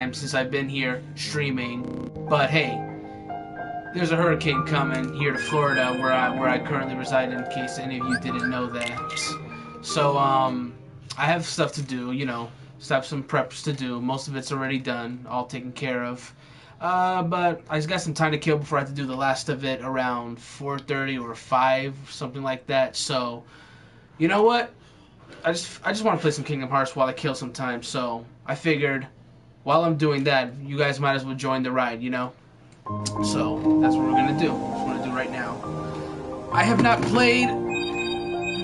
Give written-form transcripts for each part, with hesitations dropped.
since I've been here streaming, but hey, there's a hurricane coming here to Florida where I currently reside, in case any of you didn't know that. So I have stuff to do, you know, have some preps to do. Most of it's already done, all taken care of. But I just got some time to kill before I have to do the last of it around 4:30 or 5, something like that. So, you know what? I just want to play some Kingdom Hearts while I kill some time. So I figured, while I'm doing that, you guys might as well join the ride, you know? So that's what we're gonna do. That's what we're gonna do right now. I have not played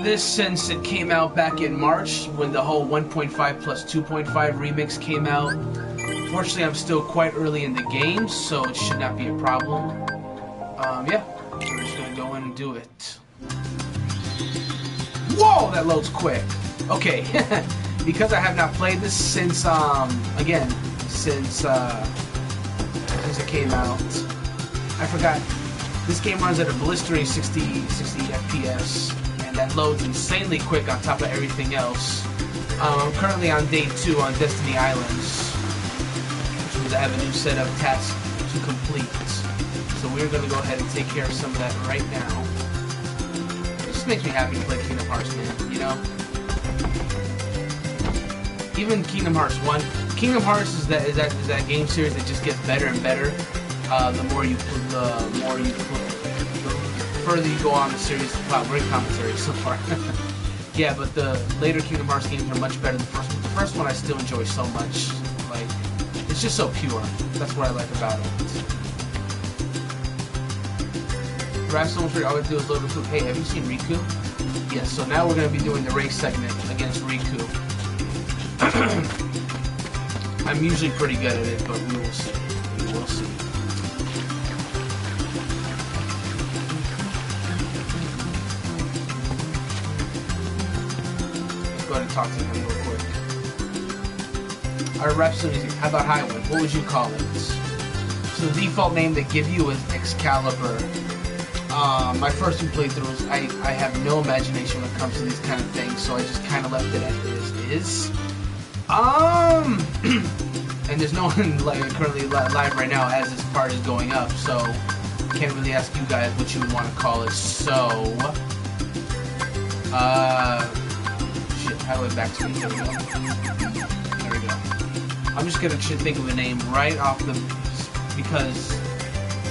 this since it came out back in March, when the whole 1.5 plus 2.5 remix came out. Fortunately, I'm still quite early in the game, so it should not be a problem. Yeah, we're just gonna go in and do it. Whoa, that loads quick. Okay, because I have not played this since, again, since it came out. I forgot. This game runs at a blistering 60 FPS, and that loads insanely quick on top of everything else. I'm currently on day 2 on Destiny Islands, which means I have a new set of tasks to complete. So we're going to go ahead and take care of some of that right now. It just makes me happy to play Kingdom Hearts, man, you know? Even Kingdom Hearts 1. Kingdom Hearts is that game series that just gets better and better. The further you go on the series. Wow, great commentary so far. Yeah, but the later Kingdom Hearts games are much better than the first one. The first one I still enjoy so much. Like, it's just so pure. That's what I like about it. Raft so much all I do is load Riku. Hey, have you seen Riku? Yes, so now we're going to be doing the race segment against Riku. I'm usually pretty good at it, but we will see. We will see. Let's go ahead and talk to him real quick. Our Rhapsody music. How about Highwind? What would you call it? So the default name they give you is Excalibur. My first 2 playthroughs, I have no imagination when it comes to these kind of things, so I just kind of left it as it is. And there's no one currently live right now as this part is going up, so I can't really ask you guys what you would want to call it. So, shit, how do I backspace? There we go. There we go. I'm just gonna think of a name right off the, because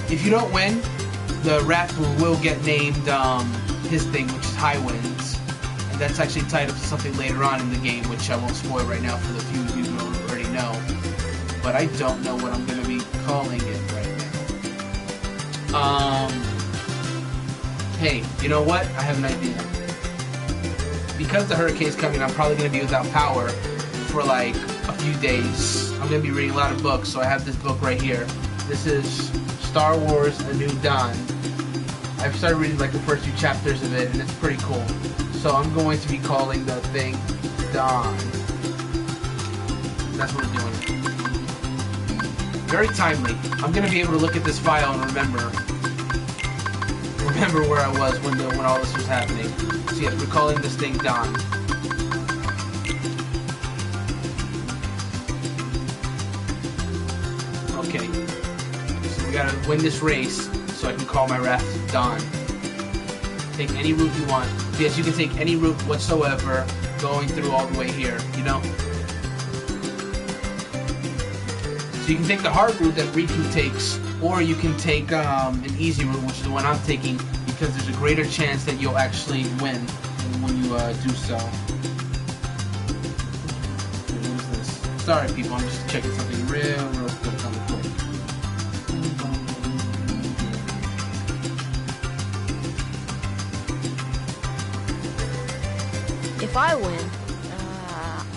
if you don't win, the Raft will get named his thing, which is High Winds. And that's actually tied up to something later on in the game, which I won't spoil right now for the few of you who already know. But I don't know what I'm going to be calling it right now. Hey, you know what? I have an idea. Because the hurricane's coming, I'm probably going to be without power for like a few days. I'm going to be reading a lot of books, so I have this book right here. This is Star Wars A New Dawn. I've started reading like the first few chapters of it, and it's pretty cool. So I'm going to be calling the thing Dawn. That's what we're doing. Very timely. I'm going to be able to look at this file and remember where I was when all this was happening. So yeah, we're calling this thing Dawn. Okay. So we gotta win this race so I can call my Raft Dawn. Take any route you want. Yes, you can take any route whatsoever going through all the way here, you know? So you can take the hard route that Riku takes, or you can take an easy route, which is the one I'm taking, because there's a greater chance that you'll actually win when you do so. What is this? Sorry people, I'm just checking something real quick on the quick. If I win,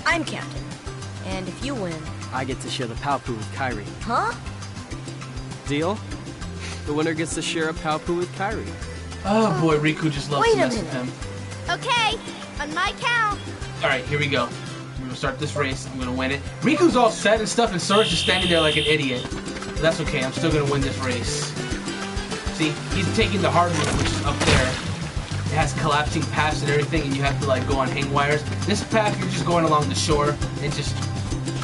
I'm captain. And if you win... I get to share the Palpu with Kairi. Huh? Deal? The winner gets to share a Palpu with Kairi. Oh boy, Riku just loves to mess with him. Okay, on my count. Alright, here we go. We're gonna start this race. I'm gonna win it. Riku's all set and stuff, and Sora's just standing there like an idiot. But that's okay, I'm still gonna win this race. See, he's taking the hard route, which is up there. It has collapsing paths and everything, and you have to like go on hang wires. This path, you're just going along the shore and just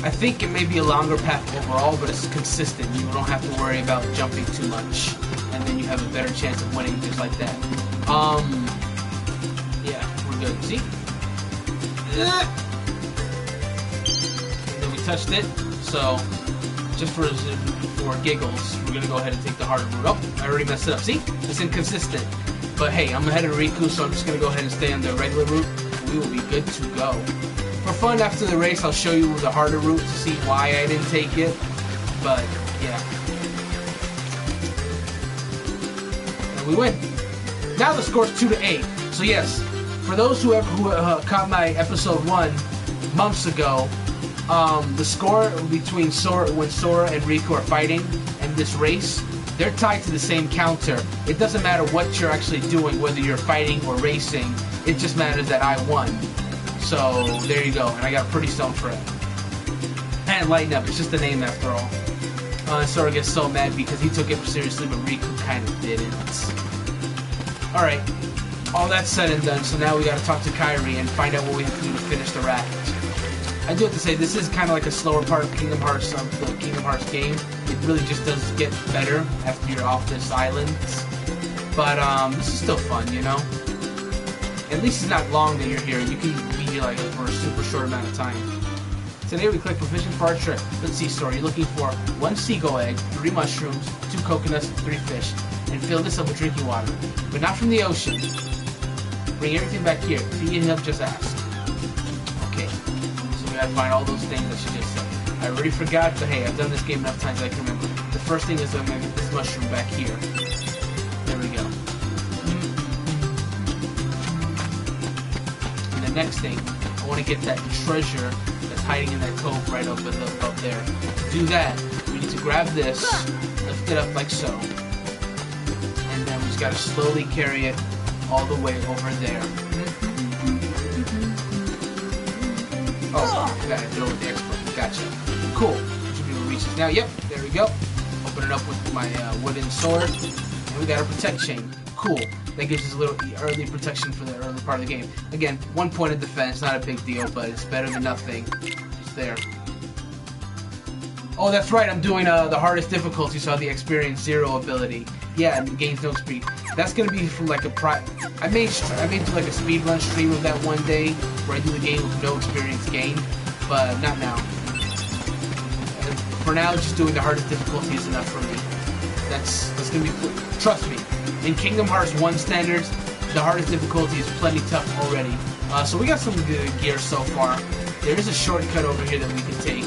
I think it may be a longer path overall, but it's consistent. You don't have to worry about jumping too much, and then you have a better chance of winning just like that. Yeah, we're good. See? And then we touched it, so just for giggles, we're gonna go ahead and take the harder route. Oh, I already messed it up. See? It's inconsistent. But hey, I'm ahead of Riku, so I'm just gonna go ahead and stay on the regular route. We will be good to go. For fun, after the race, I'll show you the harder route to see why I didn't take it. But yeah, and we win. Now the score's 2-8. So yes, for those who caught my episode 1 months ago, the score between Sora, when Sora and Riku are fighting in this race, they're tied to the same counter. It doesn't matter what you're actually doing, whether you're fighting or racing. It just matters that I won. So there you go, and I got a pretty stone for it. And lighten up, it's just a name after all. Sora gets so mad because he took it seriously, but Riku kind of didn't. Alright, all that's said and done, so now we gotta talk to Kairi and find out what we have to do to finish the raft. I do have to say, this is kind of like a slower part of Kingdom Hearts, the Kingdom Hearts game. It really just does get better after you're off this island. But this is still fun, you know? At least it's not long that you're here. You can be here like for a super short amount of time. Today we collect provision for our trip. Let's see, Sora. You're looking for 1 seagull egg, 3 mushrooms, 2 coconuts, 3 fish, and fill this up with drinking water. But not from the ocean. Bring everything back here. If you need help, just ask. Okay. So we gotta find all those things that she just said. I already forgot, but hey, I've done this game enough times I can remember. The first thing is I'm gonna get this mushroom back here. There we go. Next thing, I want to get that treasure that's hiding in that cove right up there. To do that, we need to grab this, lift it up like so, and then we just gotta slowly carry it all the way over there. Oh, I gotta deal with the X button. Gotcha. Cool. Should be able to reach this now. Yep, there we go. Open it up with my wooden sword, and we got a protect chain. Cool. That gives us a little early protection for the early part of the game. Again, 1 point of defense, not a big deal, but it's better than nothing. Just there. Oh, that's right, I'm doing the hardest difficulty, so I have the experience 0 ability. Yeah, and gains no speed. That's gonna be from like a I made do like a speedrun stream of that one day where I do the game with no experience gained, but not now. And for now, just doing the hardest difficulty is enough for me. That's gonna be. Trust me. In Kingdom Hearts 1 standards, the hardest difficulty is plenty tough already. So we got some good gear so far. There is a shortcut over here that we can take.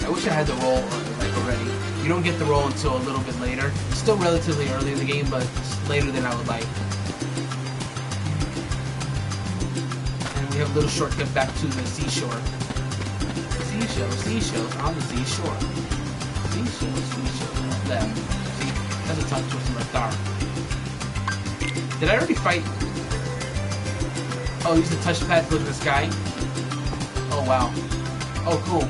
I wish I had the roll like already. You don't get the roll until a little bit later. It's still relatively early in the game, but it's later than I would like. And we have a little shortcut back to the seashore. Seashells on the seashore. Seashells. Left. That's a tongue twister right there. Did I already fight? Oh, use the touchpad to look at the sky. Oh wow. Oh cool.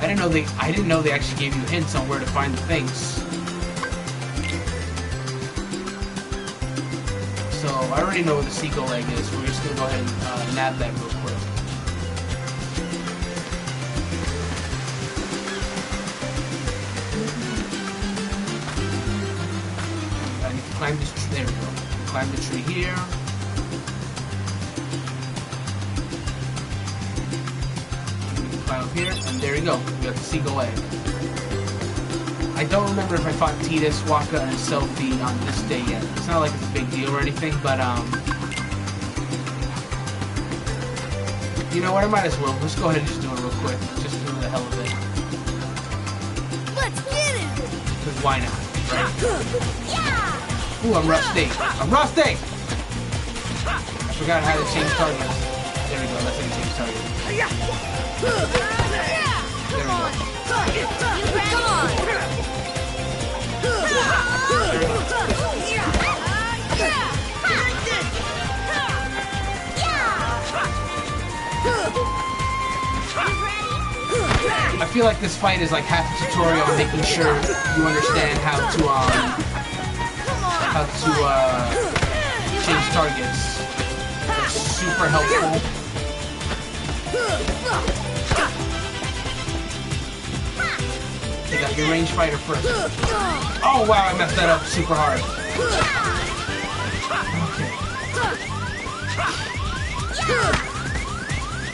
I didn't know they actually gave you hints on where to find the things. So I already know where the seagull egg is. We're just gonna go ahead and nab that real quick. Climb this tree. There we go. Climb the tree here. Climb up here, and there you go. We got the seagull egg. I don't remember if I fought Tidus, Waka, and Sophie on this day yet. It's not like it's a big deal or anything, but you know what? I might as well. Let's go ahead and just do it real quick, just for the hell of it. Let's get it. Because why not, right? Yeah. Ooh, I'm rusty. I'm rusty! I forgot how to change targets. There we go, that's how you change targets. There we go. Come on. I feel like this fight is like half a tutorial on making sure you understand how to change targets. It's super helpful. They got your range fighter first. Oh wow, I messed that up super hard. Okay.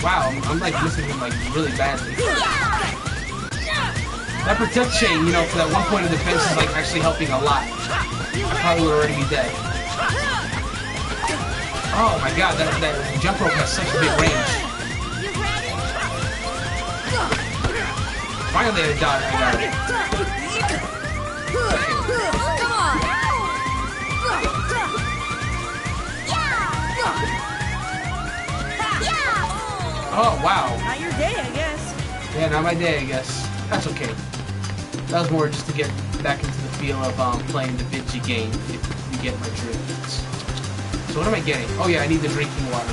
Wow, I'm like missing him like really badly. That protect chain, you know, for that one point of defense is like actually helping a lot. I probably would already be dead. Oh my god, that jump rope has such a big range. Finally I got it. Okay. Come on! Oh wow. Not your day, I guess. Yeah, not my day, I guess. That's okay. That was more just to get back into the feel of playing the Vidgy game, if you get my drift. So what am I getting? Oh yeah, I need the drinking water.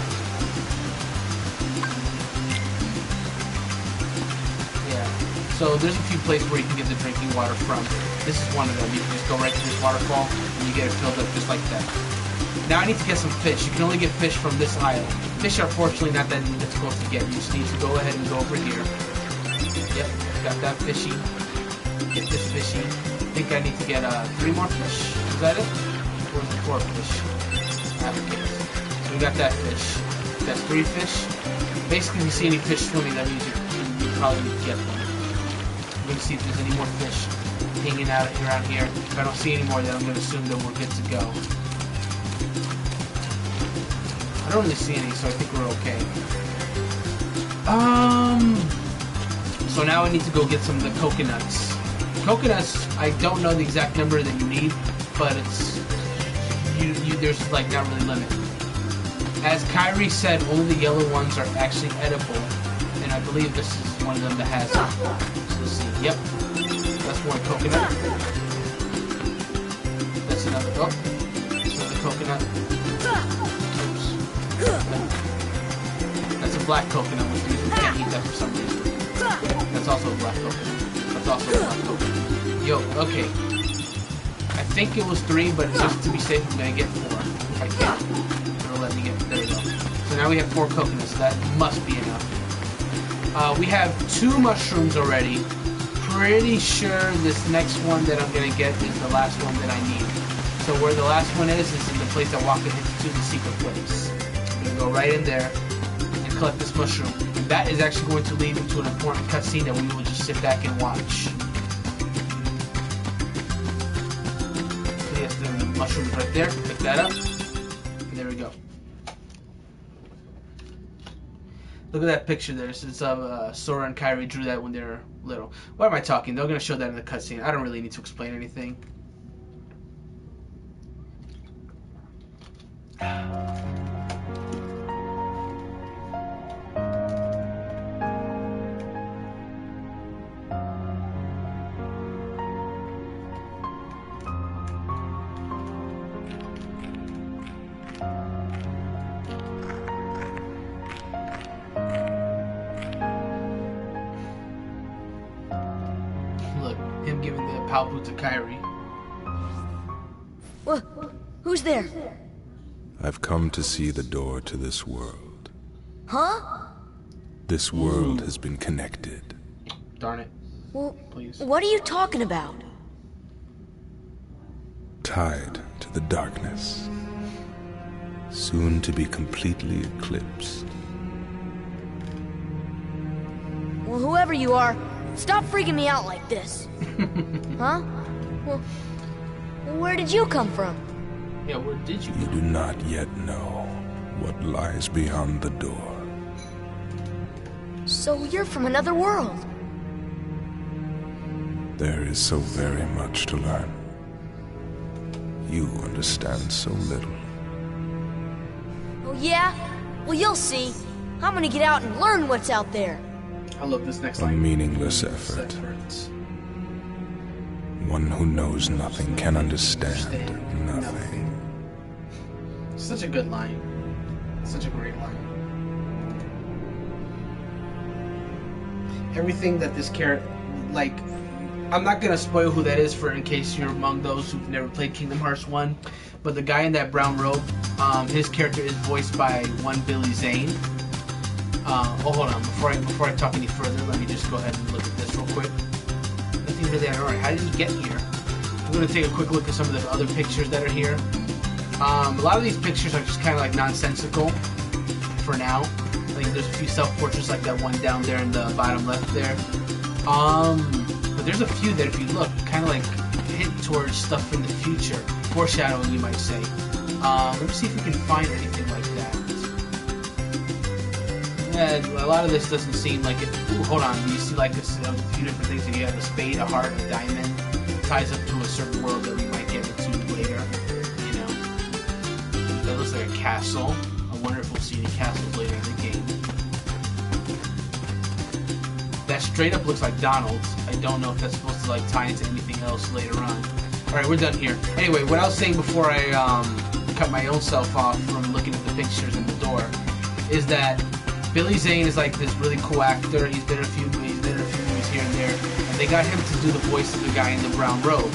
Yeah. So there's a few places where you can get the drinking water from. This is one of them. You can just go right to this waterfall and you get it filled up just like that. Now I need to get some fish. You can only get fish from this aisle. Fish are fortunately not that difficult to get. You just need to go ahead and go over here. Yep, got that fishy. Get this fishy. I think I need to get 3 more fish. Is that it? Or is it 4 fish? Okay. So we got that fish. That's 3 fish. Basically, if you see any fish swimming, that means you probably need to get them. I'm going to see if there's any more fish hanging out around here. If I don't see any more, then I'm going to assume that we're good to go. I don't really see any, so I think we're okay. So now I need to go get some of the coconuts. Coconuts, I don't know the exact number that you need, but it's there's like not really limit. As Kairi said, only the yellow ones are actually edible, and I believe this is one of them that has it. So let's see. Yep, that's one coconut. That's another. Oh, that's another coconut. That's a black coconut, which means we can't eat that for some reason. That's also a black coconut. That's also a black coconut. Yo, okay. I think it was 3, but just to be safe, I'm gonna get 4. If I can. It'll let me get. There we go. So now we have 4 coconuts. So that must be enough. We have 2 mushrooms already. Pretty sure this next one that I'm gonna get is the last one that I need. So where the last one is in the place that Waka hits to the secret place. I'm gonna go right in there and collect this mushroom. And that is actually going to lead into an important cutscene that we will just sit back and watch. So yes, the mushroom's right there. Pick that up. And there we go. Look at that picture there. Since Sora and Kairi drew that when they were little. Why am I talking? They're going to show that in the cutscene. I don't really need to explain anything. Look, him giving the Palpu to Kairi. Well, who's there? I've come to see the door to this world. Huh? This world has been connected. Darn it. Well, Please. what are you talking about? Tied to the darkness. Soon to be completely eclipsed. Well, whoever you are, stop freaking me out like this. Huh? Well, where did you come from? Yeah, where did you You go? do not yet know what lies beyond the door. So you're from another world. There is so very much to learn. You understand so little. Oh yeah? Well, you'll see. I'm gonna get out and learn what's out there. I love this next A line. meaningless effort. One who knows nothing can understand nothing. Such a good line. Such a great line. Everything that this character, like, I'm not gonna spoil who that is for in case you're among those who've never played Kingdom Hearts 1, but the guy in that brown robe, his character is voiced by one Billy Zane. Oh, hold on. Before I talk any further, let me just go ahead and look at this real quick. Nothing really alright. How did he get here? I'm gonna take a quick look at some of the other pictures that are here. A lot of these pictures are just kind of like nonsensical for now. Like there's a few self-portraits like that one down there in the bottom left there. But there's a few that if you look, kind of like hint towards stuff in the future. Foreshadowing, you might say. Let me see if we can find anything like that. Yeah, a lot of this doesn't seem like it. Ooh, hold on. You see like a few different things. You have a spade, a heart, a diamond. Ties up to a certain world that we might get into later. You know. That looks like a castle. I wonder if we'll see any castles later in the game. That straight up looks like Donald's. I don't know if that's supposed to like tie into anything else later on. Alright, we're done here. Anyway, what I was saying before I cut my own self off from looking at the pictures in the door is that Billy Zane is like this really cool actor. He's been in a few movies here and there, and they got him to do the voice of the guy in the brown robe,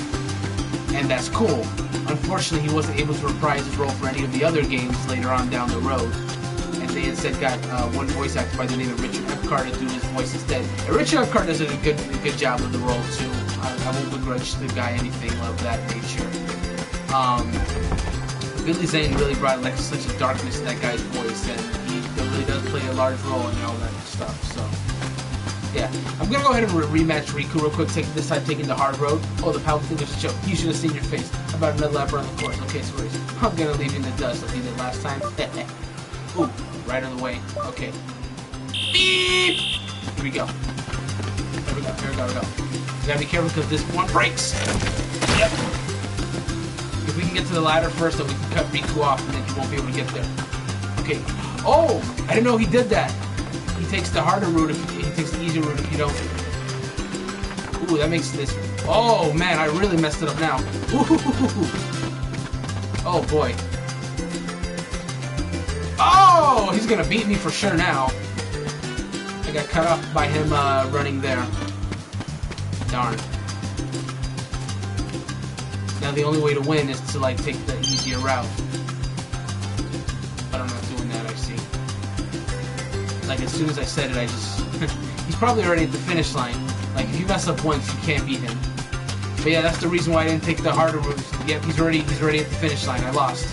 and that's cool. Unfortunately, he wasn't able to reprise his role for any of the other games later on down the road, and they instead got one voice actor by the name of Richard Epcar to do his voice instead. And Richard Epcar does a good job of the role too. I won't begrudge the guy anything of that nature. Billy Zane really brought like such a darkness to that guy's voice, and he really does play a large role in all that stuff. So, yeah, I'm gonna go ahead and rematch Riku real quick. This time taking the hard road. Oh, the power thing is a joke. You should have seen your face. How about another lap around the course? Okay, so I'm gonna leave you in the dust like you did last time. Ooh, right on the way. Okay. Beep. Here we go. Here we go. Here we go. Here we go. You gotta be careful because this one breaks. Yep. If we can get to the ladder first, then we can cut Riku off, and then he won't be able to get there. Okay. Oh, I didn't know he did that. He takes the harder route. He takes the easier route if you don't. Ooh, that makes this. Oh man, I really messed it up now. Ooh. Oh boy. Oh, he's gonna beat me for sure now. I got cut off by him running there. Darn. Now the only way to win is to like take the easier route. But I'm not doing that, I see. Like as soon as I said it, I just he's probably already at the finish line. Like if you mess up once, you can't beat him. But yeah, that's the reason why I didn't take the harder route. Yep, he's already at the finish line. I lost.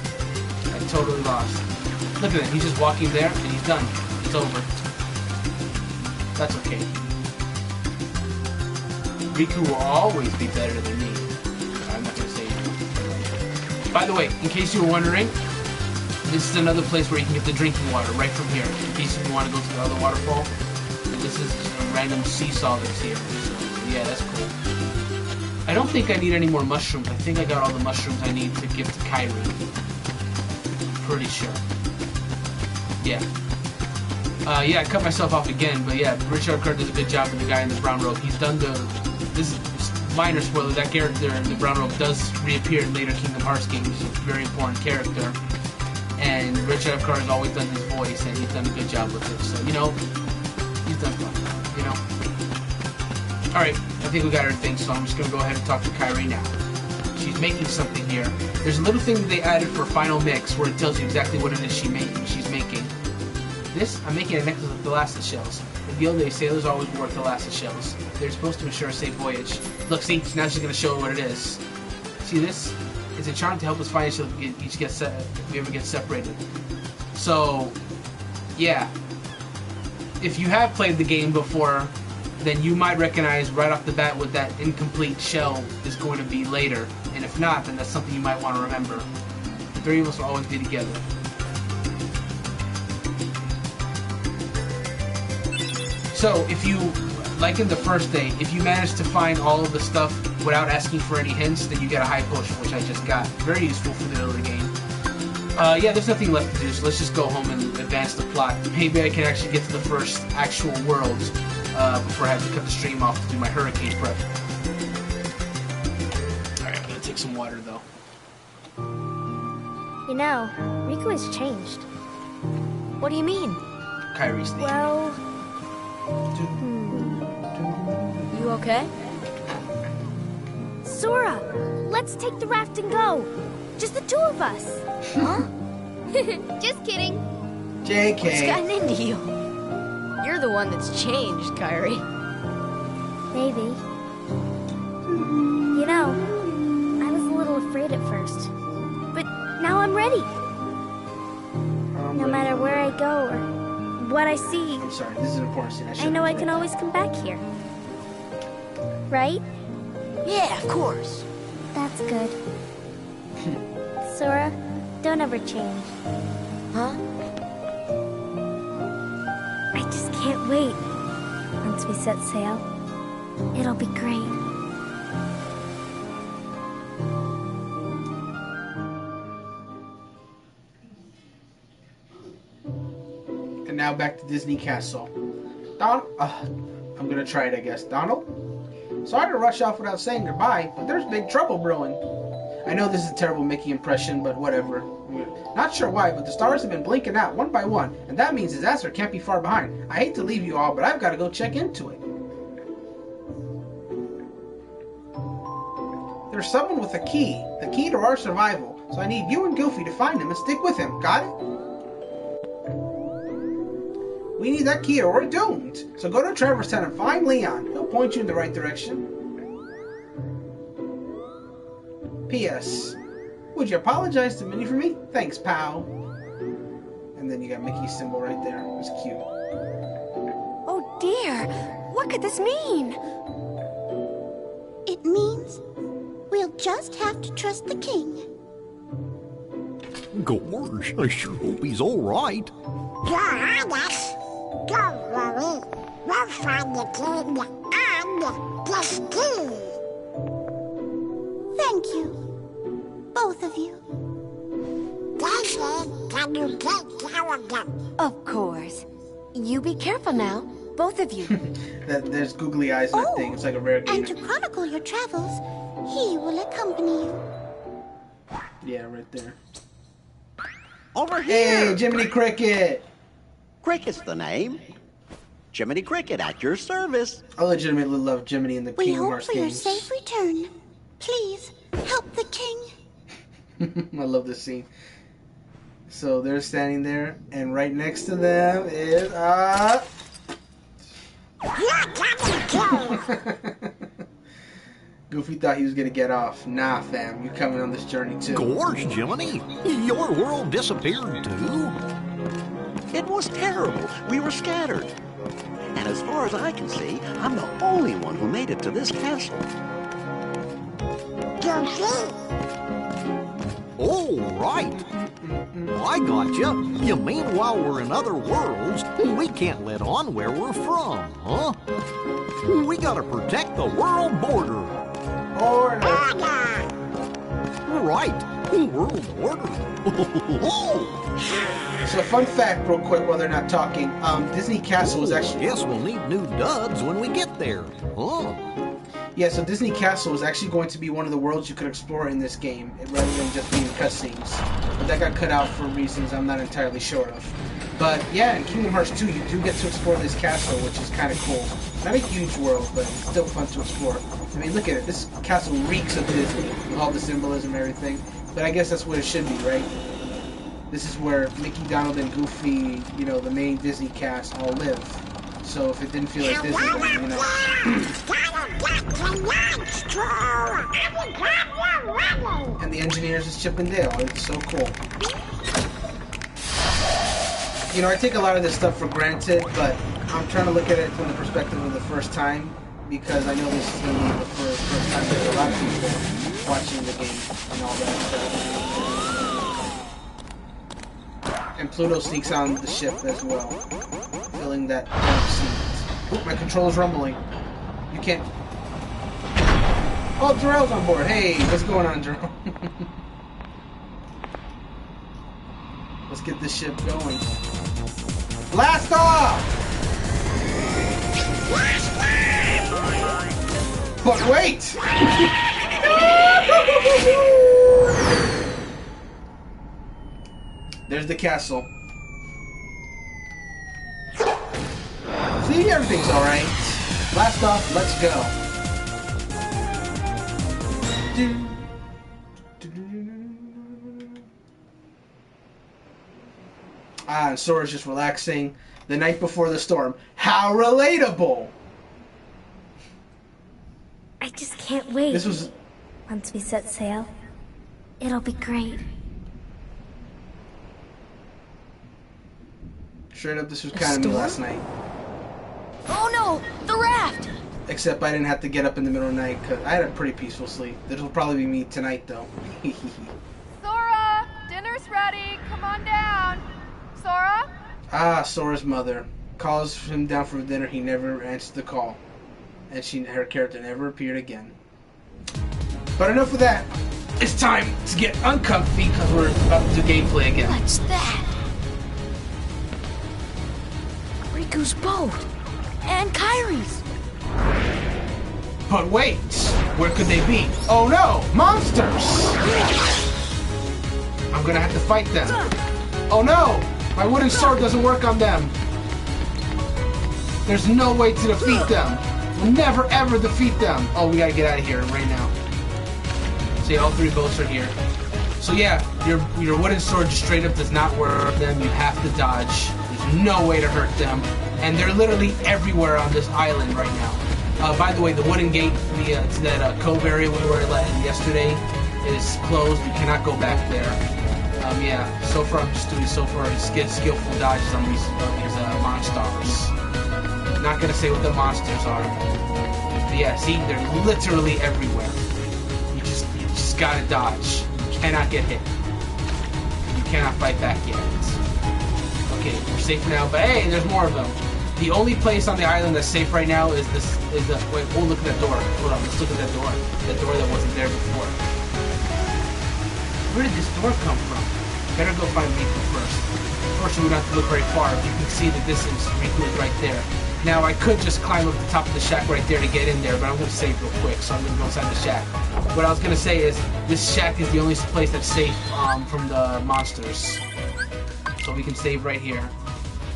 I totally lost. Look at him, he's just walking there and he's done. It's over. That's okay. Riku will always be better than me. I'm not gonna say anything. By the way, in case you were wondering, this is another place where you can get the drinking water right from here. In case you want to go to the other waterfall. And this is just a random seesaw that's here. So yeah, that's cool. I don't think I need any more mushrooms. I think I got all the mushrooms I need to give to Kairi. Pretty sure. Yeah. Yeah, I cut myself off again, but yeah, Richard Epcar does a good job with the guy in the brown robe. He's done this is minor spoiler, that character in the brown robe does reappear in later Kingdom Hearts games. He's a very important character. And Richard Epcar has always done his voice, and he's done a good job with it. So, you know, he's done fun, you know. Alright, I think we got everything, so I'm just going to go ahead and talk to Kairi now. She's making something here. There's a little thing that they added for Final Mix where it tells you exactly what it is she's making. This, I'm making a necklace of Thalassa shells. In the old days, sailors always wore Thalassa shells. They're supposed to ensure a safe voyage. Look, see, now she's going to show what it is. See this? It's a charm to help us find each get if we ever get separated. So, yeah. If you have played the game before, then you might recognize right off the bat what that incomplete shell is going to be later. And if not, then that's something you might want to remember. The three of us will always be together. So, if you, like in the first day, if you manage to find all of the stuff without asking for any hints, then you get a high potion, which I just got. Very useful for the early game. Yeah, there's nothing left to do, so let's just go home and advance the plot. Maybe I can actually get to the first actual world before I have to cut the stream off to do my hurricane prep. Alright, I'm gonna take some water, though. You know, Riku has changed. What do you mean? Kairi's name. Well... You okay? Sora, let's take the raft and go. Just the two of us. Huh? Just kidding. What's JK. gotten into you? you're the one that's changed, Kairi. Maybe. You know, I was a little afraid at first. But now I'm ready. No matter where I go or what I see, I'm sorry, this is an important scene. I know I can always come back here. Right? Yeah, of course. That's good. Sora, don't ever change. Huh? I just can't wait. Once we set sail, it'll be great. And now back to Disney Castle. I'm gonna try it, I guess. Donald? Sorry to rush off without saying goodbye, but there's big trouble brewing. I know this is a terrible Mickey impression, but whatever. Not sure why, but the stars have been blinking out one by one, and that means disaster can't be far behind. I hate to leave you all, but I've got to go check into it. There's someone with a key, the key to our survival, so I need you and Goofy to find him and stick with him, got it? We need that key or we're doomed. So go to Trevor's Town and find Leon. He'll point you in the right direction. P.S. Would you apologize to Minnie for me? Thanks, pal. And then you got Mickey's symbol right there. It was cute. Oh dear, what could this mean? It means we'll just have to trust the king. Gosh, I sure hope he's all right. Don't worry. We'll find the king and this key. Thank you. Both of you. Daisy, can you take care of them? Of course. You be careful now, both of you. There's googly eyes in that thing. It's like a rare game. And to chronicle your travels, he will accompany you. Yeah, right there. Over here! Hey, Jiminy Cricket! Cricket's the name. Jiminy Cricket at your service. I legitimately love Jiminy in the We Kingdom hope Hearts for your games. safe return. Please, help the king. I love this scene. So they're standing there, and right next to them is Goofy thought he was gonna get off. Nah, fam, you're coming on this journey too. Gosh, Jiminy, your world disappeared too? It was terrible. We were scattered. And as far as I can see, I'm the only one who made it to this castle. Goofy? Oh, right. I gotcha. You mean while we're in other worlds, we can't let on where we're from, huh? We gotta protect the world border. Right. World order. So fun fact real quick while they're not talking, Disney Castle was actually... Guess we'll need new duds when we get there, huh? Yeah, so Disney Castle was actually going to be one of the worlds you could explore in this game, rather than just being cutscenes. But that got cut out for reasons I'm not entirely sure of. But yeah, in Kingdom Hearts 2, you do get to explore this castle, which is kind of cool. Not a huge world, but it's still fun to explore. I mean, look at it. This castle reeks of Disney, with all the symbolism and everything. But I guess that's what it should be, right? This is where Mickey, Donald, and Goofy, you know, the main Disney cast, all live. So if it didn't feel like Disney, then, you know... And the engineers is Chip and Dale. It's so cool. You know, I take a lot of this stuff for granted, but I'm trying to look at it from the perspective of the first time, because I know this is going to be the first time for a lot of people watching the game and all that stuff. And Pluto sneaks on the ship as well, filling that seat. Oop, my controller's rumbling. You can't... Oh, Jarrell's on board. Hey, what's going on, Jarrell? Let's get this ship going. Blast off! But wait! There's the castle. See, everything's alright. Blast off, let's go. And Sora's just relaxing. the night before the storm. How relatable! I just can't wait. This was... Once we set sail, it'll be great. Straight up, this was kind of me last night. Oh no! The raft! Except I didn't have to get up in the middle of the night, because I had a pretty peaceful sleep. This will probably be me tonight, though. Sora! Dinner's ready! Come on down! Sora? Ah, Sora's mother. Calls him down for dinner, he never answered the call. And her character never appeared again. But enough of that. It's time to get uncomfy, because we're about to do gameplay again. What's that? Riku's boat! And Kairi's! But wait! Where could they be? Oh no! Monsters! I'm gonna have to fight them. Oh no! My wooden sword doesn't work on them. There's no way to defeat them. We'll never ever defeat them. Oh, we gotta get out of here right now. See, all three boats are here. So yeah, your wooden sword just straight up does not work on them. You have to dodge. There's no way to hurt them. And they're literally everywhere on this island right now. By the way, the wooden gate to that cove area we were in yesterday is closed. You cannot go back there. Yeah, so far I'm just doing skillful dodges on these monsters. Not gonna say what the monsters are. But yeah, see, they're literally everywhere. You just gotta dodge. You cannot get hit. You cannot fight back yet. Okay, we're safe now, but hey, there's more of them. The only place on the island that's safe right now is the wait, oh, look at that door. Hold on, let's look at that door. That door that wasn't there before. Where did this door come from? Better go find Riku first. Unfortunately, we don't have to look very far. You can see the distance. Riku is right there. Now, I could just climb up the top of the shack right there to get in there, but I'm going to save real quick, so I'm going to go inside the shack. What I was going to say is, this shack is the only place that's safe from the monsters. So we can save right here.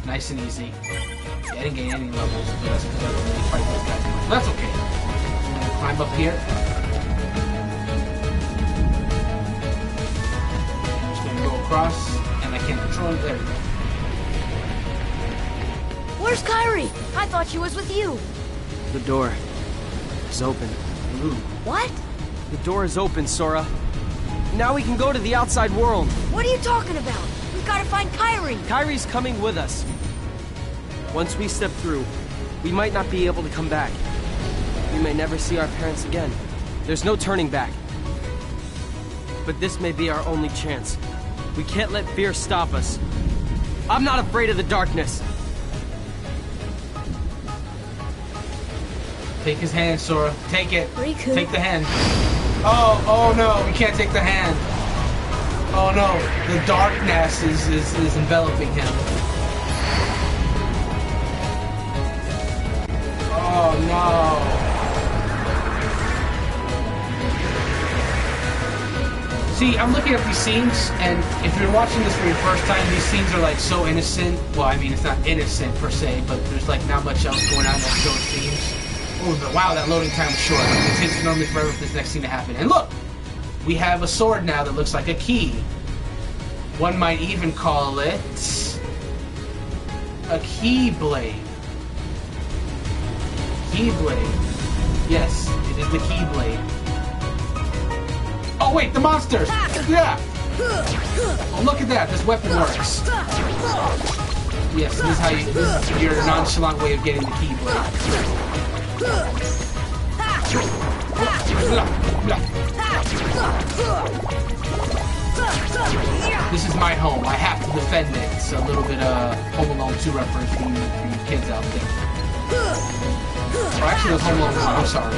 Nice and easy. See, I didn't gain any levels, but that's because I don't really fight those guys much. But that's okay. I'm going to climb up here. I'm just going to go across, and I can't control it. There we go. Where's Kairi? I thought she was with you. The door is open. Ooh. What? The door is open, Sora. Now we can go to the outside world. What are you talking about? We've got to find Kairi. Kairi's coming with us. Once we step through, we might not be able to come back. We may never see our parents again. There's no turning back. But this may be our only chance. We can't let fear stop us. I'm not afraid of the darkness. Take his hand, Sora. Take it. Riku. Take the hand. Oh no, we can't take the hand. Oh no, the darkness is enveloping him. Oh no. See, I'm looking at these scenes, and if you're watching this for your first time, these scenes are like so innocent. Well, I mean, it's not innocent per se, but there's like not much else going on in those scenes. Oh, but wow, that loading time was short. It takes normally forever for this next scene to happen. And look, we have a sword now that looks like a key. One might even call it a Keyblade. Keyblade. Yes, it is the Keyblade. Oh wait, the monsters! Yeah! Oh, look at that, this weapon works. Yes, this is how you, this is your nonchalant way of getting the Keyblade. This is my home. I have to defend it. It's a little bit of Home Alone 2 reference for you kids out there. Oh, actually, it was Home Alone 1. I'm sorry.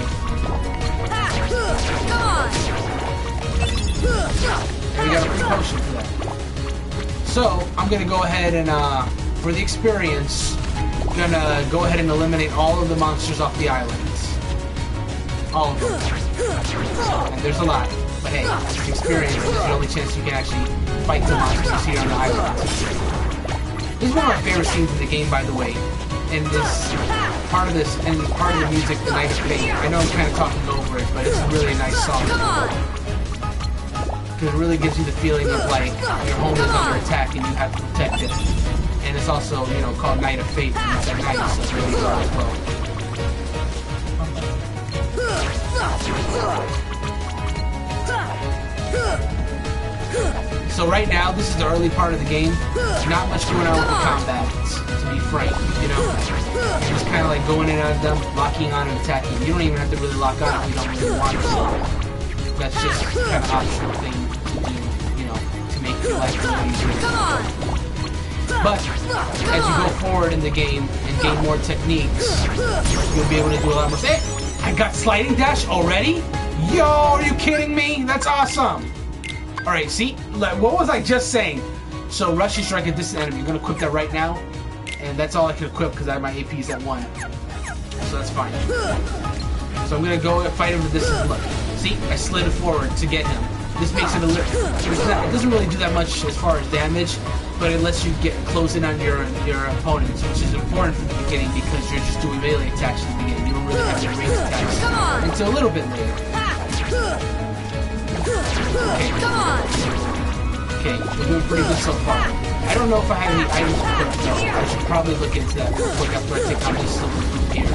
And we got a free potion for that. So, I'm going to go ahead and, for the experience, gonna go ahead and eliminate all of the monsters off the island. All of them. And there's a lot. But hey, it's experience. It's the only chance you can actually fight the monsters here on the island. This is one of my favorite scenes in the game, by the way. And this part of this, and part of the music, The Night of Fate. I know I'm kind of talking over it, but it's a really nice song. Because it really gives you the feeling of like your home is under attack and you have to protect it. And it's also, you know, called Night of Fate, and it's at night, so it's really dark as well. So right now, this is the early part of the game. Not much going on with the combat, to be frank, you know? You're just kind of like going in on them, locking on and attacking. You don't even have to really lock on if you don't really want to. That's just kind of optional thing to do, you know, to make your life a little easier. But as you go forward in the game and gain more techniques, you'll be able to do a lot more. Hey, I got sliding dash already? Yo, are you kidding me? That's awesome. Alright, see? Like, what was I just saying? So, rushing strike at distant enemy. I'm going to equip that right now. And that's all I can equip because I have my APs at 1. So that's fine. So I'm going to go and fight him with this. Look, see? I slid it forward to get him. This makes it a little... It doesn't really do that much as far as damage, but it lets you get close in on your opponents, which is important for the beginning because you're just doing melee attacks in the beginning. You don't really have your range attacks until a little bit later. Okay. Okay, we're doing pretty good so far. I don't know if I have any items equipped though. I should probably look into that real quick after I take out this silver group here.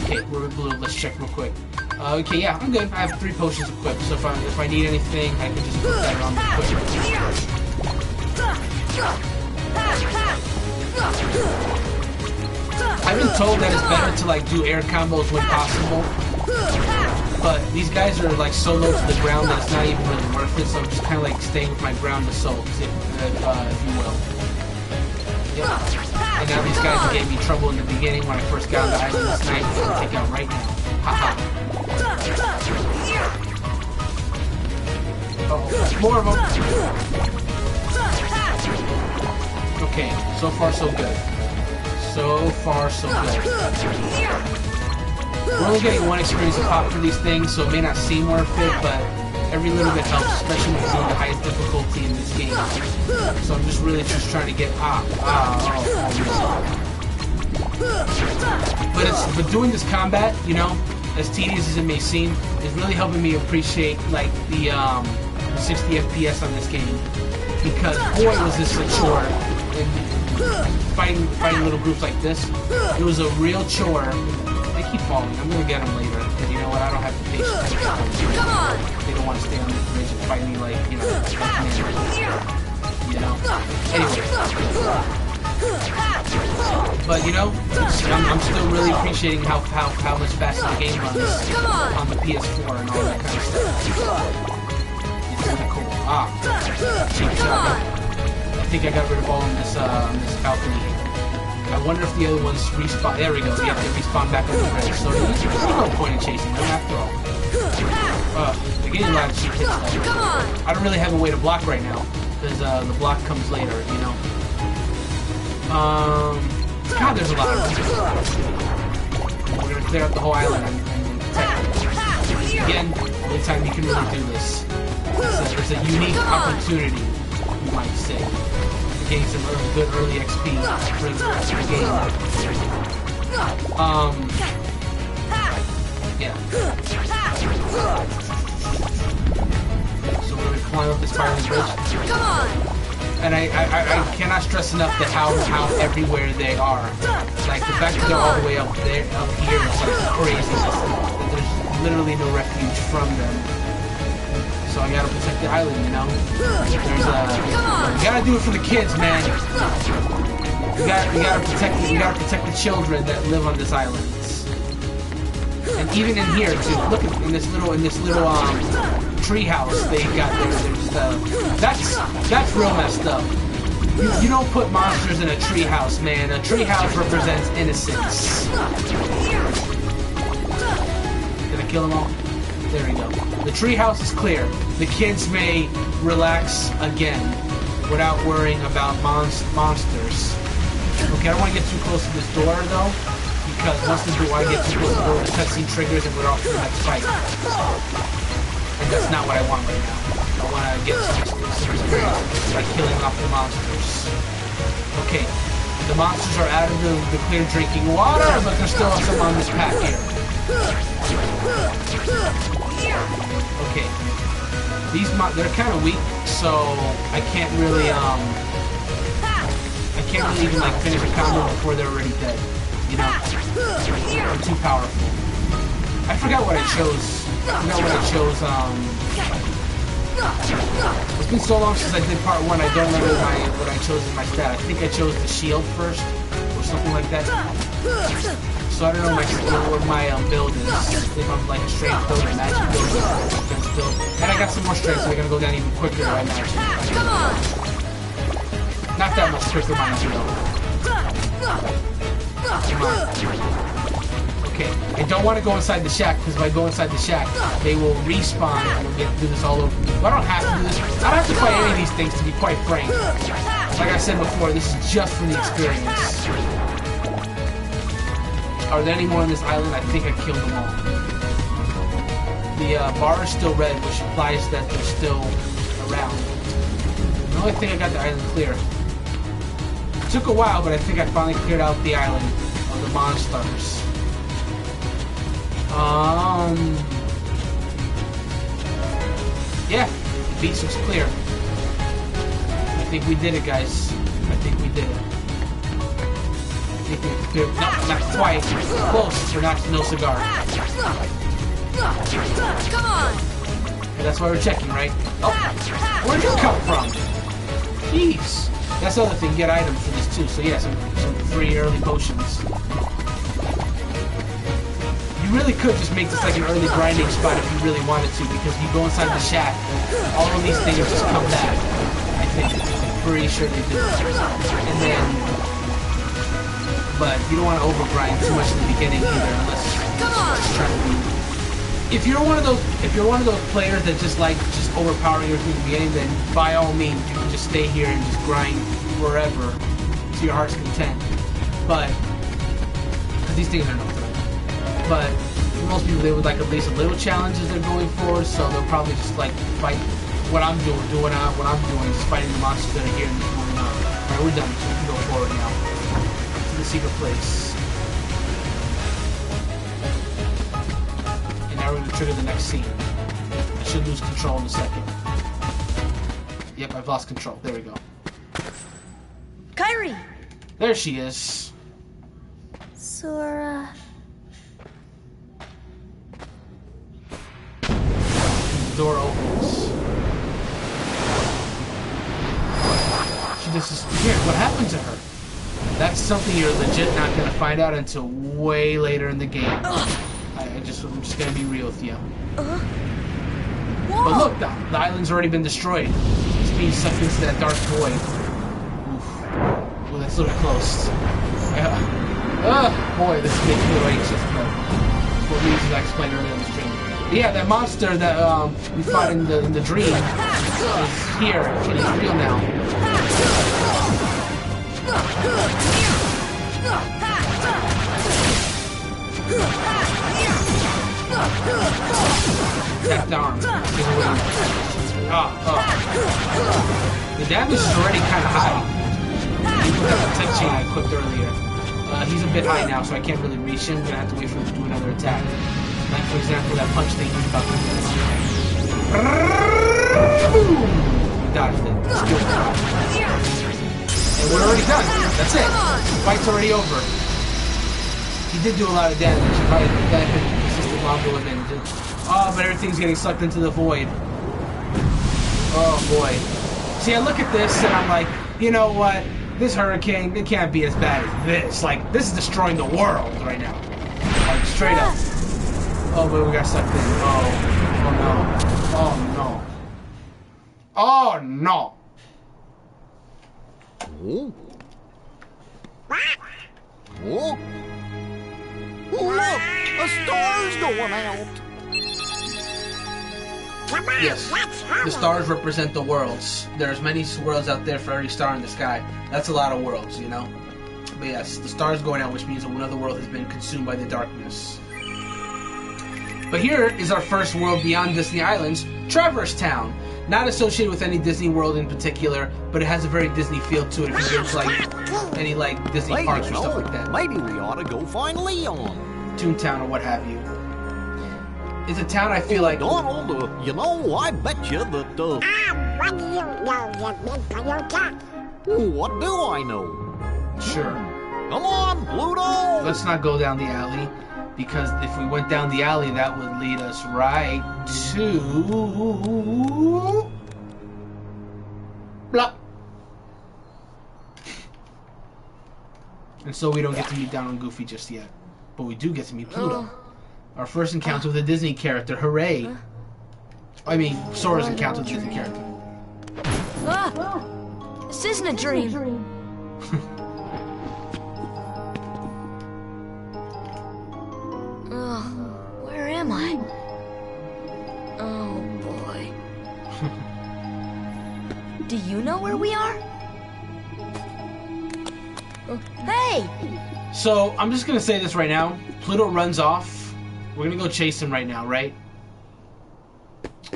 Okay, we're in blue. Let's check real quick. Okay, yeah, I'm good. I have 3 potions equipped, so if I need anything, I can just put that on the equipment. I've been told that it's better to like do air combos when possible. But these guys are like so low to the ground that it's not even really worth it, so I'm just kind of like staying with my ground assaults, if you will. Yep. And now these guys gave me trouble in the beginning when I first got on the island this night, which I'll take out right now. Haha. Oh, more of them. Okay, so far so good. So far so good. We're only getting 1 experience a pop for these things, so it may not seem worth it, but every little bit helps, especially when it's on the highest difficulty in this game. So I'm just really just trying to get But doing this combat, you know, as tedious as it may seem, is really helping me appreciate like the 60 FPS on this game, because boy was this a chore. And fighting little groups like this, it was a real chore. They keep falling. I'm gonna get them later, because you know what? I don't have the patience. They don't want to stay on the bridge and fight me like, you know, Anyway. But you know, I'm still really appreciating how much faster the game runs on the PS4 and all that kind of stuff. It's really cool. Cheap shot. I think I got rid of all on this balcony. I wonder if the other ones respawn. There we go. Yeah, they respawn back on the bridge. So there's no point in chasing them after all. They're getting a lot of cheap hits though. I don't really have a way to block right now, because the block comes later, you know. God, there's a lot of them. We're gonna clear out the whole island and protect it. Again, only time you can really do this. There's a unique opportunity, you might say. Getting some good early XP for the game. Yeah. So we're gonna climb up this spiraling bridge. And I cannot stress enough that how everywhere they are. Like the fact that they're all the way up here is like crazy. That there's literally no refuge from them. So I gotta protect the island, you know? You gotta do it for the kids, man. We gotta protect the children that live on this island. And even in here too. Look at in this little tree house they got there's that's real messed up. You don't put monsters in a tree house, man. A tree house represents innocence. Did I kill them all? There we go. The treehouse is clear. The kids may relax again without worrying about monsters. Okay, I don't want to get too close to this door though, because once I get too close to the door, the cutscene triggers and we're off to the next fight. And that's not what I want right now. I want to get some experience by killing off the monsters. Okay, the monsters are out of the clear drinking water, but there's still some on this path here. Okay, they're kind of weak, so I can't really can't really even like finish a combo before they're already dead. You know? They're too powerful. I forgot what I chose. It's been so long since I did part 1, I don't remember what I chose as my stat. I think I chose the shield first, or something like that. So I don't know what my build is. If I'm like a strength build or magic build or defense build. And I got some more strength, so we're gonna go down even quicker, I imagine. Come on! Not that much quicker, mind you, though. Come on. Okay, I don't want to go inside the shack, because if I go inside the shack, they will respawn, and we have to do this all over. But I don't have to do this. I don't have to fight any of these things, to be quite frank. Like I said before, this is just for the experience. Are there any more on this island? I think I killed them all. The bar is still red, which implies that they're still around. No, I think I got the island clear. It took a while, but I think I finally cleared out the island of the monsters. Yeah, the beach looks clear. I think we did it, guys. I think we did it. No, not quite. Close, but not no cigar. Come on! Okay, that's why we're checking, right? Oh, where'd you come from? Jeez. That's the other thing, get items for this too. So yeah, some free early potions. You really could just make this like an early grinding spot if you really wanted to, because you go inside the shack, all of these things just come back. I think. I'm pretty sure they do. And then, but you don't want to overgrind too much in the beginning either, unless you're trying to be. If you're one of those players that just like overpowering everything in the beginning, then by all means you can just stay here and just grind wherever to your heart's content. But because these things are no fun. But most people, they would like at least a little challenges they're going for, so they'll probably just like fight what I'm doing, just fighting the monsters that are here and just moving on. Alright, we're done, so we can go forward now to the secret place. Now we're going to trigger the next scene. I should lose control in a second. Yep, I've lost control. There we go. Kairi! There she is. Sora. The door opens. She just disappeared. What happened to her? That's something you're legit not going to find out until way later in the game. I'm just gonna be real with you. But look, the island's already been destroyed. It's being sucked into that dark void. Oof. Well, that's a little close. Boy, this makes me really anxious. For reasons I explained earlier in the stream. But yeah, that monster that we fought in the dream is here, and it's real now. Attack down. The damage is already kind of high. He put that protect chain I equipped earlier. He's a bit high now, so I can't really reach him. I'm gonna have to wait for him to do another attack. Like, for example, that punch thing he's about to do. Boom! We dodged it. And we're already done. That's it. The fight's already over. He did do a lot of damage. He probably persisted longer with it. Oh, but everything's getting sucked into the void. Oh boy. See, I look at this and I'm like, you know what? This hurricane, it can't be as bad as this. Like, this is destroying the world right now. Like, straight up. Oh, but we got sucked in. Oh no. Oh no. Oh? Oh? Look! A star's going out! Yes, the stars represent the worlds. There's many worlds out there for every star in the sky. That's a lot of worlds, you know? But yes, the star's going out, which means another world has been consumed by the darkness. But here is our first world beyond Disney Islands, Traverse Town. Not associated with any Disney World in particular, but it has a very Disney feel to it if you get like any like Disney parks or stuff like that. Maybe we ought to go find Leon. Toontown or what have you. It's a town I feel like... Donald, you know, I bet you that, what do you know, you big little cat? What do I know? Sure. Come on, Pluto! Let's not go down the alley, because if we went down the alley, that would lead us right to... Blah. And so we don't get to meet Down and Goofy just yet. But we do get to meet Pluto. Our first encounter with a Disney character. Hooray! I mean, Sora's encounter with a Disney character. This isn't a dream. Where am I? Oh, boy. Do you know where we are? Hey! So, I'm just gonna say this right now. Pluto runs off. We're gonna go chase him right now, right?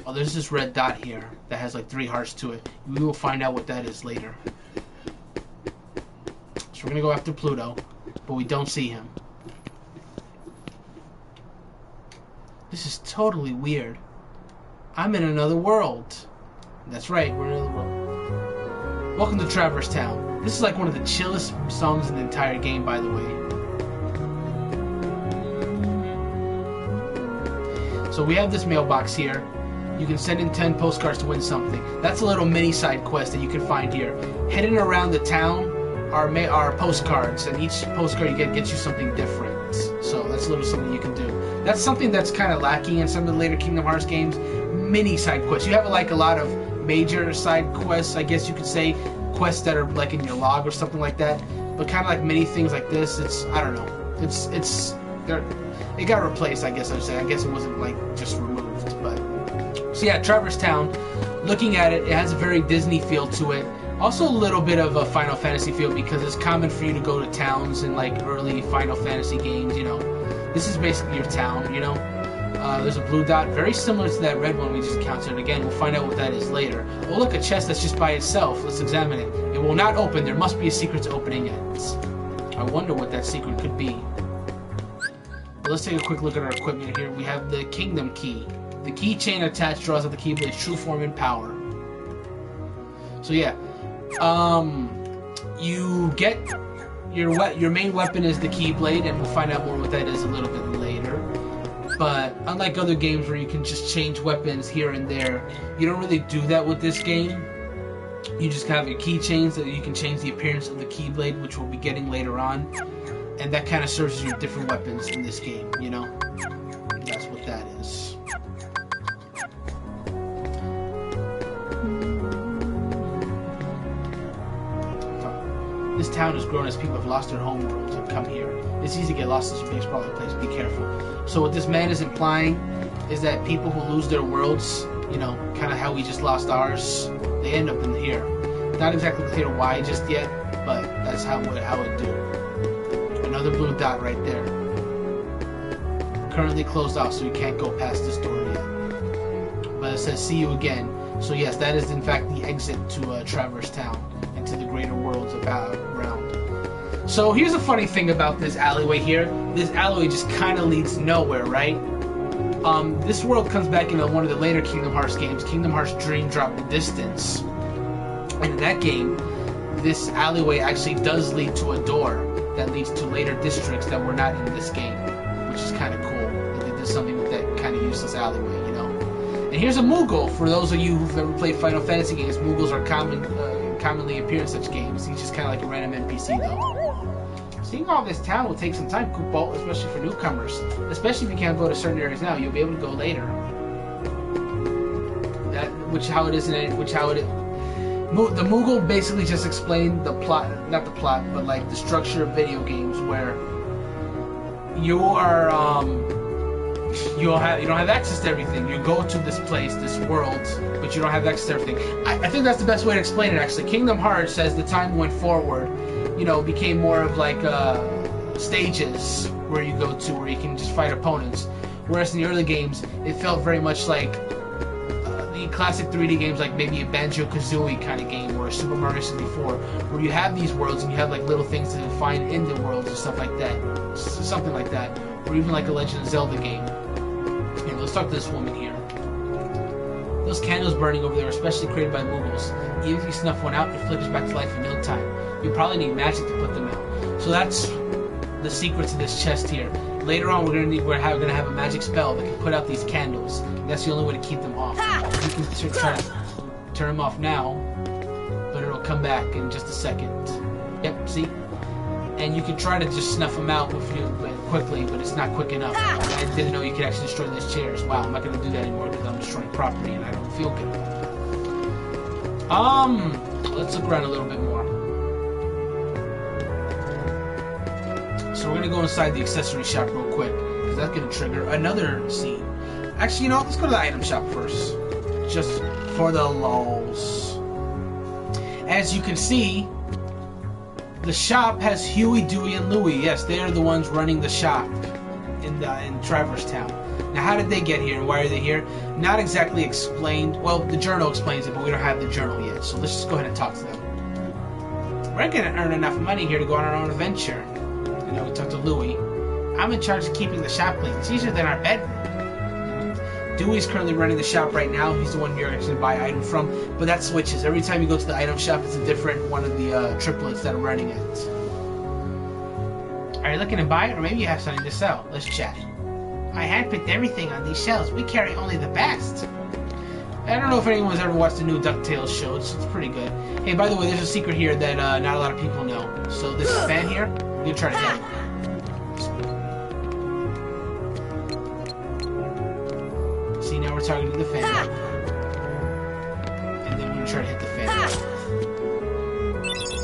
Oh, there's this red dot here that has like 3 hearts to it. We will find out what that is later. So we're gonna go after Pluto, but we don't see him. This is totally weird. I'm in another world. That's right, we're in another world. Welcome to Traverse Town. This is like one of the chillest songs in the entire game, by the way. So we have this mailbox here. You can send in 10 postcards to win something. That's a little mini side quest that you can find here. Heading around the town are postcards, and each postcard you get gets you something different. So that's a little something you can do. That's something that's kind of lacking in some of the later Kingdom Hearts games. Mini side quests. You have like a lot of major side quests, I guess you could say. Quests that are like in your log or something like that. But kind of like mini things like this, it's, I don't know. It got replaced, I guess I would say. I guess it wasn't like just removed, but... So yeah, Traverse Town, looking at it, it has a very Disney feel to it. Also a little bit of a Final Fantasy feel because it's common for you to go to towns in like early Final Fantasy games, you know. This is basically your town, you know. There's a blue dot, very similar to that red one we just encountered. Again, we'll find out what that is later. Oh look, a chest that's just by itself. Let's examine it. It will not open. There must be a secret to opening it. I wonder what that secret could be. Well, let's take a quick look at our equipment here. We have the Kingdom Key. The keychain attached draws out the Keyblade's true form and power. So yeah, you get your main weapon is the Keyblade, and we'll find out more what that is a little bit later. But unlike other games where you can just change weapons here and there, you don't really do that with this game. You just have your keychains that you can change the appearance of the Keyblade, which we'll be getting later on, and that kind of serves as your different weapons in this game. You know, that's what that is. This town has grown as people have lost their home worlds and come here. It's easy to get lost in this big sprawling place. Be careful. So what this man is implying is that people who lose their worlds, you know, kind of how we just lost ours, they end up in here. Not exactly clear why just yet, but that's how it do. Another blue dot right there. Currently closed off, so you can't go past this door yet. But it says see you again. So yes, that is in fact the exit to Traverse Town. To the greater worlds around. So here's a funny thing about this alleyway here. This alleyway just kind of leads nowhere, right? This world comes back into one of the later Kingdom Hearts games, Kingdom Hearts Dream Drop the Distance. And in that game, this alleyway actually does lead to a door that leads to later districts that were not in this game, which is kind of cool. They did something with that kind of useless alleyway, you know. And here's a Moogle. For those of you who've ever played Final Fantasy games, Moogles are commonly appear in such games. He's just kind of like a random NPC though. Seeing all this town will take some time, Koopo, especially for newcomers. Especially if you can't go to certain areas now, you'll be able to go later. The Moogle basically just explained the plot, not the plot, but like the structure of video games where you are you don't have access to everything. You go to this place, this world, but you don't have access to everything. I think that's the best way to explain it, actually. Kingdom Hearts, as the time went forward, you know, became more of like stages where you go to where you can just fight opponents. Whereas in the early games, it felt very much like the classic 3D games, like maybe a Banjo-Kazooie kind of game or a Super Mario 64, where you have these worlds and you have like little things to find in the worlds and stuff like that. Something like that. Or even like a Legend of Zelda game. Here, let's talk to this woman here. Those candles burning over there are especially created by Moogles. Even if you snuff one out, it flickers back to life in no time. You probably need magic to put them out. So that's the secret to this chest here. Later on, we're gonna have a magic spell that can put out these candles. And that's the only way to keep them off. You can try to turn them off now, but it'll come back in just a second. Yep, see? And you can try to just snuff them out quickly, but it's not quick enough. I didn't know you could actually destroy these chairs. Wow, I'm not gonna do that anymore because I'm destroying property and I don't feel good. Let's look around a little bit more. So we're gonna go inside the accessory shop real quick because that's gonna trigger another scene. Actually, you know what? Let's go to the item shop first, just for the lulz. As you can see, the shop has Huey, Dewey, and Louie. Yes, they are the ones running the shop in Traverse Town. Now, how did they get here and why are they here? Not exactly explained. Well, the journal explains it, but we don't have the journal yet. So let's just go ahead and talk to them. We're gonna earn enough money here to go on our own adventure. You know, we talked to Louie. I'm in charge of keeping the shop clean. It's easier than our bedroom. Dewey's currently running the shop right now. He's the one you're actually buy items from. But that switches. Every time you go to the item shop, it's a different one of the triplets that are running it. Are you looking to buy it? Or maybe you have something to sell. Let's chat. I handpicked everything on these shelves. We carry only the best. I don't know if anyone's ever watched the new DuckTales show. It's pretty good. Hey, by the way, there's a secret here that not a lot of people know. So this fan here, I'm going to try to get it. See, now we're targeting the fan. And then we're going to try to hit the fan.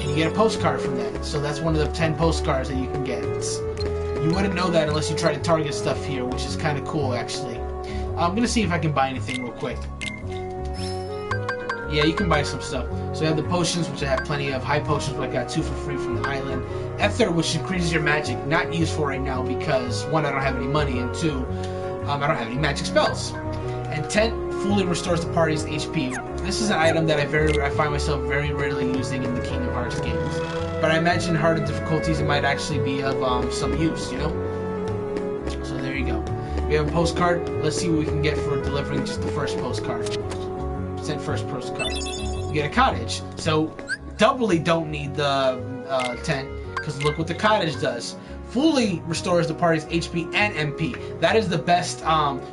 And you get a postcard from that. So that's one of the 10 postcards that you can get. You wouldn't know that unless you try to target stuff here, which is kind of cool, actually. I'm going to see if I can buy anything real quick. Yeah, you can buy some stuff. So you have the potions, which I have plenty of. High potions, but I got 2 for free from the island. Ether, which increases your magic. Not useful right now because, 1, I don't have any money, and 2, I don't have any magic spells. And 10 fully restores the party's HP. This is an item that I find myself very rarely using in the Kingdom Hearts games. But I imagine harder difficulties it might actually be of some use, you know? So there you go. We have a postcard. Let's see what we can get for delivering just the first postcard. Sent first postcard. You get a cottage. So doubly don't need the tent because look what the cottage does. Fully restores the party's HP and MP. That is the best.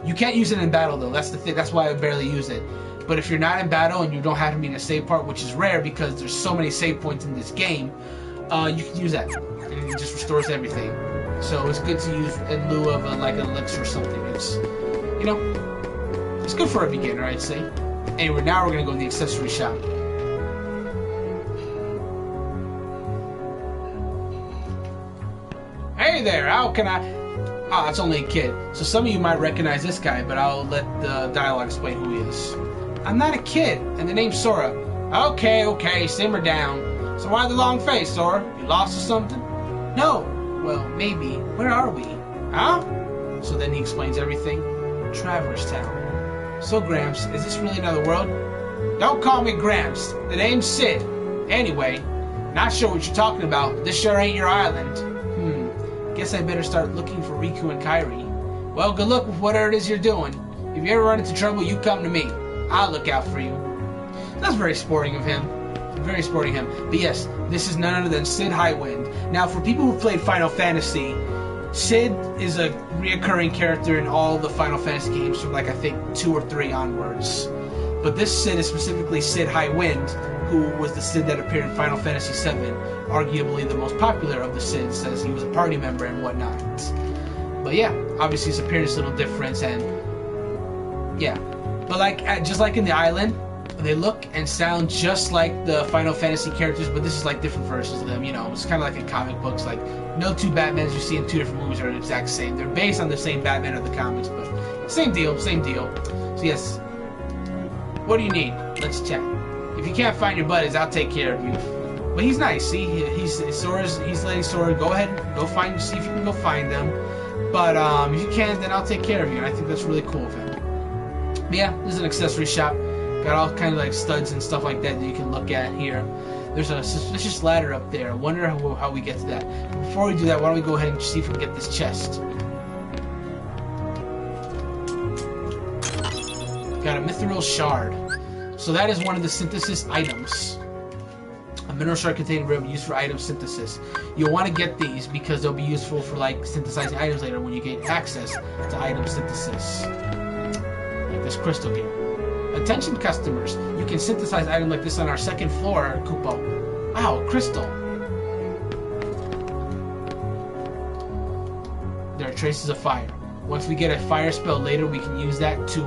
You can't use it in battle though. That's the thing. That's why I barely use it. But if you're not in battle and you don't have to be in a save part, which is rare because there's so many save points in this game, you can use that. And it just restores everything. So it's good to use in lieu of like an elixir or something. It's, you know, it's good for a beginner, I'd say. Anyway, now we're gonna go to the accessory shop. Hey there, how can I... Ah, it's only a kid. So some of you might recognize this guy, but I'll let the dialogue explain who he is. I'm not a kid, and the name's Sora. Okay, simmer down. So why the long face, Sora? You lost or something? No. Well, maybe. Where are we? Huh? So then he explains everything. Traverse Town. So, Gramps, is this really another world? Don't call me Gramps. The name's Sid. Anyway, not sure what you're talking about. This sure ain't your island. Guess I better start looking for Riku and Kairi. Well, good luck with whatever it is you're doing. If you ever run into trouble, you come to me. I'll look out for you. That's very sporting of him. Very sporting of him. But yes, this is none other than Sid Highwind. Now, for people who played Final Fantasy, Sid is a reoccurring character in all the Final Fantasy games from like I think 2 or 3 onwards. But this Sid is specifically Sid Highwind, who was the Sid that appeared in Final Fantasy VII, arguably the most popular of the Sids, as he was a party member and whatnot. But yeah, obviously his appearance is a little different, and yeah. But like, just like in the island, they look and sound just like the Final Fantasy characters, but this is like different versions of them, you know. It's kind of like in comic books, like no 2 Batmans you see in 2 different movies are the exact same. They're based on the same Batman of the comics, but same deal. So yes, what do you need? Let's chat. If you can't find your buddies, I'll take care of you. But he's nice. See, he's letting Sora go ahead, see if you can go find them. But if you can't, then I'll take care of you. And I think that's really cool of him. But yeah, this is an accessory shop. Got all kind of like studs and stuff like that you can look at here. There's a suspicious ladder up there. I wonder how we get to that. But before we do that, why don't we go ahead and see if we can get this chest. Got a mithril shard. So that is one of the synthesis items. A mineral shard containing rib used for item synthesis. You'll want to get these because they'll be useful for like synthesizing items later when you get access to item synthesis. Like this crystal here. Attention customers, you can synthesize items like this on our second floor, Kupo. Wow, crystal. There are traces of fire. Once we get a fire spell later, we can use that to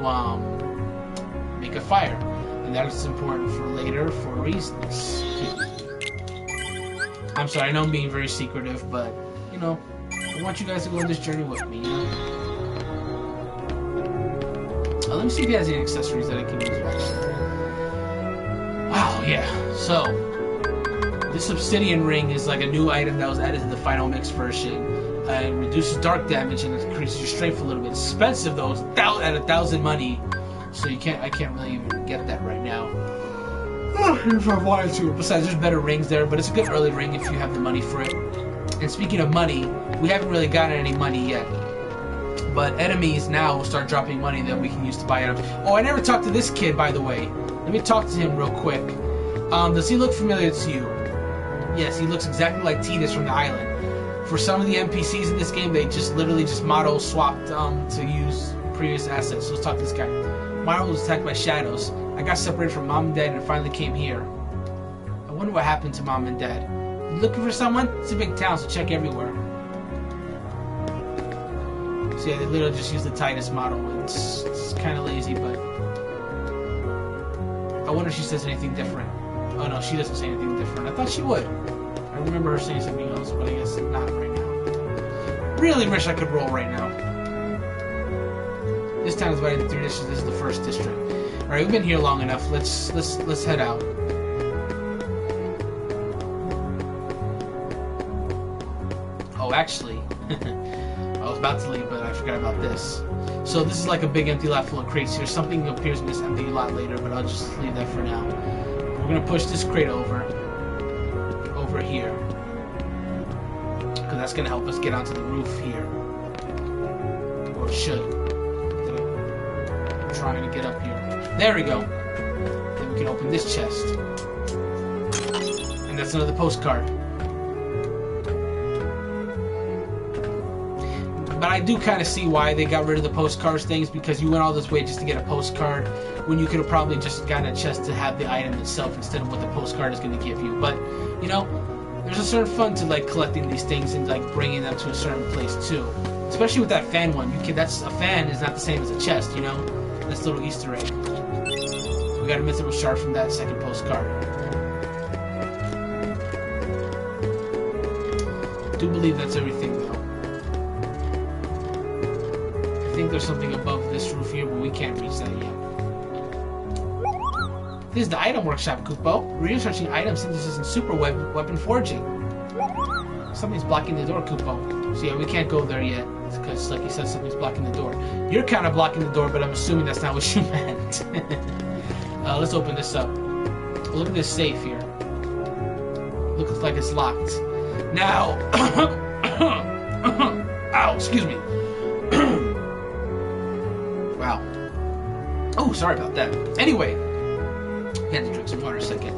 make a fire. And that is important for later for reasons. I'm sorry, I know I'm being very secretive, but, you know, I want you guys to go on this journey with me, you know? Let me see if he has any accessories that I can use. Wow, yeah. So, this obsidian ring is like a new item that was added to the final mix version. It reduces dark damage and it increases your strength a little bit. It's expensive though, it's at 1,000 money. So I can't really even get that right now. If I wanted to. Besides, there's better rings there, but it's a good early ring if you have the money for it. And speaking of money, we haven't really gotten any money yet. But enemies now will start dropping money that we can use to buy items. Oh, I never talked to this kid, by the way. Let me talk to him real quick. Does he look familiar to you? Yes, he looks exactly like Tidus from the island. For some of the NPCs in this game, they just literally just model swapped to use previous assets. So let's talk to this guy. Mario was attacked by shadows. I got separated from Mom and Dad and finally came here. I wonder what happened to Mom and Dad. You looking for someone? It's a big town, so check everywhere. So yeah, they literally just use the Tidus model. It's kind of lazy, but... I wonder if she says anything different. Oh no, she doesn't say anything different. I thought she would. I remember her saying something else, but I guess not right now. Really wish I could roll right now. This town is divided into 3 districts. This is the first district. Alright, we've been here long enough. Let's head out. Oh, actually, I was about to leave, but I forgot about this. So this is like a big empty lot full of crates here. Something appears in this empty lot later, but I'll just leave that for now. We're gonna push this crate over here, because that's gonna help us get onto the roof here, or it should. I'm trying to get up here. There we go. Then we can open this chest, and that's another postcard. But I do kind of see why they got rid of the postcards things, because you went all this way just to get a postcard when you could have probably just gotten a chest to have the item itself instead of what the postcard is going to give you. But, you know, there's a certain fun to like collecting these things and like bringing them to a certain place too. Especially with that fan one. That's a fan is not the same as a chest, you know? That's a little Easter egg. We got a mythical shard from that second postcard. I do believe that's everything though. I think there's something above this roof here, but we can't reach that yet. This is the item workshop, Kupo. Researching item synthesis and super weapon forging. Something's blocking the door, Kupo. So yeah, we can't go there yet, because like you said, something's blocking the door. You're kind of blocking the door, but I'm assuming that's not what you meant. Let's open this up. Look at this safe here. Looks like it's locked. Now... Ow, excuse me. Wow. Oh, sorry about that. Anyway, I had to drink some water a second.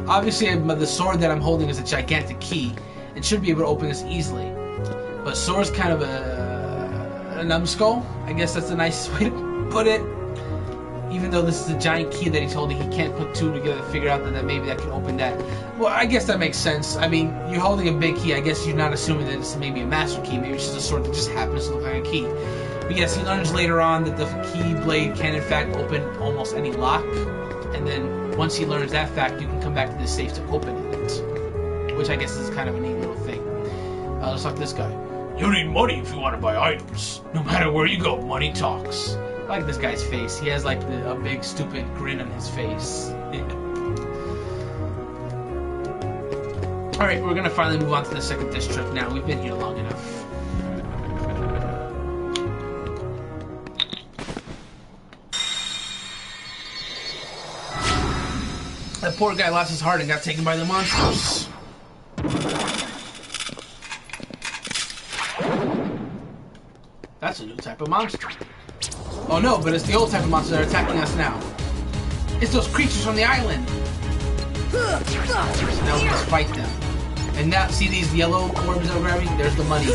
Obviously, the sword that I'm holding is a gigantic key and should be able to open this easily. But Sora's kind of a numbskull. I guess that's the nicest way to put it. Even though this is a giant key that he's holding, he can't put two together to figure out that maybe that can open that. Well, I guess that makes sense. I mean, you're holding a big key. I guess you're not assuming that it's maybe a master key. Maybe it's just a sword that just happens to look like a key. But yes, he learns later on that the Keyblade can in fact open almost any lock. And then once he learns that fact, you can come back to this safe to open it. Which I guess is kind of a neat little thing. Let's talk to this guy. You need money if you want to buy items. No matter where you go, money talks. I like this guy's face. He has like a big stupid grin on his face. Alright, we're gonna finally move on to the second district now. We've been here long enough. That poor guy lost his heart and got taken by the monsters. That's a new type of monster. Oh no, but it's the old type of monsters that are attacking us now. It's those creatures from the island. So now we just fight them. And now, see these yellow orbs that we're grabbing? There's the money. We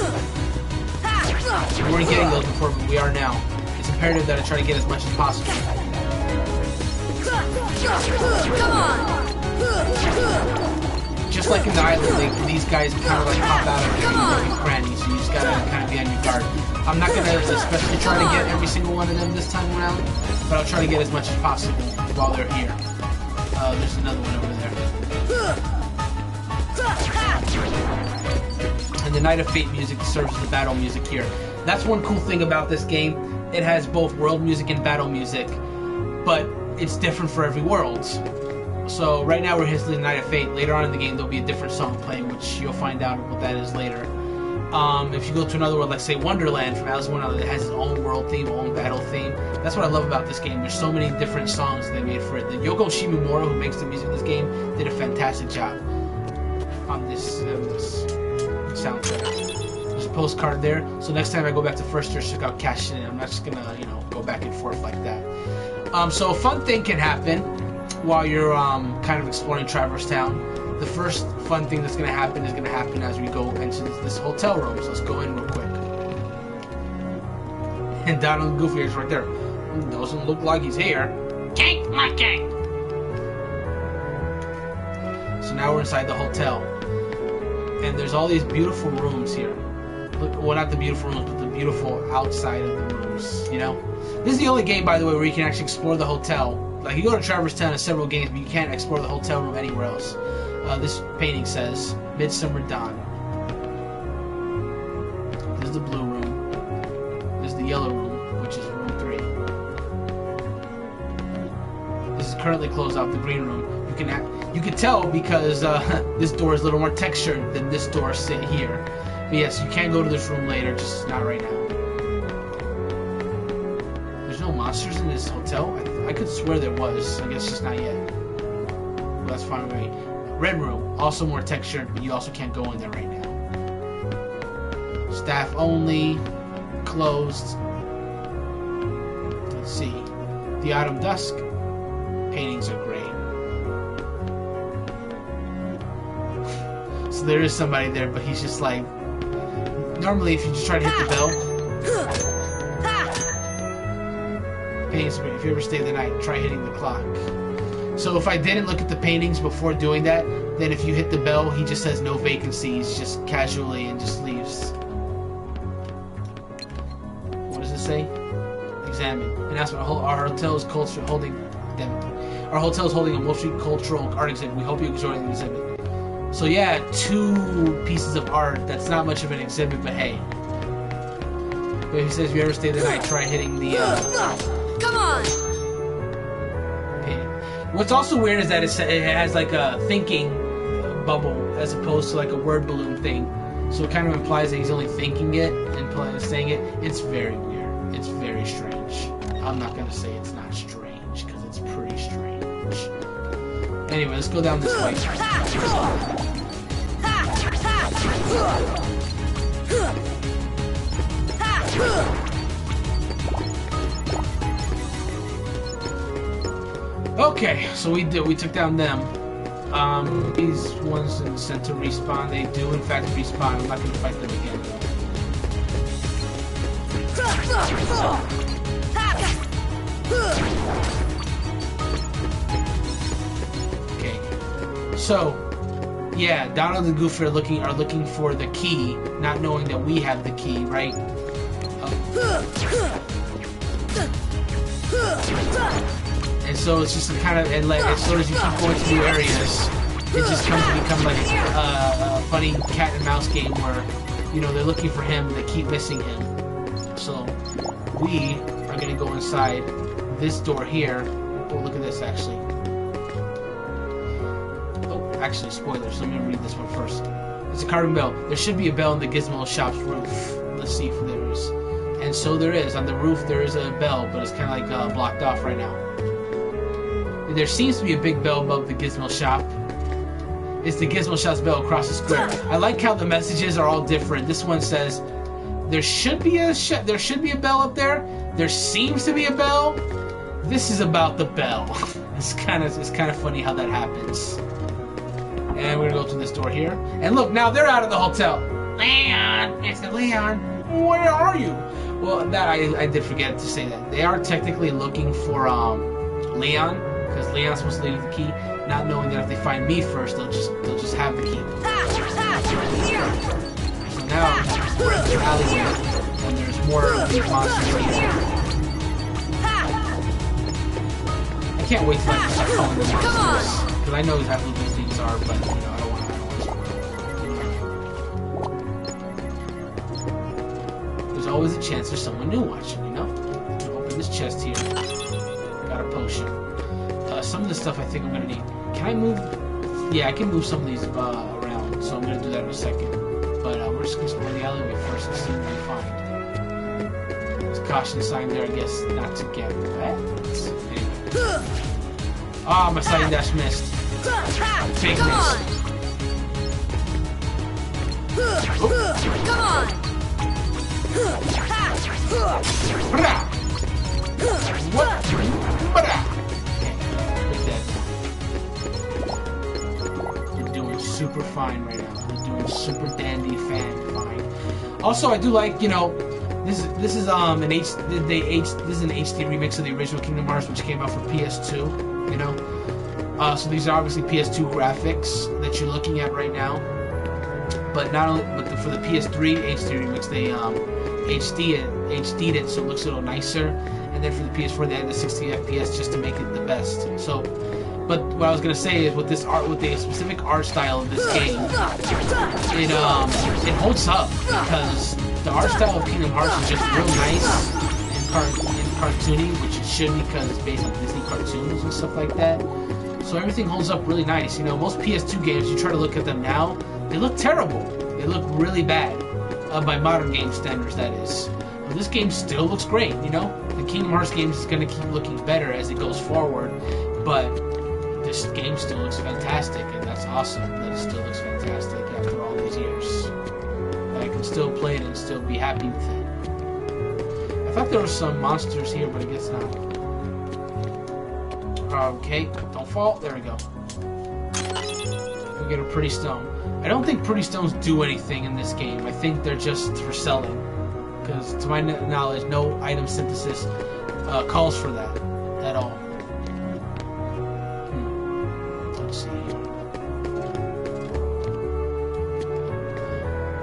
weren't getting those before, but we are now. It's imperative that I try to get as much as possible. Come on! Just like in the island, these guys kind of like pop out of their crannies, so you just gotta kind of be on your guard. I'm not gonna especially try to get every single one of them this time around, but I'll try to get as much as possible while they're here. There's another one over there. And the Night of Fate music serves as the battle music here. That's one cool thing about this game. It has both world music and battle music, but it's different for every world. So right now we're listening to Night of Fate. Later on in the game there'll be a different song playing, which you'll find out what that is later. If you go to another world, like say Wonderland from Alice in Wonderland, it has its own world theme, own battle theme. That's what I love about this game. There's so many different songs they made for it. The Yoko Shimomura, who makes the music of this game, did a fantastic job on this soundtrack. There's a postcard there, so next time I go back to First Year, check out Cash In. I'm not just gonna, go back and forth like that. So a fun thing can happen while you're kind of exploring Traverse Town. The first fun thing that's going to happen is going to happen as we go into this hotel room. So let's go in real quick. And Donald and Goofy is right there. Doesn't look like he's here. Cake monkey! So now we're inside the hotel. And there's all these beautiful rooms here. Well, not the beautiful rooms, but the beautiful outside of the rooms, This is the only game, by the way, where you can actually explore the hotel. Like, you go to Traverse Town in several games, but you can't explore the hotel room anywhere else. This painting says, Midsummer Dawn. This is the blue room. This is the yellow room, which is room 3. This is currently closed off, the green room. You can tell because this door is a little more textured than this door sit here. But yes, you can go to this room later, just not right now. There's no monsters in this hotel? I could swear there was. I guess just not yet. Well, that's fine with me. Red room, also more textured, but you also can't go in there right now. Staff only, closed. Let's see. The Autumn Dusk. Paintings are great. So there is somebody there, but he's just like... Normally, if you just try to hit the bell... Paintings are great. If you ever stay the night, try hitting the clock. So if I didn't look at the paintings before doing that, then if you hit the bell, he just says no vacancies, just casually, and just leaves. What does it say? Examine. Announcement. Our hotel is holding a multicultural art exhibit. We hope you enjoy the exhibit. So yeah, 2 pieces of art. That's not much of an exhibit, but hey. But he says if you ever stay the night, try hitting the... Come on! What's also weird is that it has like a thinking bubble as opposed to like a word balloon thing. So it kind of implies that he's only thinking it and saying it. It's very weird. It's very strange. I'm not going to say it's not strange because it's pretty strange. Anyway, let's go down this way. Okay, so we took down them. These ones in the center respawn. They do in fact respawn. I'm not going to fight them again. Okay, so yeah, Donald and Goofy are looking for the key, not knowing that we have the key, right? And so it's just kind of, and like as soon as you keep going to new areas, it just comes to become like a funny cat and mouse game where, they're looking for him, they keep missing him. So we are gonna go inside this door here. Oh, look at this actually. Oh, actually, spoilers. Let me read this one first. It's a carving bell. There should be a bell in the Gizmo shop's roof. Let's see if there is. And so there is. On the roof there is a bell, but it's kind of like blocked off right now. There seems to be a big bell above the Gizmo shop. It's the Gizmo shop's bell across the square. I like how the messages are all different. This one says there should be a bell up there, there seems to be a bell. This is about the bell. It's kind of funny how that happens. And we're gonna go through this door here. And look, now they're out of the hotel. Leon, it's Leon. Where are you? Well, that I did forget to say that they are technically looking for Leon, because Leon's supposed to leave the key, not knowing that if they find me first, they'll just have the key. So now we're in the alleyway, and there's more of these monsters here. I can't wait till I can start calling them monsters, because I know exactly what those things are, but you know, I don't want to spoil it. There's always a chance there's someone new watching, you know? Open this chest here. Got a potion. Some of the stuff I think I'm gonna need. Can I move? Yeah, I can move some of these around, so I'm gonna do that in a second. But we're just gonna explore the alleyway first and see what we find. There's a caution sign there, I guess, not to get wet. Anyway. Ah, my sliding dash missed. Big miss. Come on! What? We're doing super fine right now. We're doing super dandy fine. Also, I do like, you know, this is an HD remix of the original Kingdom Hearts, which came out for PS2. You know, so these are obviously PS2 graphics that you're looking at right now. But not only, but for the PS3 HD remix, they HD'd it so it looks a little nicer, and then for the PS4 they added the 60 FPS just to make it the best. So, but what I was gonna say is with this art, with the specific art style of this game, it holds up because the art style of Kingdom Hearts is just real nice and cartoony, which it should because it's based on Disney cartoons and stuff like that. So everything holds up really nice. You know, most PS2 games, you try to look at them now, they look terrible. They look really bad. By modern game standards, that is. But this game still looks great, you know? The Kingdom Hearts games is going to keep looking better as it goes forward, but this game still looks fantastic, and that's awesome that it still looks fantastic after all these years. That I can still play it and still be happy with it. I thought there were some monsters here, but I guess not. Okay, don't fall. There we go. We get a pretty stone. I don't think pretty stones do anything in this game. I think they're just for selling. Because to my knowledge, no item synthesis calls for that at all. Let's see.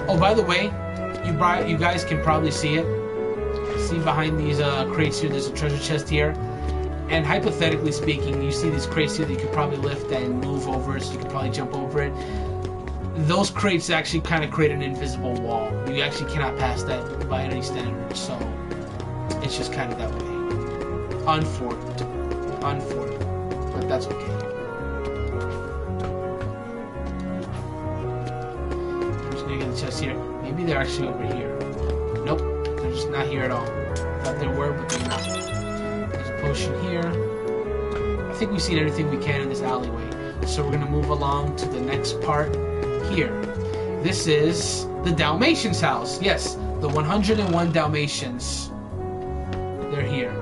Oh, by the way, you guys can probably see it. See behind these crates here, there's a treasure chest here. And hypothetically speaking, you see these crates here that you could probably lift and move over, so you could probably jump over it. Those crates actually kind of create an invisible wall. You actually cannot pass that by any standard, so it's just kind of that way. Unfortunate, but that's okay. I'm just gonna get the chest here. Maybe they're actually over here. Nope, they're just not here at all. Thought they were, but they're not. There's a potion here. I think we've seen everything we can in this alleyway, so we're gonna move along to the next part. Here. This is the Dalmatians' house. Yes, the 101 Dalmatians. They're here.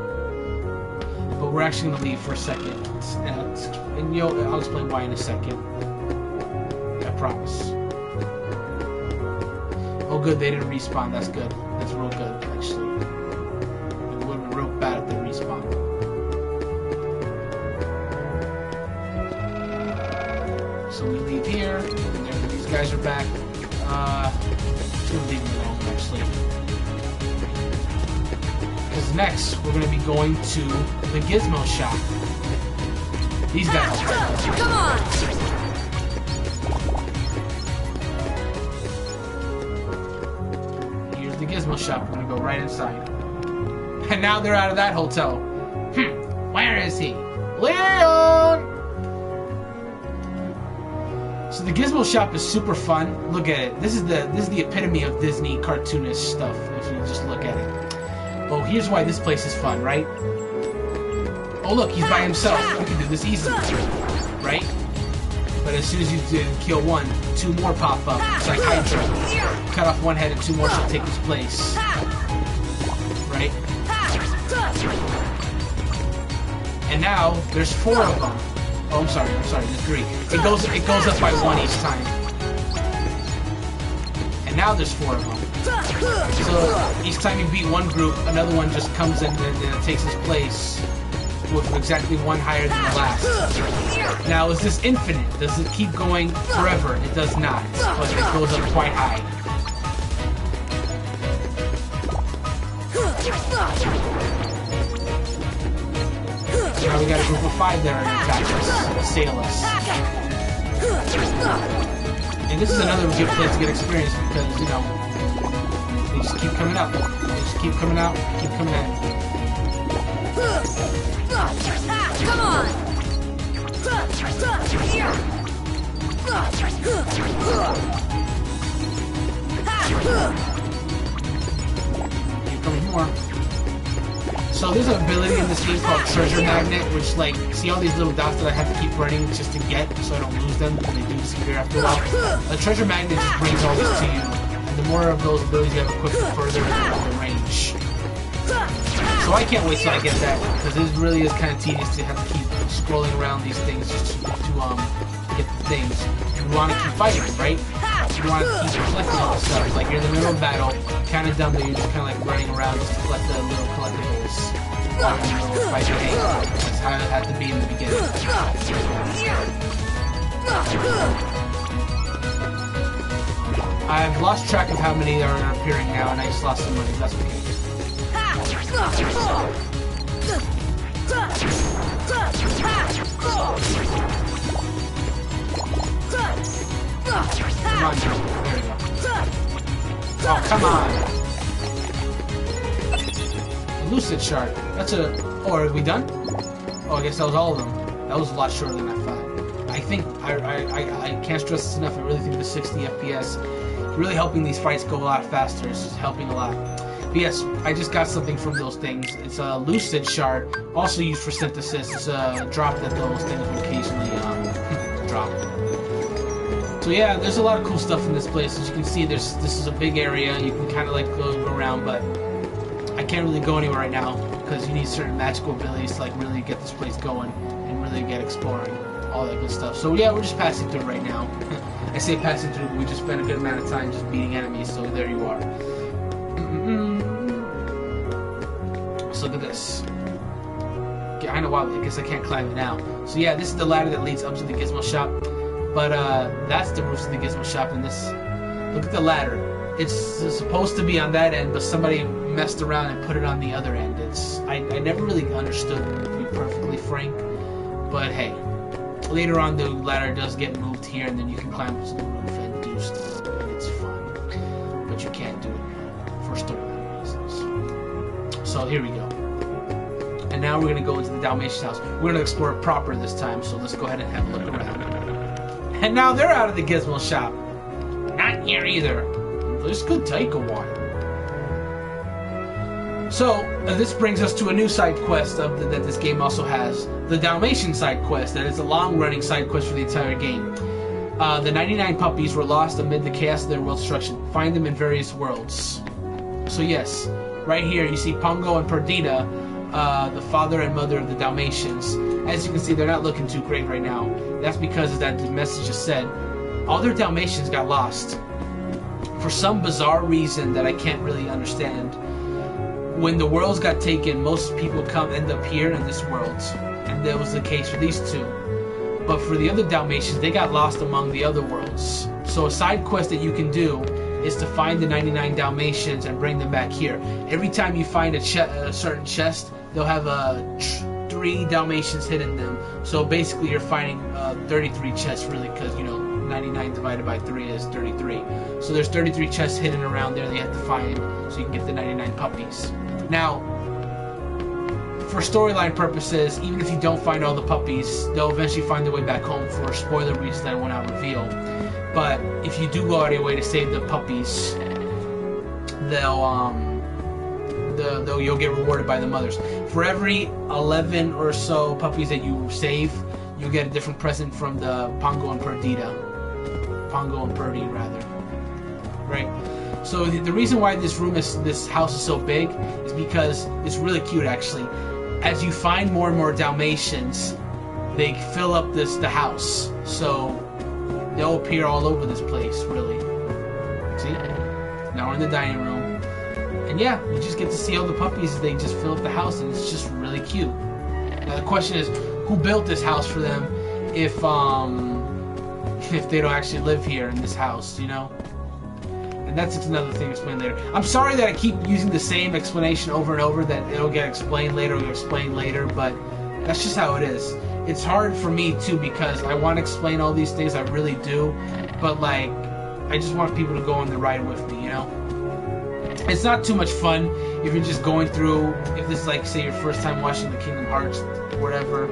But we're actually going to leave for a second. And I'll explain why in a second. I promise. Oh good, they didn't respawn. That's good. That's real good, actually. It would have been real bad if they respawned. So we leave here. These guys are back. Just gonna leave them alone, actually. Because next, we're gonna be going to the Gizmo shop. These guys are back. Come on! Here's the Gizmo shop. We're gonna go right inside. And now they're out of that hotel. Where is he? Leon! So the Gizmo shop is super fun. Look at it. This is the epitome of Disney cartoonist stuff. If you just look at it. Oh, here's why this place is fun, right? Oh look, he's by himself. We can do this easily, right? But as soon as you kill one, two more pop up. It's like Hydra. Cut off one head and two more shall take his place. Right? And now there's 4 of them. Oh, I'm sorry, there's 3. It goes up by 1 each time. And now there's 4 of them. So each time you beat one group, another one just comes in and takes its place with exactly 1 higher than the last. Now, is this infinite? Does it keep going forever? It does not, but it goes up quite high. So now we got a group of 5 that are going to attack us, assail us. And this is another good place to get experience because, you know, they just keep coming out. They just keep coming out, keep coming at you. Come on! Keep coming more. So there's an ability in this game called Treasure Magnet, which, like, see all these little dots that I have to keep running just to get so I don't lose them, because they do disappear after a while. A Treasure Magnet just brings all this to you, and the more of those abilities you have equipped, the further the range. So I can't wait till I get that, because it really is kind of tedious to have to keep scrolling around these things just to get the things. You want to keep fighting, right? You want to keep collecting all this stuff. Like, you're in the middle of battle, kind of dumb that you're just kind of like running around just to collect the little collectibles. Fight your game. That's how it had to be in the beginning. I've lost track of how many are appearing now, and I just lost some money. That's okay. Come on, Joe. There we go. Oh, come on. A lucid shard. That's a... Oh, are we done? Oh, I guess that was all of them. That was a lot shorter than I thought. I think... I can't stress this enough. I really think the 60 FPS really helping these fights go a lot faster. It's just helping a lot. But yes, I just got something from those things. It's a lucid shard, also used for synthesis. It's a drop that those things will occasionally drop. So yeah, there's a lot of cool stuff in this place. As you can see, this is a big area. You can kind of like go around, but I can't really go anywhere right now because you need certain magical abilities to like really get this place going and really get exploring all that good stuff. So yeah, we're just passing through right now. I say passing through, but we just spent a good amount of time just beating enemies. So there you are. So look at this. Okay, I know why. I guess I can't climb it now. So yeah, this is the ladder that leads up to the Gizmo shop. But that's the roof of the Gizmo shop. And this, look at the ladder. It's supposed to be on that end, but somebody messed around and put it on the other end. I never really understood, to be perfectly frank. But hey, later on the ladder does get moved here, and then you can climb to the roof and do stuff. And it's fun, but you can't do it for storyline reasons. So here we go. And now we're gonna go into the Dalmatian house. We're gonna explore it proper this time. So let's go ahead and have a look around. And now they're out of the Gizmo shop. Not here either. This could take a while. So, this brings us to a new side quest that this game also has. The Dalmatian side quest. That is a long-running side quest for the entire game. The 99 puppies were lost amid the chaos of their world destruction. Find them in various worlds. So yes, right here you see Pongo and Perdita, the father and mother of the Dalmatians. As you can see, they're not looking too great right now. That's because, as that message just said, all their Dalmatians got lost. For some bizarre reason that I can't really understand. When the worlds got taken, most people end up here in this world. And that was the case for these two. But for the other Dalmatians, they got lost among the other worlds. So a side quest that you can do is to find the 99 Dalmatians and bring them back here. Every time you find a certain chest, they'll have 3 Dalmatians hidden in them. So basically you're finding 33 chests really, because, you know, 99 divided by 3 is 33. So there's 33 chests hidden around there that you have to find so you can get the 99 puppies. Now, for storyline purposes, even if you don't find all the puppies, they'll eventually find their way back home for spoiler reasons that I will not reveal. But if you do go out of your way to save the puppies, you'll get rewarded by the mothers. For every 11 or so puppies that you save, you get a different present from the Pongo and Perdita. Pongo and Purdy, rather. Right? So the reason why this house is so big is because it's really cute, actually. as you find more and more Dalmatians, they fill up the house. So they'll appear all over this place, really. See? Now we're in the dining room. And yeah, we just get to see all the puppies. They just fill up the house, and it's just really cute. Now the question is, who built this house for them if they don't actually live here in this house, you know? And that's just another thing to explain later. I'm sorry that I keep using the same explanation over and over, that it'll get explained later, but that's just how it is. It's hard for me too, because I want to explain all these things, I really do, but like, I just want people to go on the ride with me, you know? It's not too much fun if you're just going through, if this is like, say, your first time watching the Kingdom Hearts, whatever,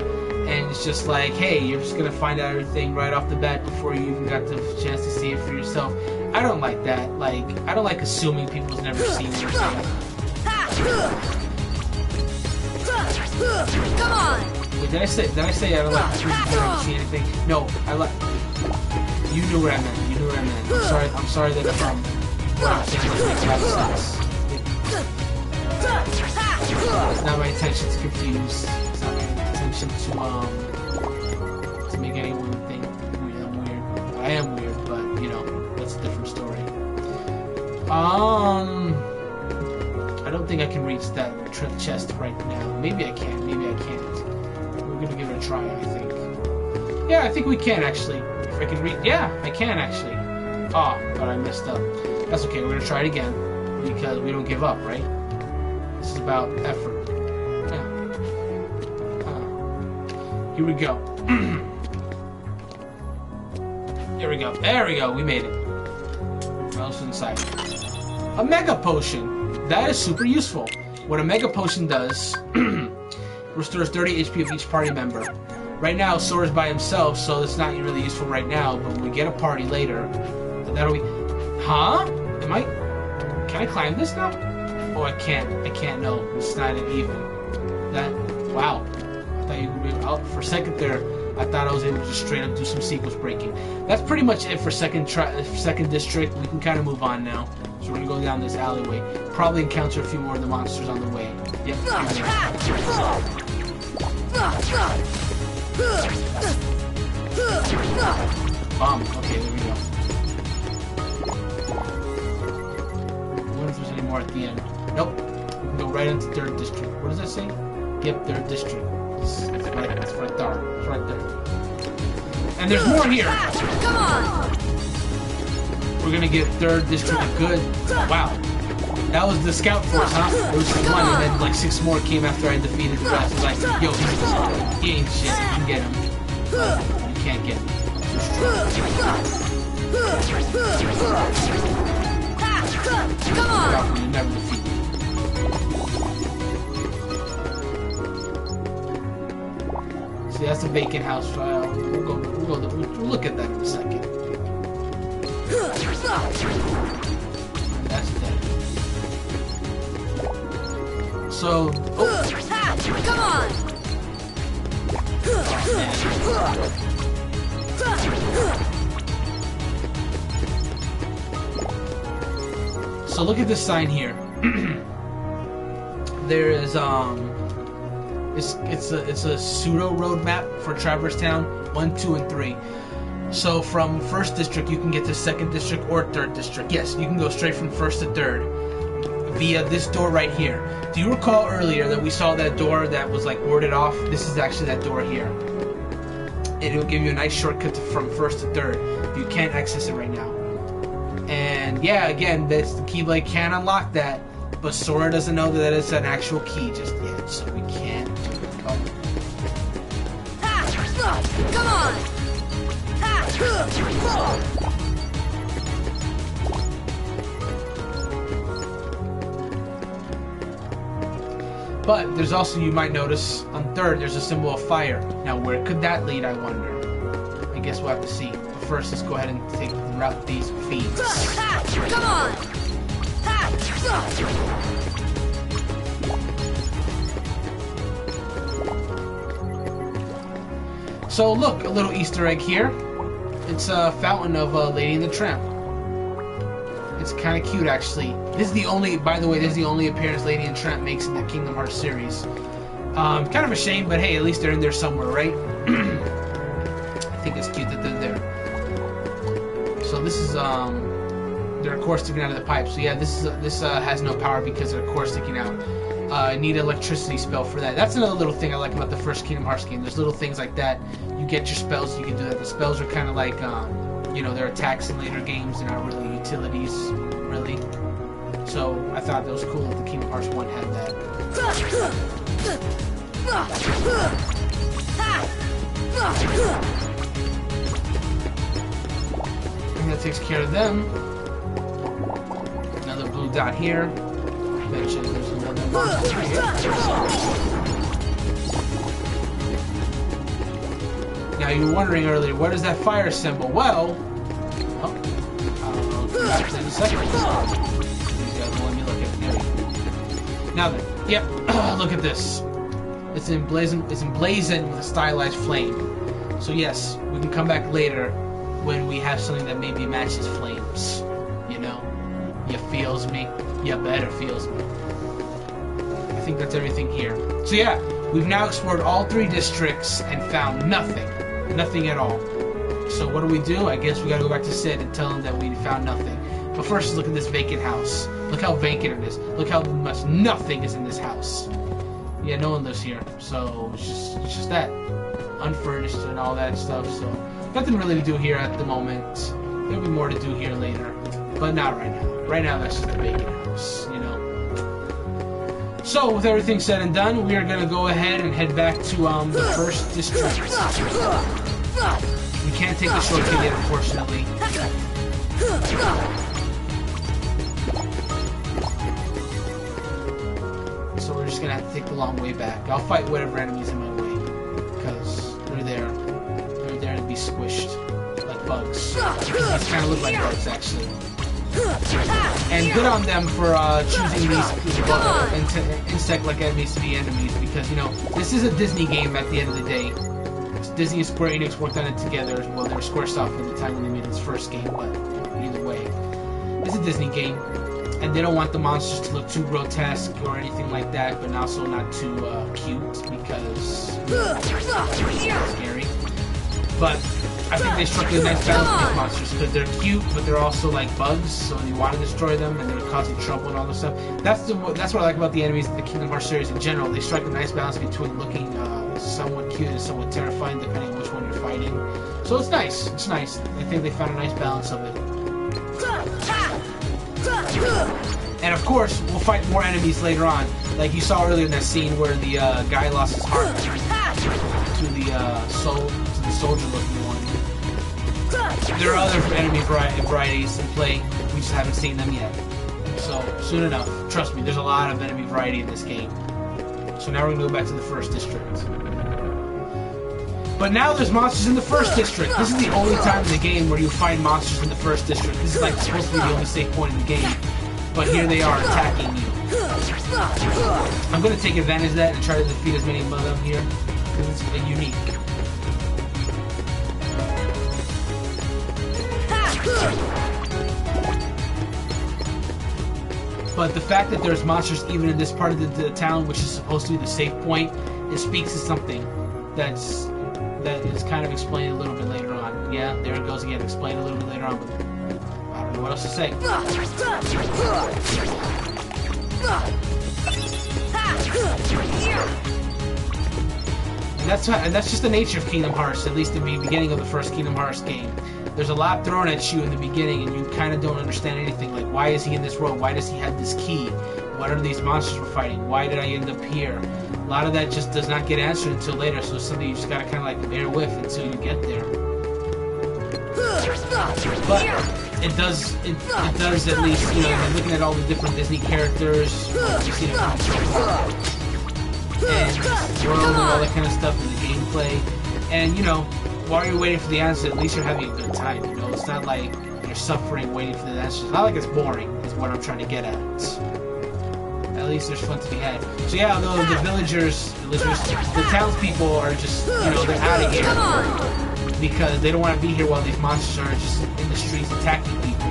and it's just like, hey, you're just gonna find out everything right off the bat before you even got the chance to see it for yourself. I don't like that. Like, I don't like assuming people's never seen it. Come on! Wait, did I say I don't like assuming people never seen anything? No, you knew what I meant. You knew what I meant. I'm sorry that what I'm saying doesn't make a lot of sense. It's not my intention to confuse. It's not my intention to make anyone think I'm weird. I am weird, but you know, that's a different story. I don't think I can reach that chest right now. Maybe I can, maybe I can't. We're gonna give it a try, I think. Yeah, I think we can actually. If I can reach, yeah, I can actually. Oh, but I messed up. That's okay, we're gonna try it again, because we don't give up, right? This is about effort. Yeah. Here we go. Here we go. There we go, we made it. What else is inside? A Mega Potion! That is super useful. What a Mega Potion does, restores 30 HP of each party member. Right now, Sora's by himself, so it's not really useful right now, but when we get a party later, that'll be... Huh? Can I climb this now? Oh, I can't, no. It's not even. Wow. I thought you would be out for a second there. I thought I was able to just straight up do some sequence breaking. That's pretty much it for second district. We can kind of move on now. So we're gonna go down this alleyway. Probably encounter a few more of the monsters on the way. Yep. Bomb. Okay, there we go. I wonder if there's any more at the end. Nope. We can go right into 3rd district. What does that say? Yep, 3rd district. It's right there. It's right there. And there's more here. Come on! We're gonna get 3rd district good. Wow. That was the scout force, huh? There was just one, and then like 6 more came after I defeated the rest. It's like, yo, he ain't shit. You can get him. You can't get him. Come on! You never defeat me. See, that's the vacant house file. We'll look at that in a second. And that's dead. So, come on! So look at this sign here. There is it's a pseudo roadmap for Traverse Town 1, 2, and 3. So from 1st district you can get to 2nd district or 3rd district. Yes, you can go straight from 1st to 3rd via this door right here. Do you recall earlier that we saw that door that was like warded off? This is actually that door here. It will give you a nice shortcut from 1st to 3rd. You can't access it right now. And yeah, again, the Keyblade can unlock that, but Sora doesn't know that it's an actual key just yet, so we can't do it. Come on! But there's also, you might notice, on 3rd, there's a symbol of fire. Now, where could that lead, I wonder? I guess we'll have to see. But first, let's go ahead and take the route these feeds. Come on! So look, a little Easter egg here. It's a fountain of Lady and the Tramp. It's kind of cute, actually. This is the only, by the way, this is the only appearance Lady and Tramp makes in the Kingdom Hearts series. Kind of a shame, but hey, at least they're in there somewhere, right? I think it's cute that they're there. So this is their core sticking out of the pipe. So yeah, this has no power because of the core sticking out. Need an electricity spell for that. That's another little thing I like about the first Kingdom Hearts game. There's little things like that. You get your spells, you can do that. The spells are kind of like, you know, they're attacks in later games. They're not really utilities, really. So I thought that was cool that the Kingdom Hearts 1 had that. And that takes care of them. Another blue dot here. Eventually there's another monster here. Now you were wondering earlier, what is that fire symbol? Well, I'll come back to that in a second. You guys will let me look at it. Now then, yep, look at this. It's emblazoned with a stylized flame. So yes, we can come back later when we have something that maybe matches flames. You know? You feels me? You better feels me. I think that's everything here. So yeah, we've now explored all 3 districts and found nothing. Nothing at all. So what do? I guess we gotta go back to Sid and tell him that we found nothing. But first, look at this vacant house. Look how vacant it is. Look how much nothing is in this house. Yeah, no one lives here. So it's just that. Unfurnished and all that stuff. So nothing really to do here at the moment. There'll be more to do here later. But not right now. Right now, that's just a vacant house, you know. So, with everything said and done, we are going to go ahead and head back to the first district. We can't take the shortcut yet, unfortunately. So we're just going to have to take the long way back. I'll fight whatever enemies in my way, because they're there. They're there to be squished, like bugs. These kind of look like bugs, actually. And good on them for choosing these insect-like enemies to be enemies, because, you know, this is a Disney game at the end of the day. Disney and Square Enix worked on it together. Well, they were Squaresoft at the time when they made its first game, but either way. It's a Disney game, and they don't want the monsters to look too grotesque or anything like that, but also not too cute, because it's scary. But I think they struck a nice balance with these monsters, because they're cute, but they're also like bugs, so you want to destroy them, and they're causing trouble and all this stuff. That's what I like about the enemies of the Kingdom Hearts series in general. They strike a nice balance between looking somewhat cute and somewhat terrifying, depending on which one you're fighting. So it's nice. It's nice. I think they found a nice balance of it. And of course, we'll fight more enemies later on. Like you saw earlier in that scene where the guy lost his heart to the soldier-looking one. There are other enemy varieties in play. We just haven't seen them yet. So, soon enough. Trust me, there's a lot of enemy variety in this game. So now we're going to go back to the first district. But now there's monsters in the first district. This is the only time in the game where you find monsters in the first district. This is like supposed to be the only safe point in the game. But here they are attacking you. I'm going to take advantage of that and try to defeat as many of them here. Because it's unique. But the fact that there's monsters even in this part of the town, which is supposed to be the safe point, it speaks to something that is kind of explained a little bit later on. Yeah, there it goes again, explained a little bit later on, but I don't know what else to say. And that's just the nature of Kingdom Hearts, at least in the beginning of the first Kingdom Hearts game. There's a lot thrown at you in the beginning, and you kind of don't understand anything. Like, why is he in this world? Why does he have this key? What are these monsters we're fighting? Why did I end up here? A lot of that just does not get answered until later, so it's something you just gotta kind of like bear with until you get there. But it does at least, you know, looking at all the different Disney characters, you see them and world and all that kind of stuff in the gameplay, and you know, while you're waiting for the answer, at least you're having a good time, you know? It's not like you're suffering waiting for the answers. It's not like it's boring, is what I'm trying to get at. At least there's fun to be had. So yeah, although the villagers, the townspeople are just, you know, they're out of here. Because they don't want to be here while these monsters are just in the streets attacking people.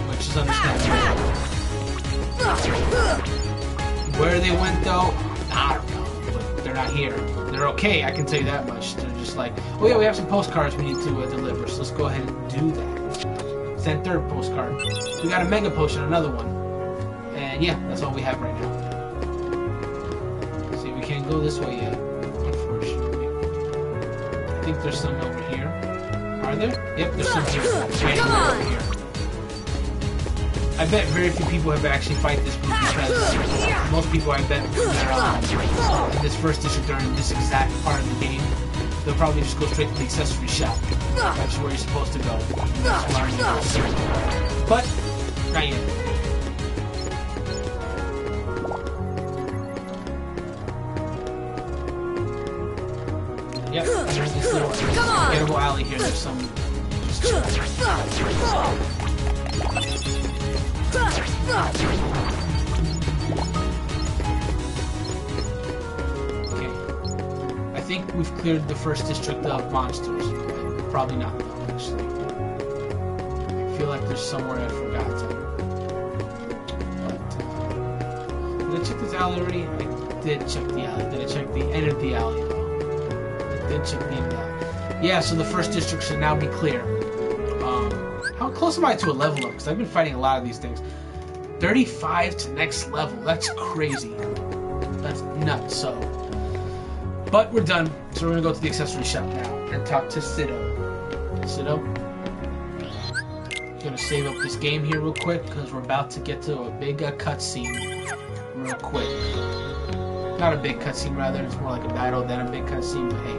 Which is is understandable. Where they went though, I don't know. But they're not here. They're okay, I can tell you that much. They're just like, oh yeah, we have some postcards we need to deliver, so let's go ahead and do that. Send third postcard. We got a mega potion, another one. And yeah, that's all we have right now. See, we can't go this way yet, unfortunately. I think there's some over here. Are there? Yep, there's some here. Come on! Over here. I bet very few people have actually fight this move because most people, I bet, when they're in this first district or in this exact part of the game, they'll probably just go straight to the accessory shop. That's where you're supposed to go. That's where I'm gonna go. But, not yet. Yep, there's this little gettable alley here. There's some. Okay. I think we've cleared the first district of monsters. Probably not, though, actually. I feel like there's somewhere I forgot to. But, did I check this alley already? I did check the alley. Did I check the end of the alley, though? Did check the end of that. Yeah, so the first district should now be clear. How close am I to a level up? Because I've been fighting a lot of these things. 35 to next level. That's crazy. That's nuts. So, but we're done. So we're gonna go to the accessory shop now and talk to Sido. Sido, gonna save up this game here real quick because we're about to get to a big cutscene real quick. Not a big cutscene, rather. It's more like a battle than a big cutscene. But hey,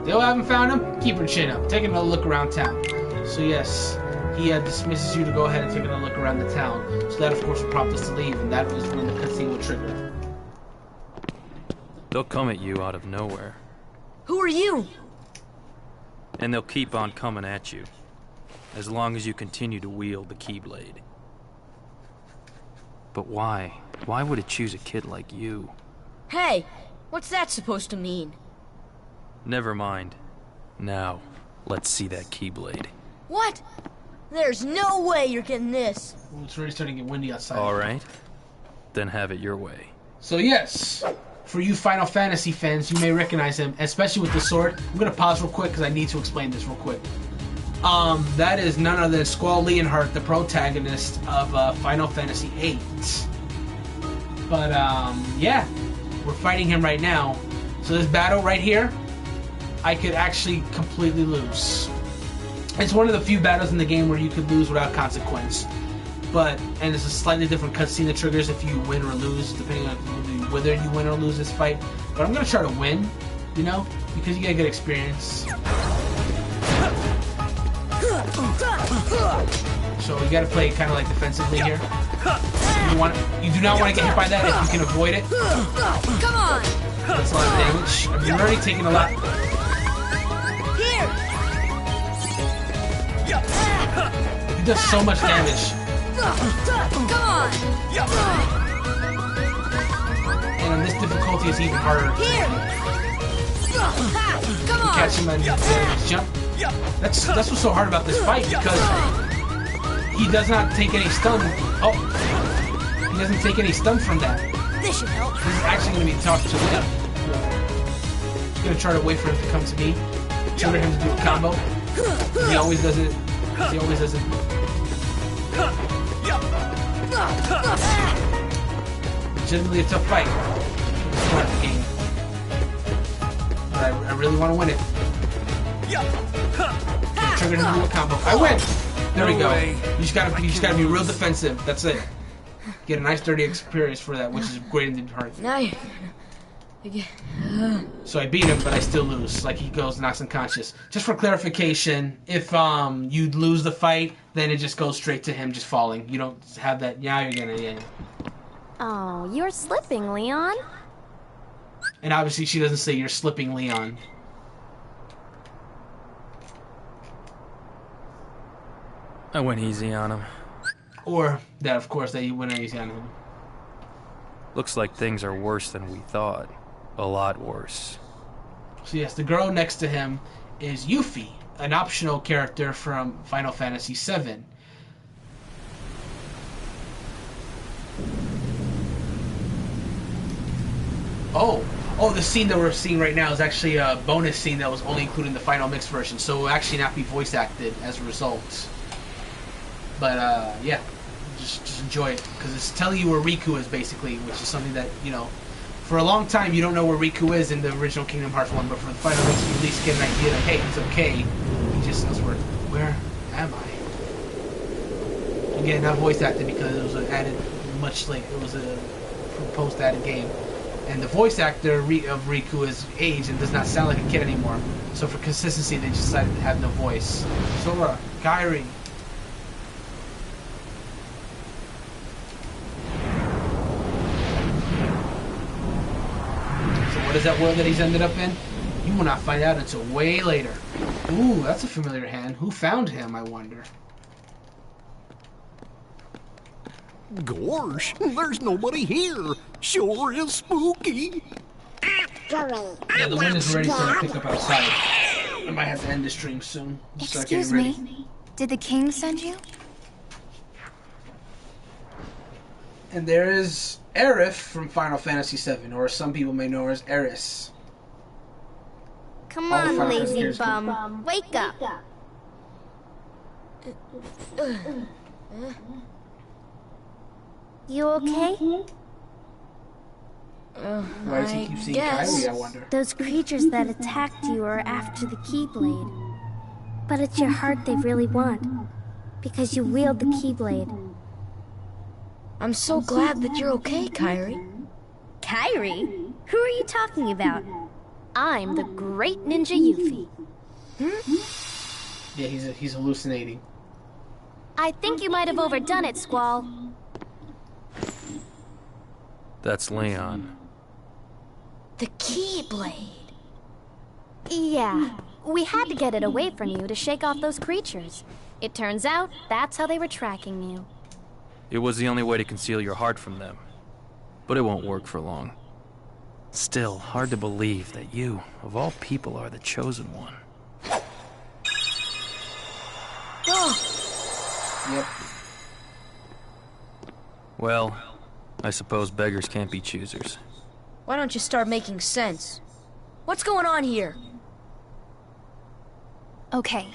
still haven't found him. Keep your chin up. Taking a look around town. So yes, he dismisses you to go ahead and take a look around the town. So that, of course, will prompt us to leave, and that is when the cutscene will trigger. They'll come at you out of nowhere. Who are you? And they'll keep on coming at you, as long as you continue to wield the Keyblade. But why? Why would it choose a kid like you? Hey, what's that supposed to mean? Never mind. Now, let's see that Keyblade. What? There's no way you're getting this. Well, it's already starting to get windy outside. Alright. Then have it your way. So yes, for you Final Fantasy fans, you may recognize him, especially with the sword. I'm going to pause real quick because I need to explain this real quick. That is none other than Squall Leonhardt, the protagonist of Final Fantasy VIII. But, yeah, we're fighting him right now. So this battle right here, I could actually completely lose. It's one of the few battles in the game where you could lose without consequence. And it's a slightly different cutscene that triggers if you win or lose, depending on whether you win or lose this fight. But I'm going to try to win, you know, because you get a good experience. So you got to play kind of like defensively here. You do not want to get hit by that if you can avoid it. Come on! That's a lot of damage. I mean, you're already taking a lot. Here! He does so much damage. Come on! And on this difficulty, it's even harder. Here! Come on! Catch him and jump. That's what's so hard about this fight, because he does not take any stun. Oh, he doesn't take any stun from that. This should help. This is actually going to be tough to win. Just going to try to wait for him to come to me, trigger him to do a combo. He always does it. He always does it. Legitimately a tough fight. It's part of the game. But I really want to win it. Trigger him to do a combo. I win! There we go. You just gotta be real defensive. That's it. Get a nice dirty experience for that, which is great in the heart. So I beat him, but I still lose. Like, he goes knocks unconscious. Just for clarification, if you lose the fight, then it just goes straight to him just falling. You don't have that. Yeah, you're gonna. Yeah. Oh, you're slipping, Leon. And obviously, she doesn't say you're slipping, Leon. I went easy on him. Or that, of course, that you went easy on him. Looks like things are worse than we thought. A lot worse. So yes, the girl next to him is Yuffie, an optional character from Final Fantasy VII. Oh, the scene that we're seeing right now is actually a bonus scene that was only included in the final mix version, so it will actually not be voice acted as a result. But yeah, just enjoy it, because it's telling you where Riku is basically, which is something that, you know, for a long time you don't know where Riku is in the original Kingdom Hearts 1, but for the final mix you at least get an idea that, hey, it's okay. He just knows where am I? Again, not voice acted because it was an added, much like it was a post-added game. And the voice actor of Riku is aged and does not sound like a kid anymore. So for consistency, they just decided to have no voice. Sora, Kairi. So what is that world that he's ended up in? You will not find out until way later. Ooh, that's a familiar hand. Who found him, I wonder? Gosh, there's nobody here. Sure is spooky. Yeah, the wind is ready to pick up outside. I might have to end this stream soon. Excuse me. Did the king send you? And there is Aerith from Final Fantasy VII, or some people may know her as Eris. Come on, lazy bum. Wake up. You okay? Why does he keep seeing Kairi, I wonder? Those creatures that attacked you are after the Keyblade. But it's your heart they really want. Because you wield the Keyblade. I'm so glad that you're okay, Kairi. Kairi? Who are you talking about? I'm the great ninja Yuffie. Yeah, he's hallucinating. I think you might have overdone it, Squall. That's Leon. The Keyblade. Yeah, we had to get it away from you to shake off those creatures. It turns out that's how they were tracking you. It was the only way to conceal your heart from them. But it won't work for long. Still, hard to believe that you, of all people, are the chosen one. Yep. Well, I suppose beggars can't be choosers. Why don't you start making sense? What's going on here? Okay.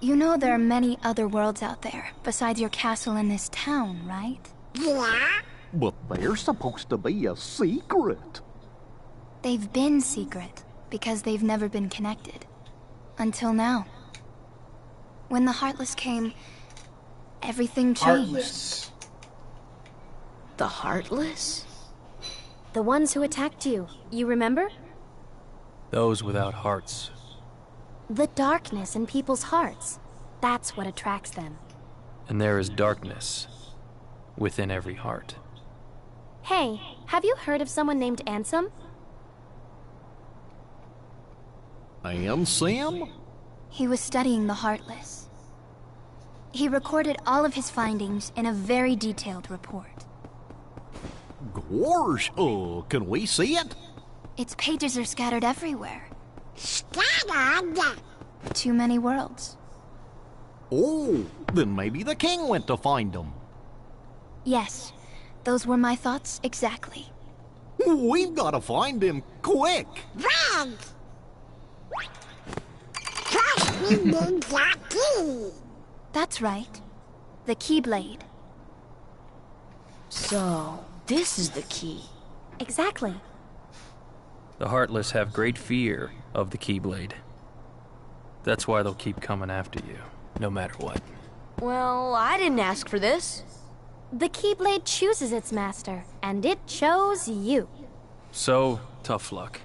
You know there are many other worlds out there, besides your castle in this town, right? Yeah? But they're supposed to be a secret. They've been secret, because they've never been connected. Until now. When the Heartless came, everything changed. Heartless. The Heartless? The ones who attacked you, you remember? Those without hearts. The darkness in people's hearts. That's what attracts them. And there is darkness within every heart. Hey, have you heard of someone named Ansem? Sam? He was studying the Heartless. He recorded all of his findings in a very detailed report. Gosh, can we see it? Its pages are scattered everywhere. Scattered? Too many worlds. Oh, then maybe the king went to find them. Yes, those were my thoughts exactly. We've got to find him quick. Run! First we need the key. That's right. The Keyblade. So, this is the key. Exactly. The Heartless have great fear of the Keyblade. That's why they'll keep coming after you, no matter what. Well, I didn't ask for this. The Keyblade chooses its master, and it chose you. So, tough luck.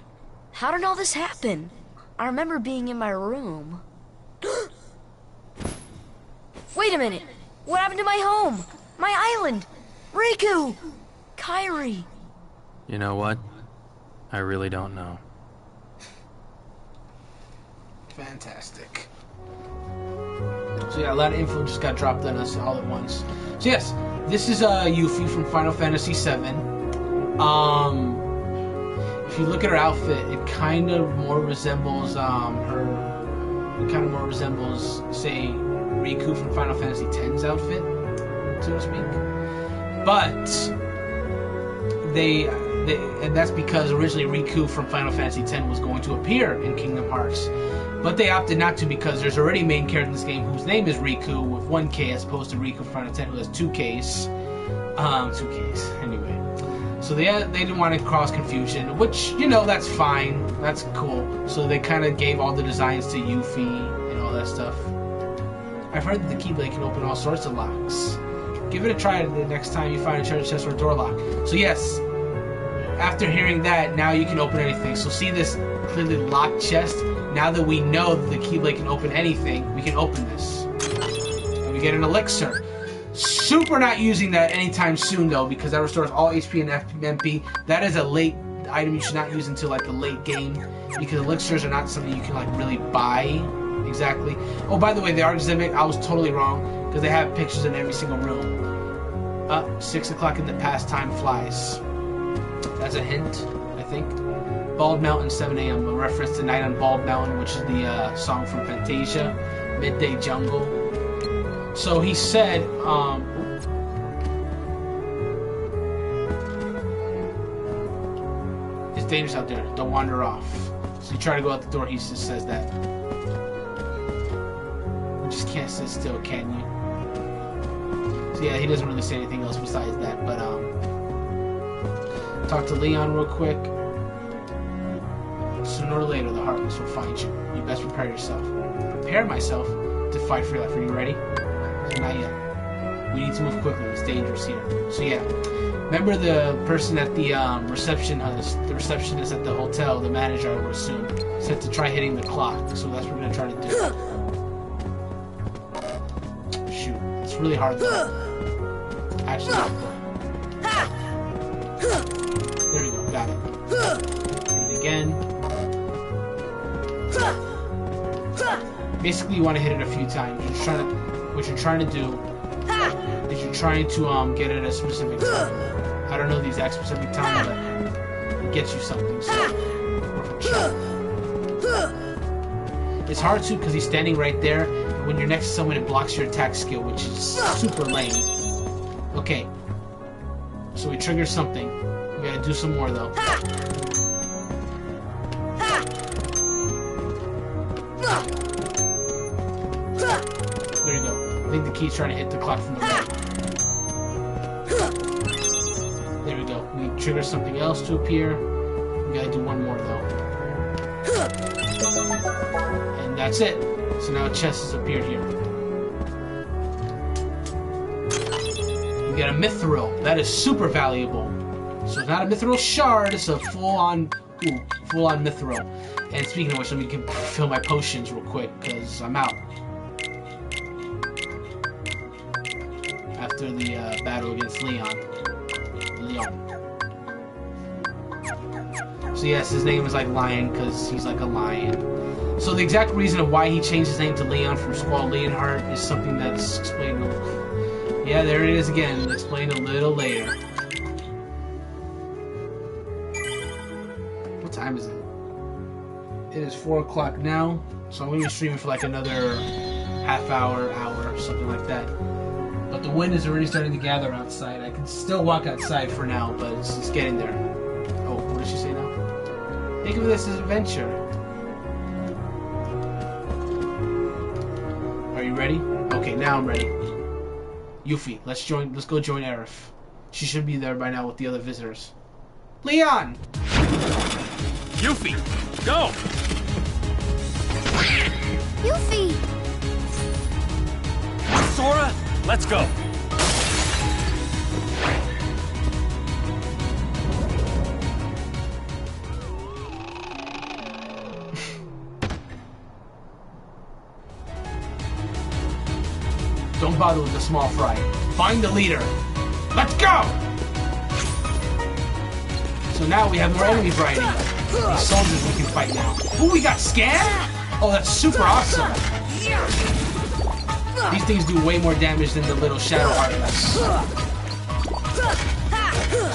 How did all this happen? I remember being in my room. Wait a minute! What happened to my home? My island? Riku! Kairi! You know what? I really don't know. Fantastic. So yeah, a lot of info just got dropped on us all at once. So yes, this is Yuffie from Final Fantasy VII. If you look at her outfit, it kind of more resembles say Riku from Final Fantasy X's outfit, so to speak. But they and that's because originally Riku from Final Fantasy X was going to appear in Kingdom Hearts, but they opted not to because there's already a main character in this game whose name is Riku with 1 K as opposed to Riku from Final Fantasy X who has 2 Ks. 2 Ks. Anyway. So they didn't want to cause confusion, which, you know, that's fine. That's cool. So they kind of gave all the designs to Yuffie and all that stuff. I've heard that the Keyblade can open all sorts of locks. Give it a try the next time you find a treasure chest or a door lock. So yes, after hearing that, now you can open anything. So see this clearly locked chest? Now that we know that the Keyblade can open anything, we can open this. And we get an elixir. Super not using that anytime soon though, because that restores all HP and MP. That is a late item you should not use until like the late game, because elixirs are not something you can like really buy exactly. Oh, by the way, the art exhibit, I was totally wrong, because they have pictures in every single room. 6 o'clock in the past, time flies. That's a hint, I think. Bald Mountain, 7 a.m. A reference to Night on Bald Mountain, which is the song from Fantasia. Midday Jungle. So he said, it's dangerous out there. Don't wander off. So you try to go out the door, he just says that. You just can't sit still, can you? So yeah, he doesn't really say anything else besides that, but talk to Leon real quick. Sooner or later, the Heartless will find you. You best prepare yourself. Prepare myself to fight for your life. Are you ready? Not yet. We need to move quickly. It's dangerous here. So yeah, remember the person at the receptionist at the hotel, the manager, I would assume, said to try hitting the clock. So that's what we're gonna try to do. Shoot, it's really hard though. Actually, there we go. Got it. Hit it again. Basically, you want to hit it a few times. What you're trying to do is you're trying to get it at a specific time. I don't know the exact specific time, but it gets you something. So, it's hard too because he's standing right there, and when you're next to someone, it blocks your attack skill, which is super lame. Okay, so we trigger something. We gotta do some more though. There you go. I think the key's trying to hit the clock from the right. There we go. We trigger something else to appear. We gotta do one more though. And that's it. So now a chest has appeared here. We got a mithril. That is super valuable. So it's not a mithril shard, it's a full-on mithril. And speaking of which, let me fill my potions real quick, because I'm out. After the battle against Leon. So yes, his name is like Lion, because he's like a lion. So the exact reason of why he changed his name to Leon from Squall Leonhardt is something that's explained. Yeah, there it is again. Explained a little later. What time is it? It is 4 o'clock now, so I'm going to be streaming for like another half hour, something like that. But the wind is already starting to gather outside. I can still walk outside for now, but it's getting there. Oh, what did she say now? Think of this as adventure. Are you ready? Okay, now I'm ready. Yuffie, let's go join Aerith. She should be there by now with the other visitors. Leon! Yuffie, go! Yuffie! Sora, let's go! Don't bother with the small fry. Find the leader. Let's go! So now we have more enemy variety. These soldiers we can fight now. Ooh, we got scanned? Oh, that's super awesome. These things do way more damage than the little Shadow Heartless.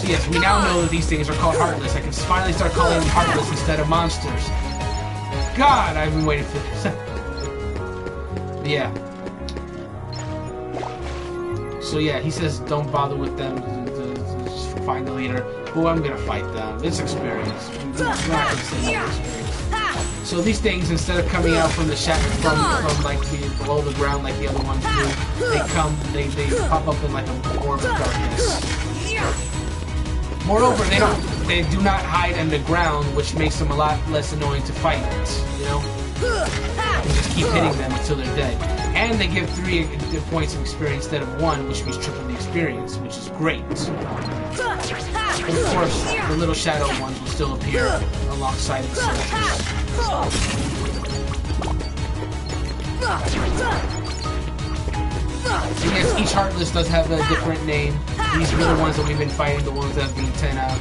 So yes, we now know that these things are called Heartless. I can finally start calling them Heartless instead of monsters. God, I've been waiting for this. Yeah. So yeah, he says don't bother with them. Just find the leader. But I'm gonna fight them. It's experience. We're not gonna say no experience. So these things, instead of coming out from the from like below the ground like the other ones do, they pop up in like a orb of darkness. Moreover, they do not hide underground, which makes them a lot less annoying to fight. You know, you just keep hitting them until they're dead. And they give 3 points of experience instead of 1, which means triple the experience, which is great. But of course, the little shadow ones will still appear alongside the soldiers. And yes, each Heartless does have a different name. These little ones that we've been fighting, the ones that have been 10 out,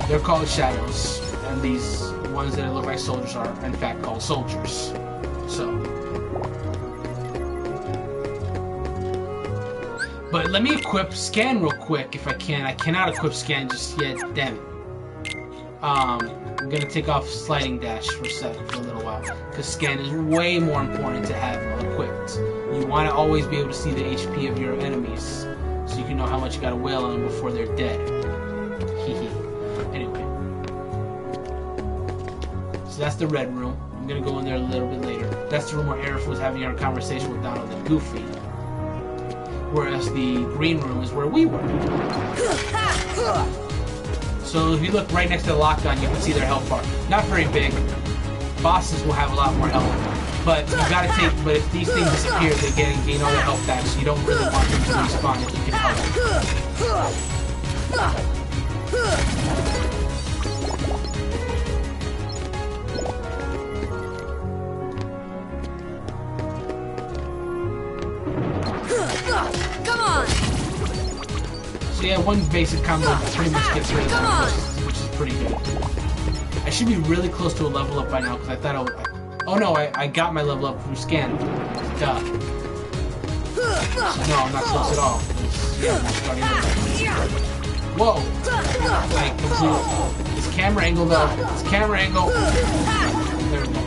they're called shadows. And these ones that look like soldiers are, in fact, called soldiers. So. But let me equip Scan real quick if I can. I cannot equip Scan just yet. Damn it. I'm gonna take off Sliding Dash for a little while, because Scan is way more important to have equipped. You want to always be able to see the HP of your enemies, so you can know how much you gotta wail on them before they're dead. Hehe. Anyway. So that's the red room. I'm gonna go in there a little bit later. That's the room where Aerith was having her conversation with Donald and Goofy. Whereas the green room is where we were. So if you look right next to the lockdown, you can see their health bar. Not very big. Bosses will have a lot more health. But you gotta take. But if these things disappear, they gain all their health back. So you don't really want them to respawn if you can help Come on! So yeah, one basic combo pretty much gets rid of them, which is pretty good. I should be really close to a level up by now, because I thought oh no, I got my level up through Scan. Duh. No, I'm not close at all. Yeah, I'm starting over. Whoa! I completely... It's camera angle though. It's camera angle. There we go.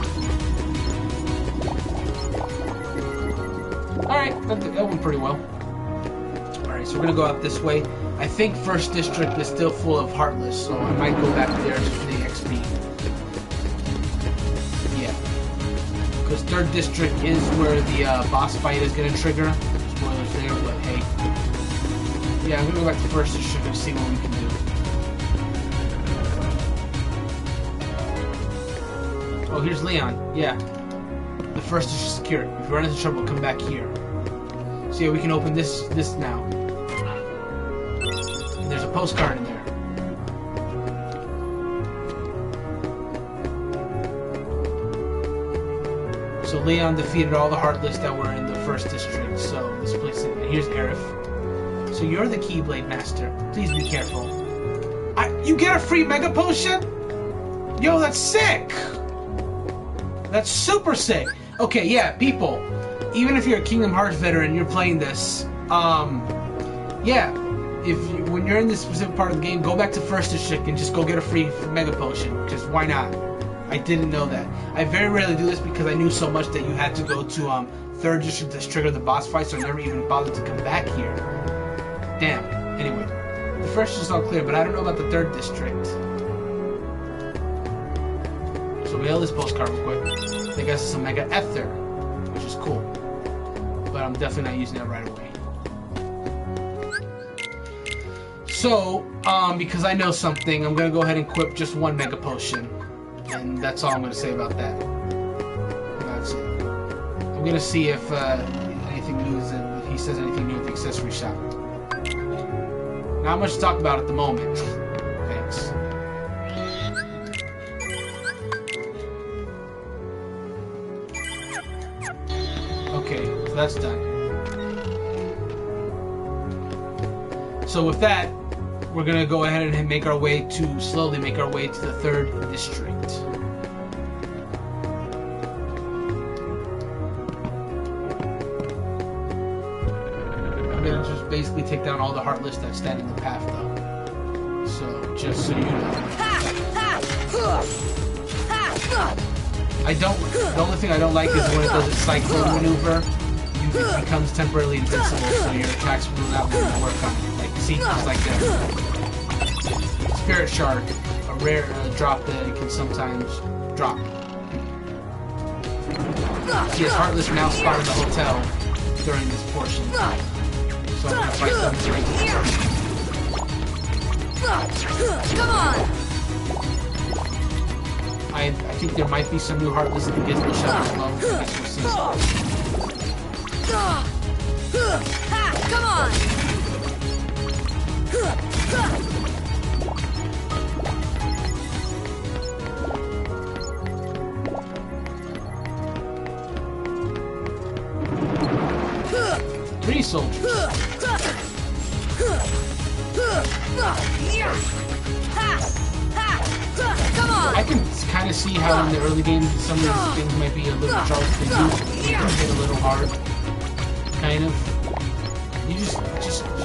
Alright, that went pretty well. Alright, so we're gonna go out this way. I think First District is still full of Heartless, so I might go back there just for the XP. Yeah. Because Third District is where the boss fight is gonna trigger. Spoilers there, but hey. Yeah, I'm gonna go back to First District and see what we can do. Oh, here's Leon. Yeah. The First District is secure. If you run into trouble, come back here. So yeah, we can open this now. And there's a postcard in there. So Leon defeated all the Heartless that were in the First District. So this place, and here's Aerith. So you're the Keyblade Master. Please be careful. You get a free Mega Potion? Yo, that's sick! That's super sick! Okay, yeah, people. Even if you're a Kingdom Hearts veteran, you're playing this. Yeah. When you're in this specific part of the game, go back to First District and just go get a free Mega Potion. Because why not? I didn't know that. I very rarely do this because I knew so much that you had to go to Third District to trigger the boss fight, so I never even bothered to come back here. Damn. Anyway, the First District's all clear, but I don't know about the Third District. So we held this postcard real quick. They got some Mega Ether, which is cool. But I'm definitely not using that right away. So, because I know something, I'm going to go ahead and equip just one Mega Potion. And that's all I'm going to say about that. That's it. I'm going to see if anything new is if he says anything new with the accessory shop. Not much to talk about at the moment. Thanks. Okay, so that's done. So with that, we're gonna go ahead and slowly make our way to the Third District. I'm gonna just basically take down all the Heartless that stand in the path, though. So just so you know. The only thing I don't like is when it does its cyclone maneuver, it becomes temporarily invincible, so your attacks will not really work on it. Like, see, just like that. spirit shard, a rare drop that it can sometimes drop. He has Heartless now spawned in the hotel during this portion. So I'm gonna fight them Come on! I think there might be some new Heartless in the Gizmo shop as well. I guess we'll see. Come on! Three soldiers. Come on! I can kind of see how in the early games some of these things might be a little jarred to do. They can hit a little hard, kind of. You just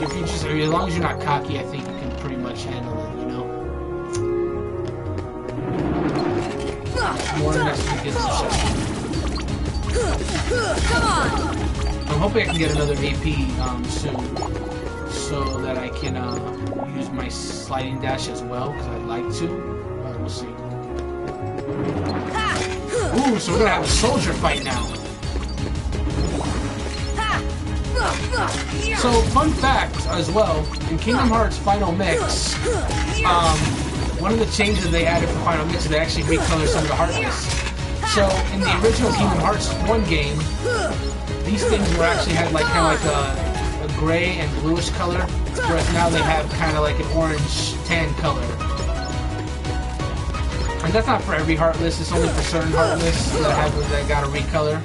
if you just, I mean, as long as you're not cocky, I think you can pretty much handle it. You know. More than that's gonna get some shot. Come on! I'm hoping I can get another AP soon, so that I can use my sliding dash as well, because I'd like to. We'll see. Ooh, so we're gonna have a soldier fight now. So, fun fact as well, in Kingdom Hearts Final Mix, one of the changes they added for Final Mix is they actually recolored some of the Heartless. So, in the original Kingdom Hearts 1 game, these things were actually had like kind of like a gray and bluish color, whereas now they have kind of like an orange tan color. And that's not for every Heartless, it's only for certain Heartless that got a recolor.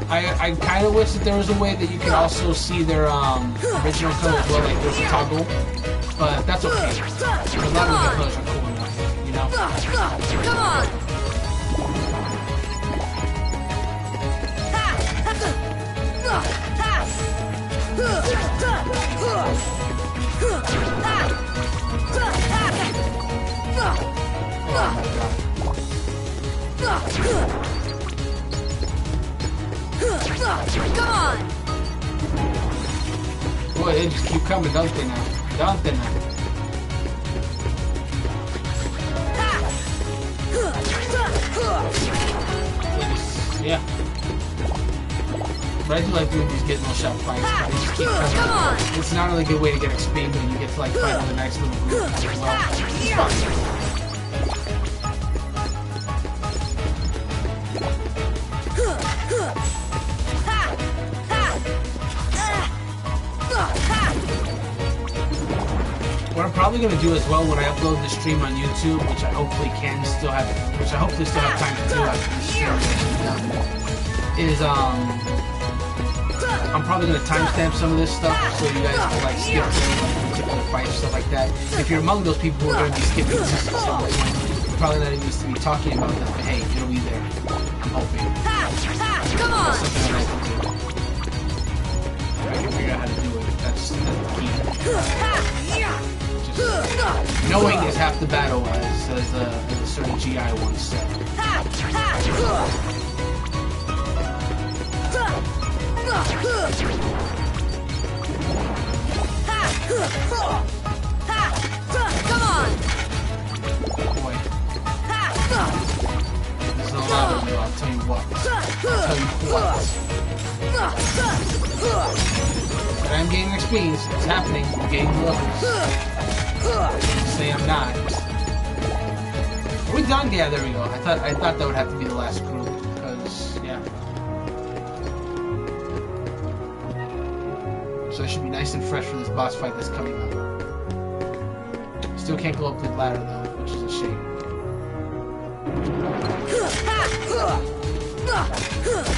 I kind of wish that there was a way that you could also see their original color as well, like there's a toggle, but that's okay. Because a lot of the colors are cool enough, you know? Come on! Come on! Boy, they just keep coming, don't they now? Don't they now? Yeah. But I do like doing these Gizmo shop fights, but they just keep coming. It's not really a good way to get XP when you get to like fight with a nice little group as well. It's fun. What I'm probably gonna do as well when I upload the stream on YouTube, which I hopefully still have time to do after this stream is done, is I'm probably gonna timestamp some of this stuff so you guys can like skip particular fights, stuff like that. If you're among those people who are gonna be skipping this stuff, you're probably not even used to be talking about them, but hey, it'll be there. I'm hoping. Come on! Something that I can do. If I can figure out how to do it, that's the key. Knowing is half the battle, as a certain GI once said. Come on! Boy. There's a lot of you, I'll tell you what. But I'm gaining experience, it's happening, I'm gaining levels. Say I'm not. Are we done? Yeah, there we go. I thought that would have to be the last group, because yeah. So I should be nice and fresh for this boss fight that's coming up. Still can't go up the ladder though, which is a shame.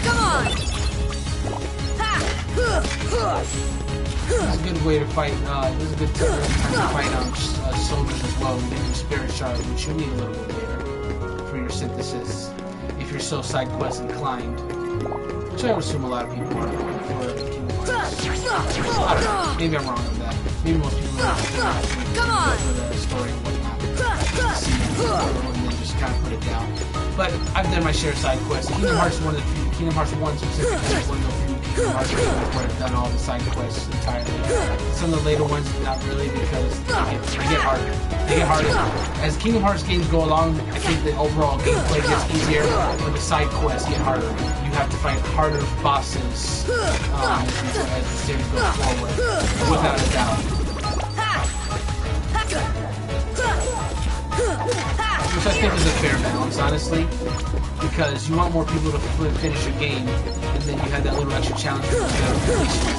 Come on! This is a good way to fight. This is a good time to fight soldiers as well and get your spirit shard, which you need a little bit later for your synthesis, if you're so side quest inclined. Which I would assume a lot of people are for Kingdom Hearts. I don't know. Maybe I'm wrong with that. Maybe most people are for the story and whatnot. And then just kind of put it down. But I've done my share of side quests. Kingdom Hearts 1 specifically is one of the few Kingdom Hearts games where I've done all the side quests entirely. Some of the later ones, not really, because they get harder. They get harder. As Kingdom Hearts games go along, I think the overall gameplay gets easier, but the side quests get harder. You have to fight harder bosses as the series goes forward, without a doubt. Which I think is a fair balance, honestly, because you want more people to finish your game, and then you have that little extra challenge for the completion.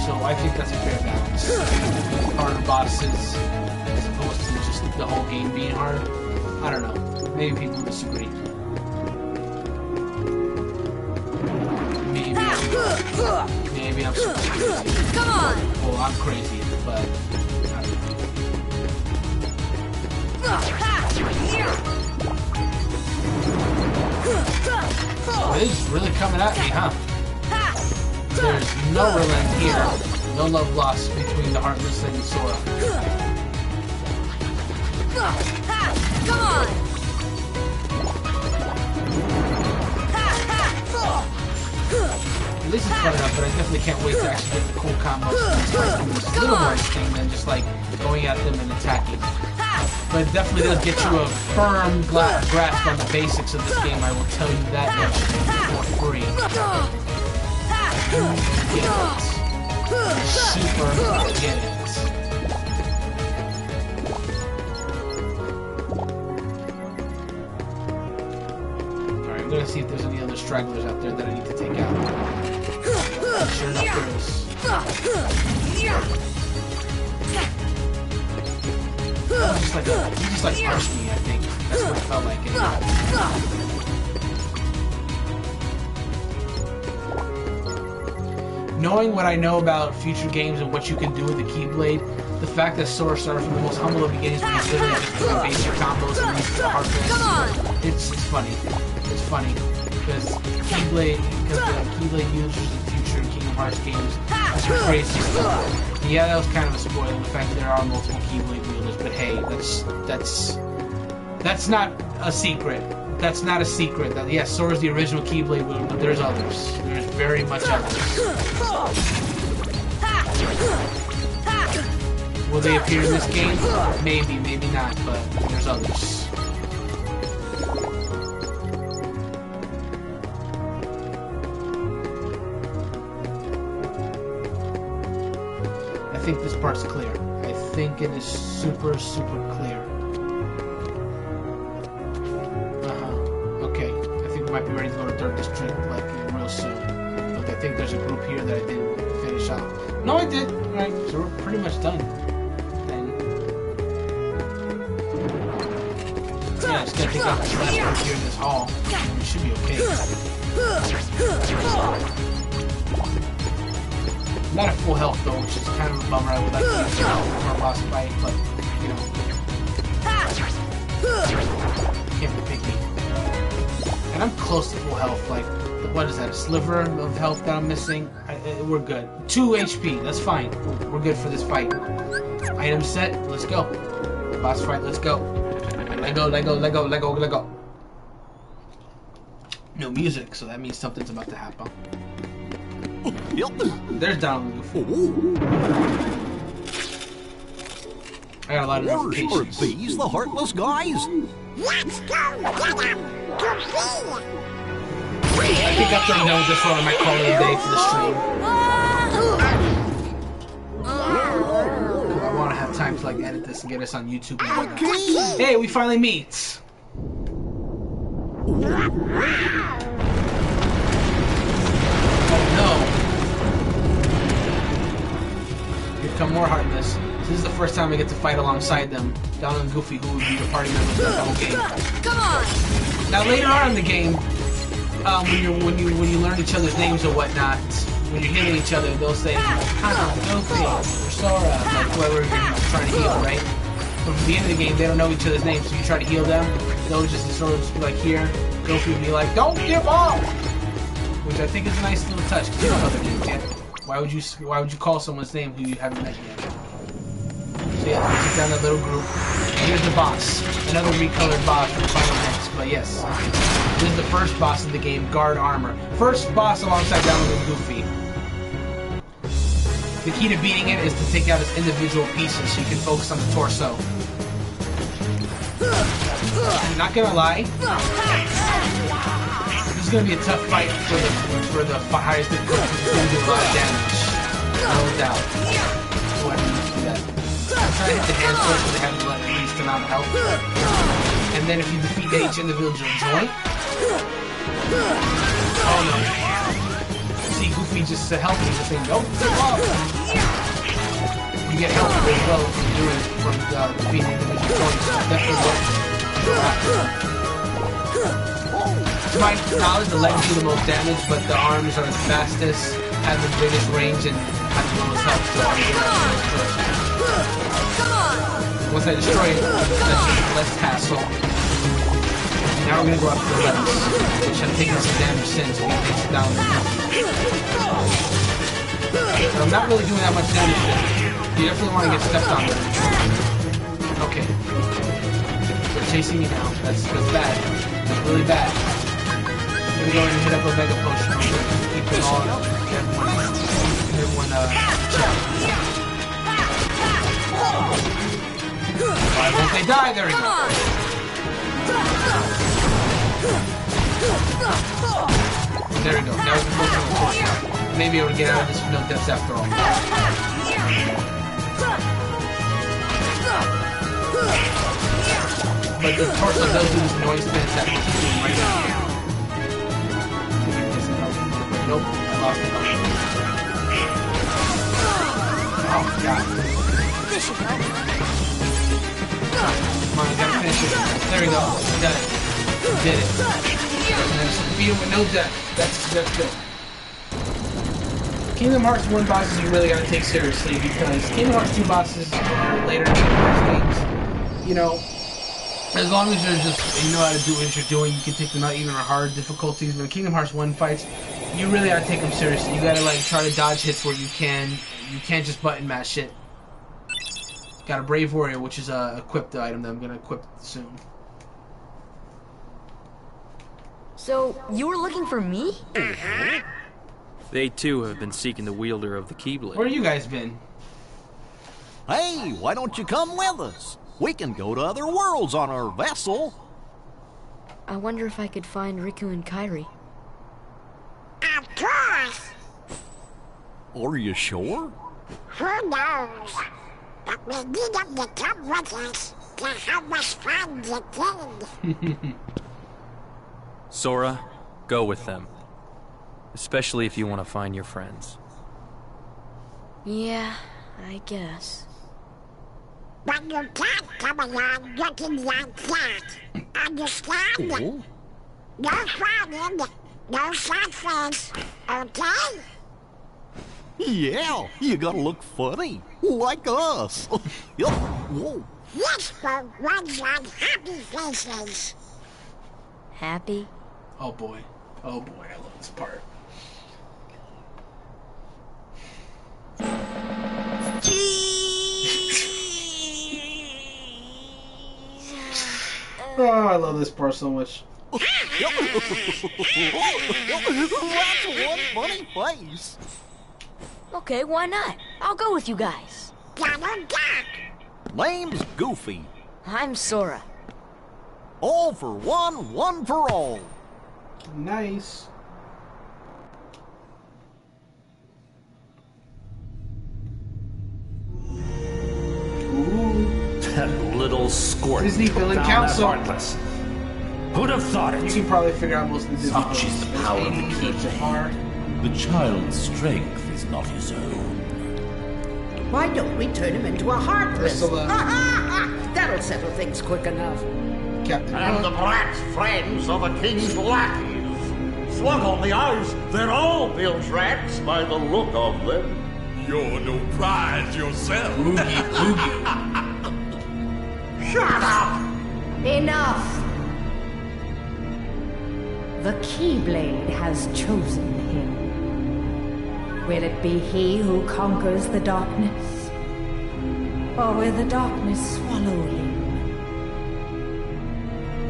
So I think that's a fair balance. Harder bosses, as opposed to just the whole game being hard. I don't know. Maybe people disagree. Maybe I'm super crazy. Come on! Well, I'm crazy, but I don't know. Oh, this is really coming at me, huh? There's no relent here. No love lost between the Heartless and Sora. Come on! At least it's fun enough, but I definitely can't wait to actually get the cool combos and start doing this little more thing than just like going at them and attacking. But it definitely does get you a firm grasp on the basics of this game, I will tell you that much for free. Get it. Super get it. Alright, I'm gonna see if there's any other stragglers out there that I need to take out. Sure enough there is. He just like punched me, I think. That's what it felt like. Knowing what I know about future games and what you can do with the Keyblade, the fact that Sora started from the most humble of beginnings when he's literally just doing basic combos and uses the Heartless, it's funny. It's funny. Because the Keyblade users in future Kingdom Hearts games are some crazy stuff. Yeah, that was kind of a spoiler, the fact that there are multiple Keyblade wielders, but hey, that's not a secret. That's not a secret. That yes, Sora's the original Keyblade wielder, but there's others. There's very much others. Will they appear in this game? Maybe, maybe not, but there's others. I think this part's clear. I think it is super, super clear. Okay. I think we might be ready to go to Third District, like, real soon. Look, I think there's a group here that I didn't finish off. No, I did! Alright, so we're pretty much done. And... yeah, I just gotta take out this last one here in this hall. And we should be okay. Not at full health though, which is kind of a bummer. I would like to use it for a boss fight, but you know, can't be picky. And I'm close to full health. Like, what is that? A sliver of health that I'm missing? We're good. 2 HP. That's fine. We're good for this fight. Item set. Let's go. Boss fight. Let's go. Let go. Let go. Let go. Let go. Let go. No music, so that means something's about to happen. There's Donald Goofy. I got a lot of notifications. Are these the Heartless guys? Let's go get them, Goofy! I think after I'm done with this one, I might call it a day for the stream. I want to have time to like edit this and get us on YouTube and whatnot. Hey, we finally meet! Oh no! Here come more Heartless. This is the first time I get to fight alongside them. Donald and Goofy, who would be the party members of the whole game. Come on! Now later on in the game, when you learn each other's names or whatnot, when you're healing each other, they'll say, Goofy, or Sora, like whoever you're trying to heal, right? But at the end of the game, they don't know each other's names, so you try to heal them, they'll just sort of be like, here, Goofy will be like, don't give up! Which I think is a nice little touch, because you don't know their names yet. Why would you call someone's name who you haven't met yet? So yeah, take down that little group. And here's the boss. Another recolored boss from Final Next. but yes. This is the first boss of the game, Guard Armor. First boss alongside downloading Goofy. The key to beating it is to take out its individual pieces so you can focus on the torso. I'm not gonna lie, this is gonna be a tough fight for the highest difficulty. It's gonna do a lot of damage, no doubt. Go ahead and do that. I'm trying to hit the hands first so they have the least amount of health. And then if you defeat each individual joint, oh no! See, Goofy just helped me, just saying, "Nope, you get health as well from doing it from defeating individual joints. Definitely works. To my knowledge, the legs do the most damage, but the arms are the fastest, have the biggest range, and have the most health. So I'm gonna once I destroy it, that's less hassle. Now we're gonna go after the legs, which have taken some damage since we takes it down. But I'm not really doing that much damage there. You definitely want to get stepped on there. Okay. They're chasing you now. That's bad. That's really bad. I'm gonna go ahead and hit up a Mega Potion. Keep them all everyone check. Why won't they die? There we go. There we go. Now we can focus on the torso. Maybe able to get out of this with no deaths after all. But the torso does do this noise spin attack, which is doing right now. Nope, I lost it. Oh god. Come on, I gotta finish it. There we go. Done it. Did it. And then just beat him with no death. That's good. Kingdom Hearts 1 bosses you really gotta take seriously because Kingdom Hearts 2 bosses or later Kingdom Hearts games, you know, as long as you're just you know how to do what you're doing, you can take them out even on hard difficulties. But Kingdom Hearts 1 fights, you really gotta take them seriously. You gotta like try to dodge hits where you can. You can't just button mash shit. Got a Brave Warrior, which is a equipped item that I'm gonna equip soon. So, you were looking for me? They too have been seeking the wielder of the Keyblade. Where you guys been? Hey, why don't you come with us? We can go to other worlds on our vessel. I wonder if I could find Riku and Kairi. Of course. Are you sure? Who knows? But we need them to come with us to help us find the king. Sora, go with them. Especially if you want to find your friends. Yeah, I guess. But you can't come along looking like that. Understand? Oh. No frowning, no sad face, okay? Yeah, you gotta look funny, like us. Whoa. Yes, for ones on happy faces. Happy? Oh boy, I love this part. Oh, I love this part so much. That's one funny face. Okay, why not? I'll go with you guys. Double duck. Name's Goofy. I'm Sora. All for one, one for all. Nice. That little squirt. Disney Villain Council. Heartless. Who'd have thought it? You can probably figure out most of the Disney Such is the power of the Keyblade. The child's strength is not his own. Why don't we turn him into a heartless? That'll settle things quick enough. Captain. And the brats friends of a king's lackeys. Slug on the eyes, they're all bilge rats by the look of them. You're no prize yourself. Shut up! Enough! The Keyblade has chosen him. Will it be he who conquers the darkness? Or will the darkness swallow him?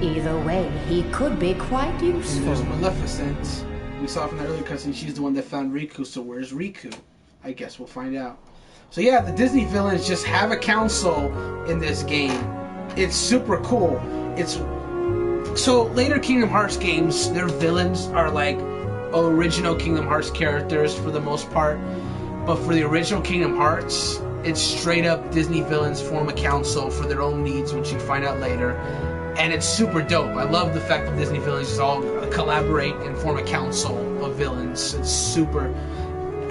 Either way, he could be quite useful. There's Maleficent. We saw from the earlier cutscene, she's the one that found Riku, so where's Riku? I guess we'll find out. So yeah, the Disney villains just have a council in this game. It's super cool. It's so later Kingdom Hearts games, their villains are like original Kingdom Hearts characters for the most part. But for the original Kingdom Hearts, it's straight up Disney villains form a council for their own needs, which you find out later. And it's super dope. I love the fact that Disney villains just all collaborate and form a council of villains. It's super...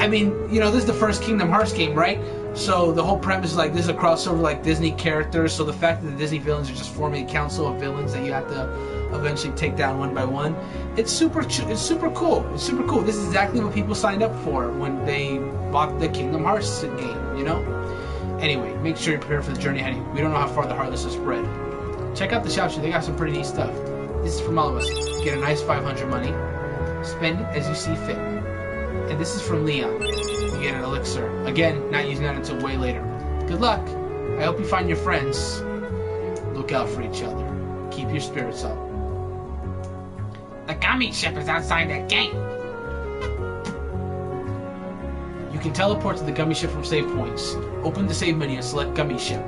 I mean, you know, this is the first Kingdom Hearts game, right? So the whole premise is like, this is a crossover like Disney characters. So the fact that the Disney villains are just forming a council of villains that you have to eventually take down one by one, it's super cool. It's super cool. This is exactly what people signed up for when they bought the Kingdom Hearts game, you know? Anyway, make sure you're prepared for the journey ahead of you. We don't know how far the Heartless has spread. Check out the shop shop. They got some pretty neat stuff. This is from all of us. Get a nice 500 money. Spend it as you see fit. And this is from Leon. You get an elixir. Again, not using that until way later. Good luck. I hope you find your friends. Look out for each other. Keep your spirits up. The gummy ship is outside that gate. You can teleport to the gummy ship from save points. Open the save menu and select gummy ship.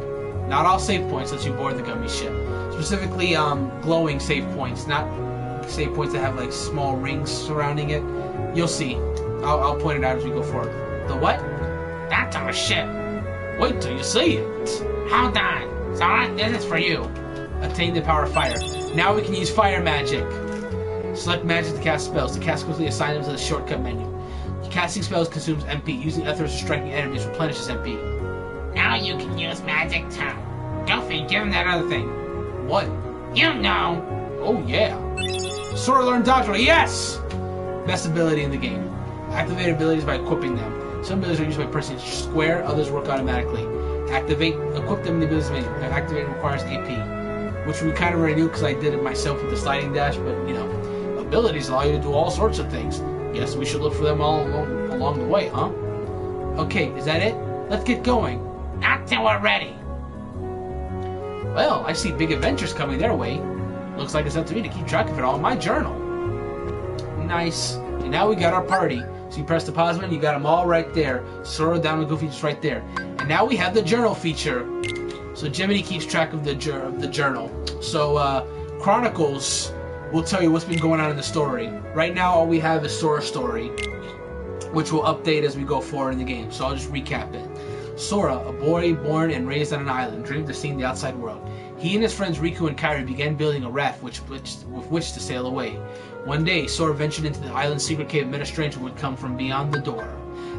Not all save points lets you board the gummy ship. Specifically, glowing save points, not save points that have like small rings surrounding it. You'll see. I'll point it out as we go forward. The what? That's our ship. Wait till you see it. Hold on. Sora, this is for you. Attain the power of fire. Now we can use fire magic. Select magic to cast spells. To cast quickly, assign them to the shortcut menu. Casting spells consumes MP. Using ethers or striking enemies replenishes MP. Now you can use magic too. Goofy, give him that other thing. What? You know. Oh yeah. Sora learned dodge roll. Yes! Best ability in the game. Activate abilities by equipping them. Some abilities are used by pressing square, others work automatically. Equip them in the abilities menu. Activating requires AP. Which we kind of already knew because I did it myself with the sliding dash, but you know. Abilities allow you to do all sorts of things. Guess we should look for them all along the way, huh? Okay, is that it? Let's get going. Not till we're ready. Well, I see big adventures coming their way. Looks like it's up to me to keep track of it all in my journal. Nice. And now we got our party. So you press the pause button, you got them all right there. Sora, Down, and Goofy just right there. And now we have the journal feature. So Jiminy keeps track of the journal. So Chronicles will tell you what's been going on in the story. Right now, all we have is Sora's story, which will update as we go forward in the game. So I'll just recap it. Sora, a boy born and raised on an island, dreamed of seeing the outside world. He and his friends Riku and Kairi began building a raft with which to sail away. One day, Sora ventured into the island's secret cave and met a stranger who would come from beyond the door.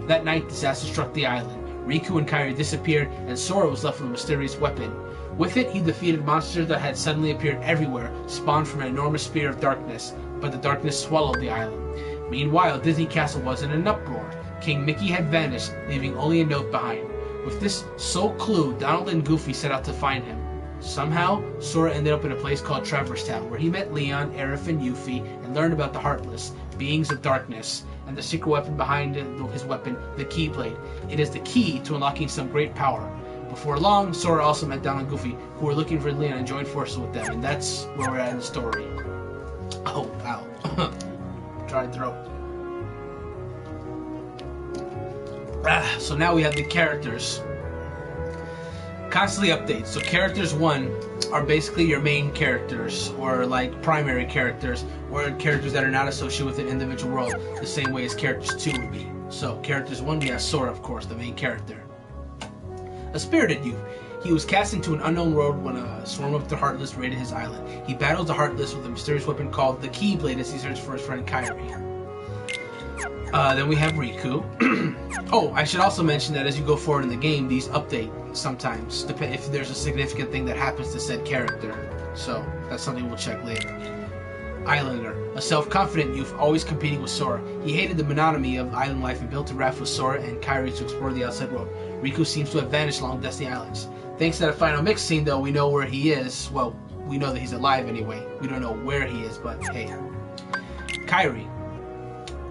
That night, disaster struck the island. Riku and Kairi disappeared, and Sora was left with a mysterious weapon. With it, he defeated monsters that had suddenly appeared everywhere, spawned from an enormous sphere of darkness, but the darkness swallowed the island. Meanwhile, Disney Castle was in an uproar. King Mickey had vanished, leaving only a note behind. With this sole clue, Donald and Goofy set out to find him. Somehow, Sora ended up in a place called Traverse Town, where he met Leon, Aerith, and Yuffie, and learned about the Heartless, beings of darkness, and the secret weapon behind his weapon, the Keyblade. It is the key to unlocking some great power. Before long, Sora also met Donald and Goofy, who were looking for Leon and joined forces with them, and that's where we're at in the story. Oh, ow. Dry throat. So now we have the characters. Constantly updates. So characters 1 are basically your main characters, or like primary characters, or characters that are not associated with an individual world, the same way as characters 2 would be. So characters 1, we have Sora, of course, the main character. A spirited youth. He was cast into an unknown world when a swarm of the Heartless raided his island. He battles the Heartless with a mysterious weapon called the Keyblade as he searches for his friend Kairi. Then we have Riku. Oh, I should also mention that as you go forward in the game, these update sometimes, if there's a significant thing that happens to said character. So, that's something we'll check later. Islander, a self-confident youth always competing with Sora. He hated the monotony of island life and built a raft with Sora and Kairi to explore the outside world. Riku seems to have vanished along Destiny Islands. Thanks to that final mix scene, though, we know where he is. Well, we know that he's alive anyway. We don't know where he is, but hey. Kairi,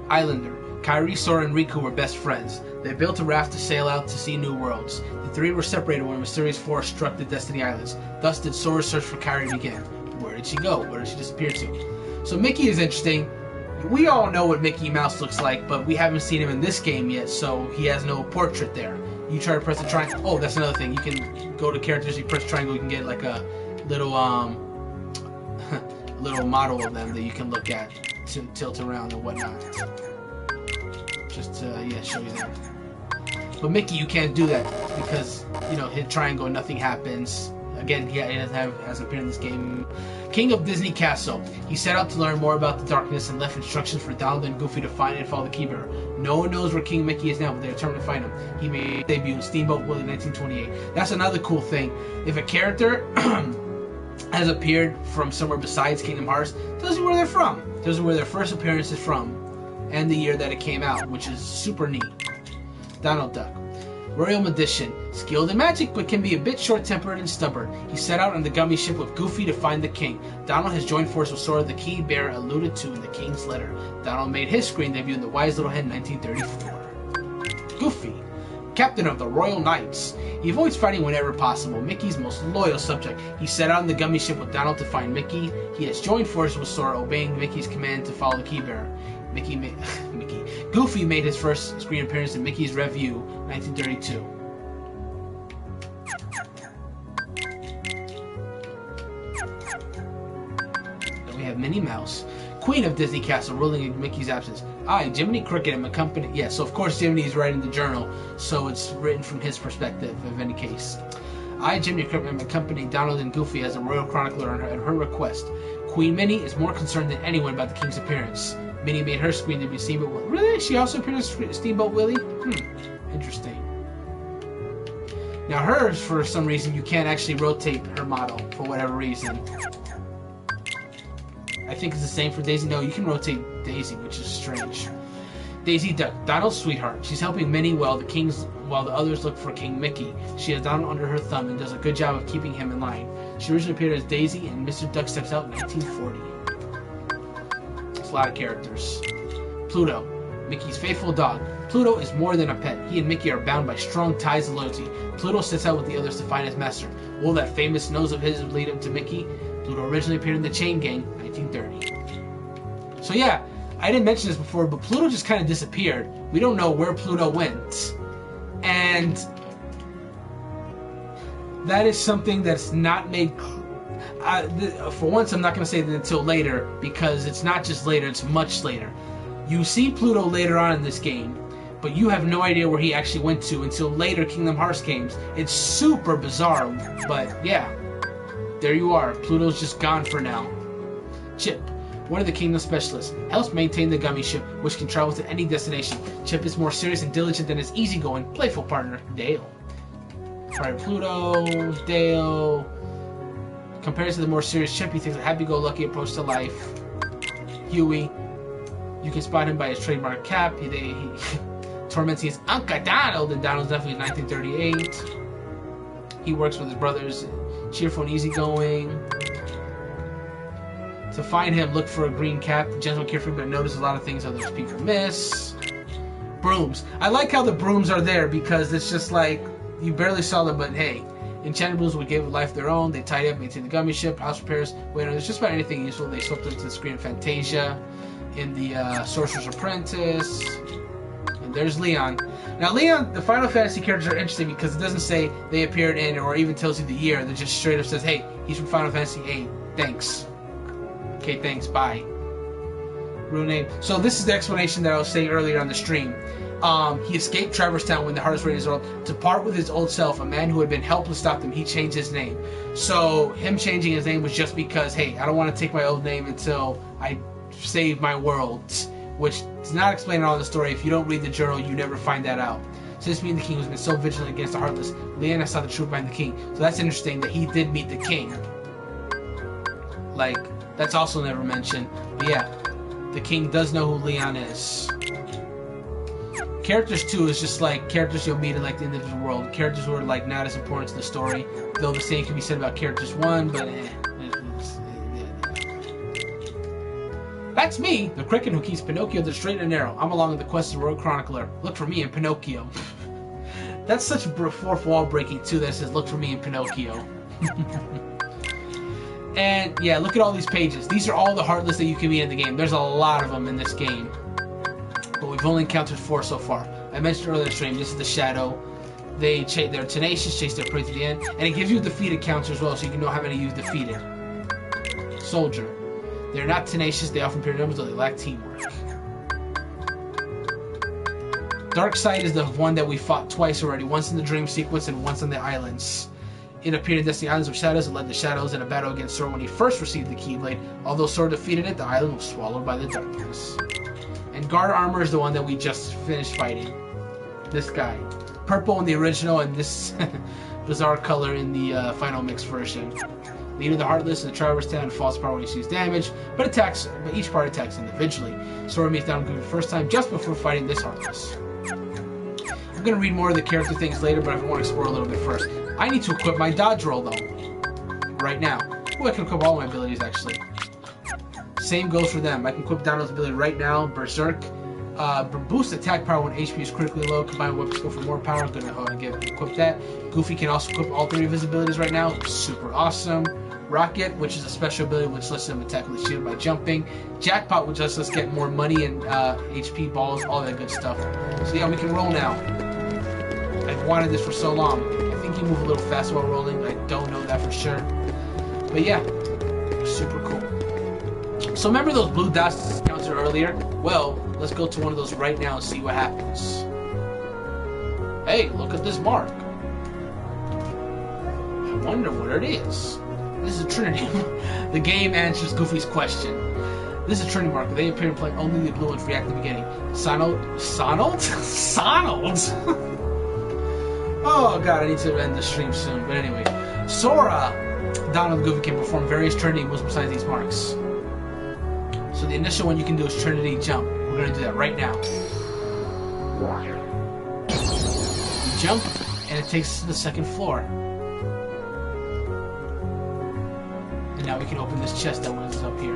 Islander. Kairi, Sora, and Riku were best friends. They built a raft to sail out to see new worlds. The three were separated when a mysterious force struck the Destiny Islands. Thus did Sora's search for Kairi begin. Where did did she go? Where did she disappear to? So Mickey is interesting. We all know what Mickey Mouse looks like, but we haven't seen him in this game yet, so he has no portrait there. You try to press the triangle. Oh, that's another thing. You can go to characters, you press triangle, you can get like a little little model of them that you can look at to tilt around and whatnot. Just to yeah, show you that. But Mickey, you can't do that because, you know, hit triangle, nothing happens. Again, yeah, he hasn't appeared in this game. King of Disney Castle. He set out to learn more about the darkness and left instructions for Donald and Goofy to find and follow the Keybearer. No one knows where King Mickey is now, but they're determined to find him. He made his debut in Steamboat Willie 1928. That's another cool thing. If a character has appeared from somewhere besides Kingdom Hearts, tells you where they're from. Tells you where their first appearance is from, and the year that it came out, which is super neat. Donald Duck. Royal Magician. Skilled in magic, but can be a bit short-tempered and stubborn. He set out on the gummy ship with Goofy to find the king. Donald has joined forces with Sora, the key bearer alluded to in the king's letter. Donald made his screen debut in The Wise Little Hen 1934. Goofy. Captain of the Royal Knights. He avoids fighting whenever possible. Mickey's most loyal subject. He set out on the gummy ship with Donald to find Mickey. He has joined forces with Sora, obeying Mickey's command to follow the key bearer. Goofy made his first screen appearance in Mickey's Revue, 1932. Then we have Minnie Mouse, Queen of Disney Castle, ruling in Mickey's absence. I, Jiminy Cricket, am accompanied. Yeah, so of course Jiminy's writing the journal, so it's written from his perspective, of any case. I, Jiminy Cricket, am accompanying Donald and Goofy as a royal chronicler at her request. Queen Minnie is more concerned than anyone about the king's appearance. Minnie made her screen debut in Steamboat Willie. Really? She also appeared in Steamboat Willie? Interesting. Now hers, for some reason, you can't actually rotate her model, for whatever reason. I think it's the same for Daisy. No, you can rotate Daisy, which is strange. Daisy Duck, Donald's sweetheart. She's helping Minnie while the others look for King Mickey. She has Donald under her thumb and does a good job of keeping him in line. She originally appeared as Daisy in Mr. Duck Steps Out in 1940. It's a lot of characters. Pluto, Mickey's faithful dog. Pluto is more than a pet. He and Mickey are bound by strong ties of loyalty. Pluto sets out with the others to find his master. Will that famous nose of his lead him to Mickey? Pluto originally appeared in The Chain Gang, 1930. So yeah, I didn't mention this before, but Pluto just kind of disappeared. We don't know where Pluto went. And that is something that's not made... for once, I'm not going to say that until later, because it's not just later, it's much later. You see Pluto later on in this game, but you have no idea where he actually went to until later Kingdom Hearts games. It's super bizarre, but yeah. There you are. Pluto's just gone for now. Chip, one of the Kingdom specialists, helps maintain the gummy ship, which can travel to any destination. Chip is more serious and diligent than his easygoing, playful partner, Dale. Alright, Pluto, Dale. Compared to the more serious Chip, he takes a happy-go-lucky approach to life. Huey, you can spot him by his trademark cap. He torments his Uncle Donald, and Donald's definitely 1938. He works with his brothers, cheerful and easygoing. To find him, look for a green cap. Gentle, carefree, but notice a lot of things other people miss. Brooms. I like how the brooms are there because it's just like you barely saw them, but hey. Enchanted brooms would give life their own. They tidy up, maintain the gummy ship, house repairs. Wait, it's just about anything useful. They swept into the screen in Fantasia, in the Sorcerer's Apprentice. And there's Leon. Now, Leon, the Final Fantasy characters are interesting because it doesn't say they appeared in or even tells you the year. It just straight up says, hey, he's from Final Fantasy VIII. Thanks. Okay, thanks. Bye. Real name. So this is the explanation that I was saying earlier on the stream. He escaped Traverse Town when the hardest raiders were to part with his old self, a man who had been helpless stopped him. He changed his name. So him changing his name was just because, hey, I don't want to take my old name until I save my world, which is not explained in all the story. If you don't read the journal, you never find that out. Since meeting the king, who's been so vigilant against the Heartless, Leon saw the truth behind the king. So that's interesting that he did meet the king. Like, that's also never mentioned. But yeah, the king does know who Leon is. Characters 2 is just like characters you'll meet in like the individual world. Characters who are like not as important to the story. Though the same can be said about Characters 1, but That's me, the cricket who keeps Pinocchio the straight and narrow. I'm along on the quest of the royal chronicler. Look for me in Pinocchio. That's such a fourth wall breaking too that says look for me in Pinocchio. And yeah, look at all these pages. These are all the Heartless that you can meet in the game. There's a lot of them in this game. But we've only encountered 4 so far. I mentioned earlier in the stream, this is the Shadow. They're tenacious, chase their prey to the end. And it gives you defeated counts as well, so you can know how many you've defeated. Soldier. They're not tenacious, they often appear in numbers, though they lack teamwork. Darkside is the one that we fought twice already, once in the dream sequence and once on the islands. It appeared in Destiny Islands of Shadows and led the Shadows in a battle against Sora when he first received the Keyblade. Although Sora defeated it, the island was swallowed by the darkness. And Guard Armor is the one that we just finished fighting. This guy. Purple in the original and this bizarre color in the final mix version. Leader of the Heartless and the Traverse Town falls apart when he sees damage, but each part attacks individually. Sora meets down Goofy the first time just before fighting this Heartless. I'm going to read more of the character things later, but I want to explore a little bit first. I need to equip my dodge roll though. Right now. Oh, I can equip all my abilities actually. Same goes for them. I can equip Donald's ability right now. Berserk. Boost attack power when HP is critically low. Combined weapons go for more power. I'm going to equip that. Goofy can also equip all 3 of his abilities right now. Super awesome. Rocket, which is a special ability which lets him attack with a shield by jumping. Jackpot, which lets us get more money and HP balls, all that good stuff. So yeah, we can roll now. I've wanted this for so long. I think you move a little fast while rolling. I don't know that for sure. But yeah, super cool. So remember those blue dots counted earlier? Well, let's go to one of those right now and see what happens. Hey, look at this mark. I wonder what it is. This is Trinity. The game answers Goofy's question. This is a Trinity mark. They appear to play only the blue ones react at the beginning. Sonald? Oh god, I need to end the stream soon. But anyway, Sora, Donald and Goofy can perform various Trinity moves besides these marks. So the initial one you can do is Trinity Jump. We're going to do that right now. You jump, and it takes us to the 2nd floor. And now we can open this chest that was up here,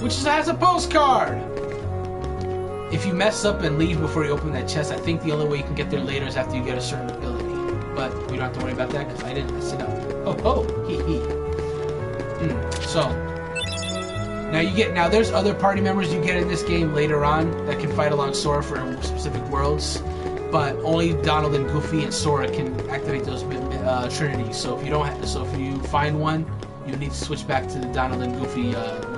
which has a postcard! If you mess up and leave before you open that chest, I think the only way you can get there later is after you get a certain ability. But we don't have to worry about that because I didn't mess it up. Oh, hee hee. So, now there's other party members you get in this game later on that can fight along Sora for specific worlds, but only Donald and Goofy and Sora can activate those trinities. So if you find one, you need to switch back to the Donald and Goofy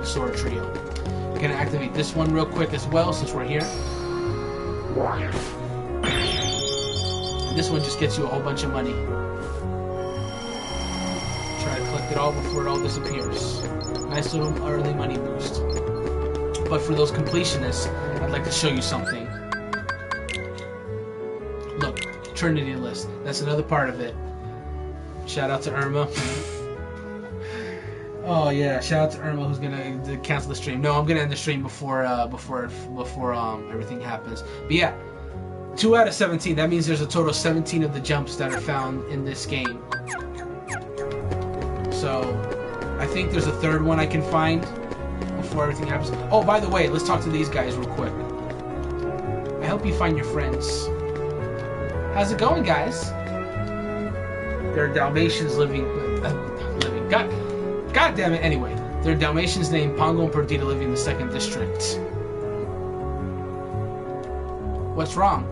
Sora trio. I'm gonna activate this one real quick as well since we're here. This one just gets you a whole bunch of money. Try to collect it all before it all disappears. Nice little early money boost. But for those completionists, I'd like to show you something. Look, Trinity list. That's another part of it. Shout out to Irma. Oh yeah, shout out to Irma who's gonna cancel the stream. No, I'm gonna end the stream before everything happens. But yeah, 2 out of 17. That means there's a total of 17 of the jumps that are found in this game. So I think there's a 3rd one I can find before everything happens. Oh, by the way, let's talk to these guys real quick. I hope you find your friends. How's it going, guys? There are Dalmatians living. God damn it. Anyway, there are Dalmatians named Pongo and Perdita living in the 2nd district. What's wrong?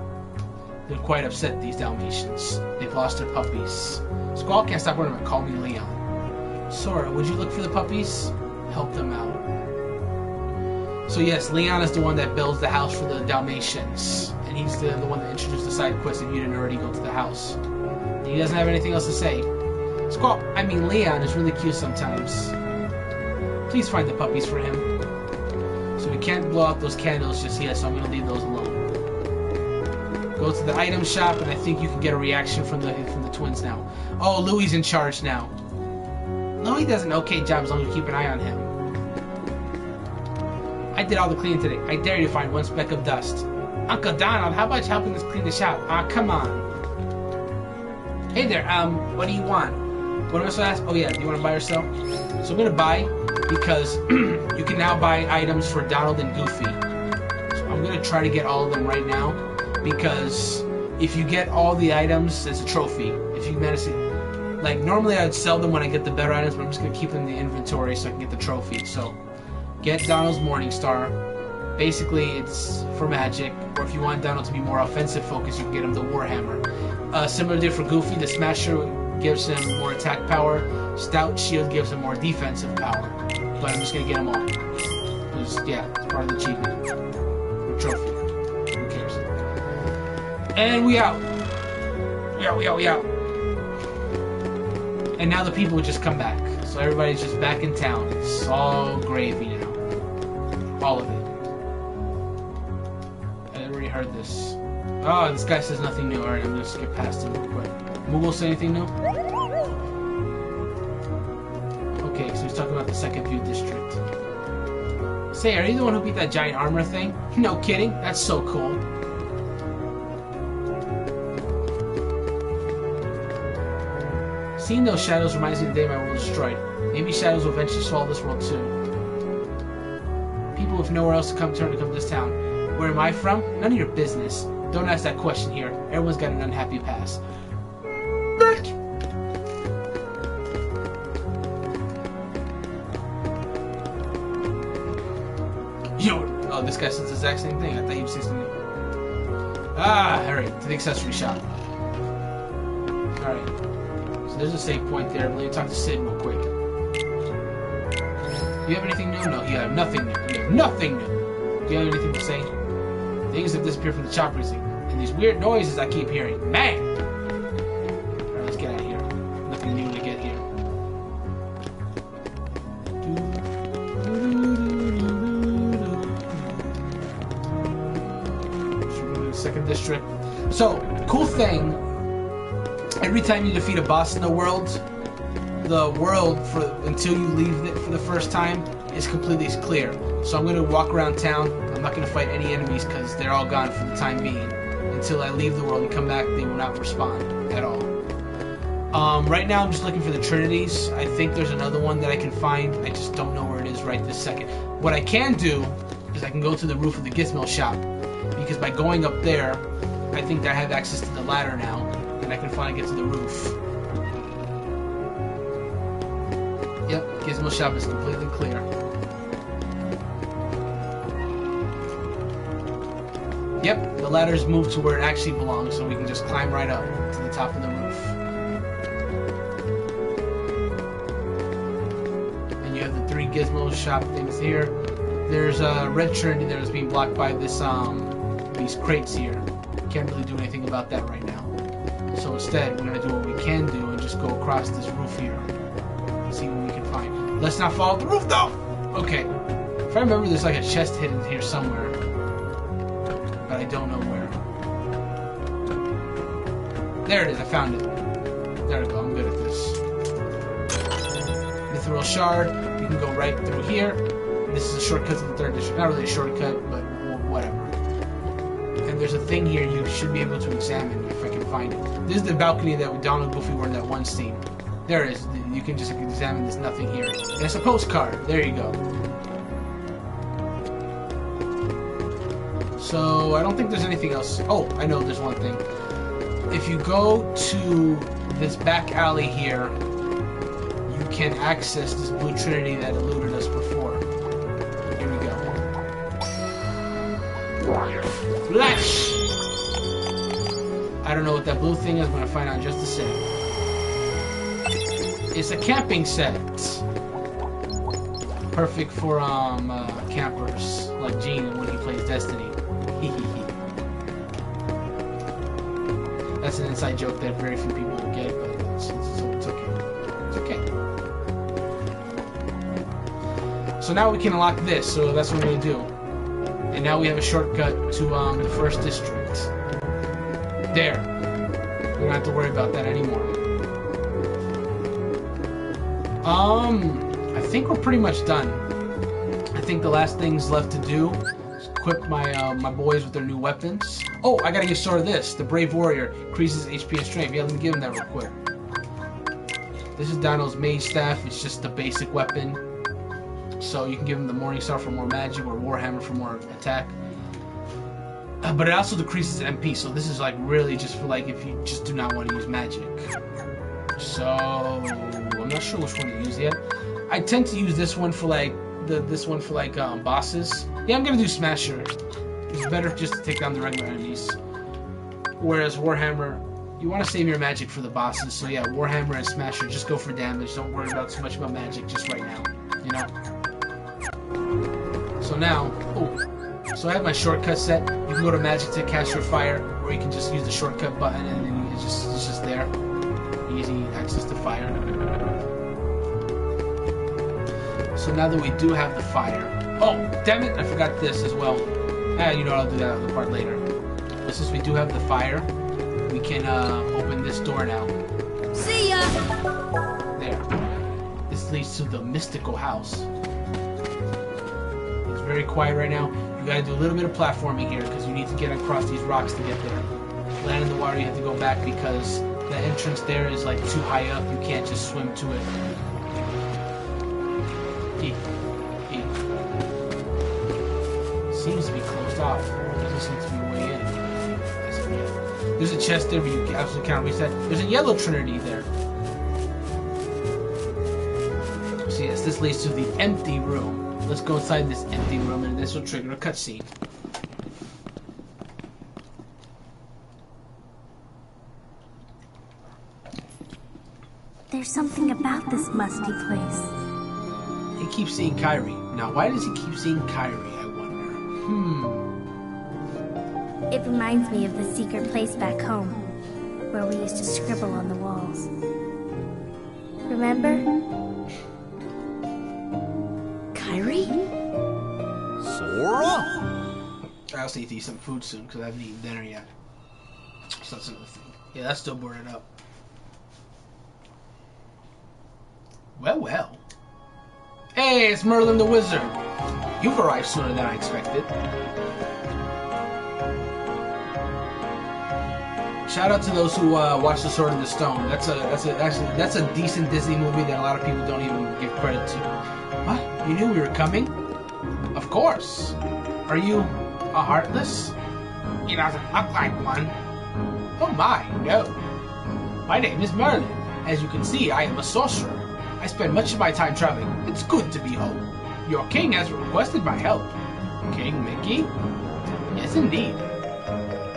They're quite upset, these Dalmatians. They've lost their puppies. Squall can't stop worrying about calling me Leon. Sora, would you look for the puppies? Help them out. So yes, Leon is the one that builds the house for the Dalmatians. And he's the one that introduced the side quest if you didn't already go to the house. And he doesn't have anything else to say. Leon is really cute sometimes. Please find the puppies for him. So we can't blow out those candles just yet, so I'm going to leave those alone. Go to the item shop, and I think you can get a reaction from the twins now. Oh, Louie's in charge now. Louie does an okay job as long as you keep an eye on him. I did all the cleaning today. I dare you to find one speck of dust. Uncle Donald, how about you helping us clean the shop? Come on. Hey there, what do you want? What am I supposed to ask? Oh yeah, do you want to buy or sell? So I'm going to buy because you can now buy items for Donald and Goofy. So I'm going to try to get all of them right now because if you get all the items, it's a trophy. If you manage to... Like, normally I'd sell them when I get the better items, but I'm just going to keep them in the inventory so I can get the trophy. So, get Donald's Morningstar. Basically, it's for magic, or if you want Donald to be more offensive focused, you can get him the Warhammer. Similar deal for Goofy, the Smasher gives him more attack power. Stout Shield gives him more defensive power. But I'm just going to get them all. Because, yeah, it's part of the achievement. Or trophy. Who cares? And we out. We out. And now the people would just come back. So everybody's just back in town. It's all gravy now. All of it. I already heard this. Oh, this guy says nothing new. Alright, I'm gonna skip past him real quick. Moogle say anything new? Okay, so he's talking about the Second View District. Say, are you the one who beat that giant armor thing? No kidding. That's so cool. Seeing those shadows reminds me of the day my world was destroyed. Maybe shadows will eventually swallow this world too. People with nowhere else to come turn to come to this town. Where am I from? None of your business. Don't ask that question here. Everyone's got an unhappy past. Yo! Oh, this guy says the exact same thing. I thought he was 16. Alright, to the accessory shop. Alright. There's a save point there, but let me talk to Sid real quick. Do you have anything new? No, you have nothing new. You have nothing new. Do you have anything to say? Things have disappeared from the chopper scene, and these weird noises I keep hearing. Man! Alright, let's get out of here. Nothing new to get here. Should we go to the second district? So, cool thing. Every time you defeat a boss in the world until you leave it for the first time is completely clear. So I'm going to walk around town. I'm not going to fight any enemies because they're all gone for the time being. Until I leave the world and come back, they will not respond at all. Right now I'm just looking for the Trinities. I think there's another one that I can find. I just don't know where it is right this second. What I can do is I can go to the roof of the Gizmo shop. Because by going up there, I think I have access to the ladder now. And I can finally get to the roof. Yep, Gizmo shop is completely clear. Yep, the ladder's moved to where it actually belongs, so we can just climb right up to the top of the roof. And you have the 3 Gizmo shop things here. There's a red Trinity there that's being blocked by this these crates here. Can't really do anything about that right now. So instead, we're going to do what we can do and just go across this roof here. See what we can find. Let's not fall off the roof, though! Okay. If I remember, there's like a chest hidden here somewhere. But I don't know where. There it is, I found it. There we go, I'm good at this. Mithril Shard, you can go right through here. This is a shortcut to the 3rd district. Not really a shortcut, but whatever. And there's a thing here you should be able to examine if I can find it. This is the balcony that Donald and Goofy were in that one scene. There it is. You can just examine. There's nothing here. And it's a postcard. There you go. So I don't think there's anything else. Oh, I know there's one thing. If you go to this back alley here, you can access this blue Trinity that eluded us before. Here we go. Flash! I don't know what that blue thing is. I'm going to find out in just a second. It's a camping set. Perfect for campers like Gene when he plays Destiny. That's an inside joke that very few people will get, but it's okay. It's okay. So now we can unlock this, so that's what we're going to do. And now we have a shortcut to the 1st district. There. We don't have to worry about that anymore. I think we're pretty much done. I think the last things left to do is equip my my boys with their new weapons. Oh, I gotta give Sora this. The Brave Warrior increases HP and strength. Yeah, let me give him that real quick. This is Dino's Mage Staff. It's just the basic weapon. So you can give him the Morningstar for more magic or Warhammer for more attack. But it also decreases MP, so this is like really just for like if you just do not want to use magic. So I'm not sure which one to use yet. I tend to use this one for like bosses. Yeah, I'm gonna do Smasher. It's better just to take down the regular enemies. Whereas Warhammer, you want to save your magic for the bosses. So yeah, Warhammer and Smasher, just go for damage. Don't worry about too much about magic just right now. You know. So now, so I have my shortcut set. You can go to magic to cast your fire, or you can just use the shortcut button and then it's just there. Easy access to fire. So now that we do have the fire, oh damn it, I forgot this as well. You know, I'll do that other part later. But since we do have the fire, we can open this door now. See ya! There. This leads to the mystical house. It's very quiet right now. You gotta do a little bit of platforming here because you need to get across these rocks to get there. Land in the water, you have to go back because the entrance there is like too high up. You can't just swim to it. Seems to be closed off. Doesn't seem to be way in. There's a chest there, but you absolutely can't reset. There's a yellow trinity there. So yes, this leads to the empty room. Let's go inside this empty room, and this will trigger a cutscene. There's something about this musty place. He keeps seeing Kairi. Now, why does he keep seeing Kairi, I wonder? It reminds me of the secret place back home, where we used to scribble on the walls. Remember? Kairi? Sora? I also need to eat some food soon, because I haven't eaten dinner yet. So that's another thing. Yeah, that's still burning up. Well, well. Hey, it's Merlin the Wizard. You've arrived sooner than I expected. Shout out to those who watched The Sword in the Stone. That's a decent Disney movie that a lot of people don't even give credit to. What? You knew we were coming? Of course. Are you a Heartless? He doesn't look like one. Oh my, no. My name is Merlin. As you can see, I am a sorcerer. I spend much of my time traveling. It's good to be home. Your king has requested my help. King Mickey? Yes, indeed.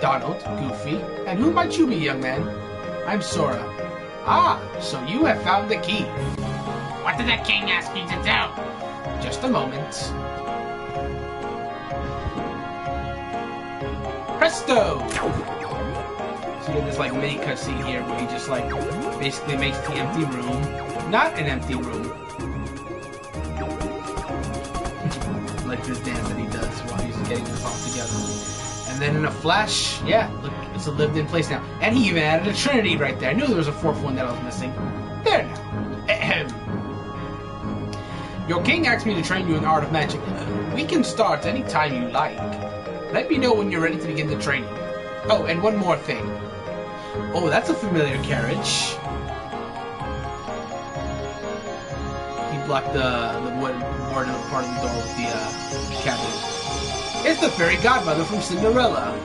Donald, Goofy, and who might you be, young man? I'm Sora. Ah, so you have found the key. What did the king ask me to do? Just a moment. Presto! So you have this like mini cutscene here where he just like basically makes the empty room not an empty room. Like this dance that he does while he's getting this all together. And then in a flash, yeah, look, it's a lived-in place now. And he even added a trinity right there. I knew there was a fourth one that I was missing. There now. Ahem. Your king asked me to train you in the art of magic. We can start any time you like. Let me know when you're ready to begin the training. Oh, and one more thing. Oh, that's a familiar carriage. He blocked the wood part of the door with the cabinet. It's the fairy godmother from Cinderella.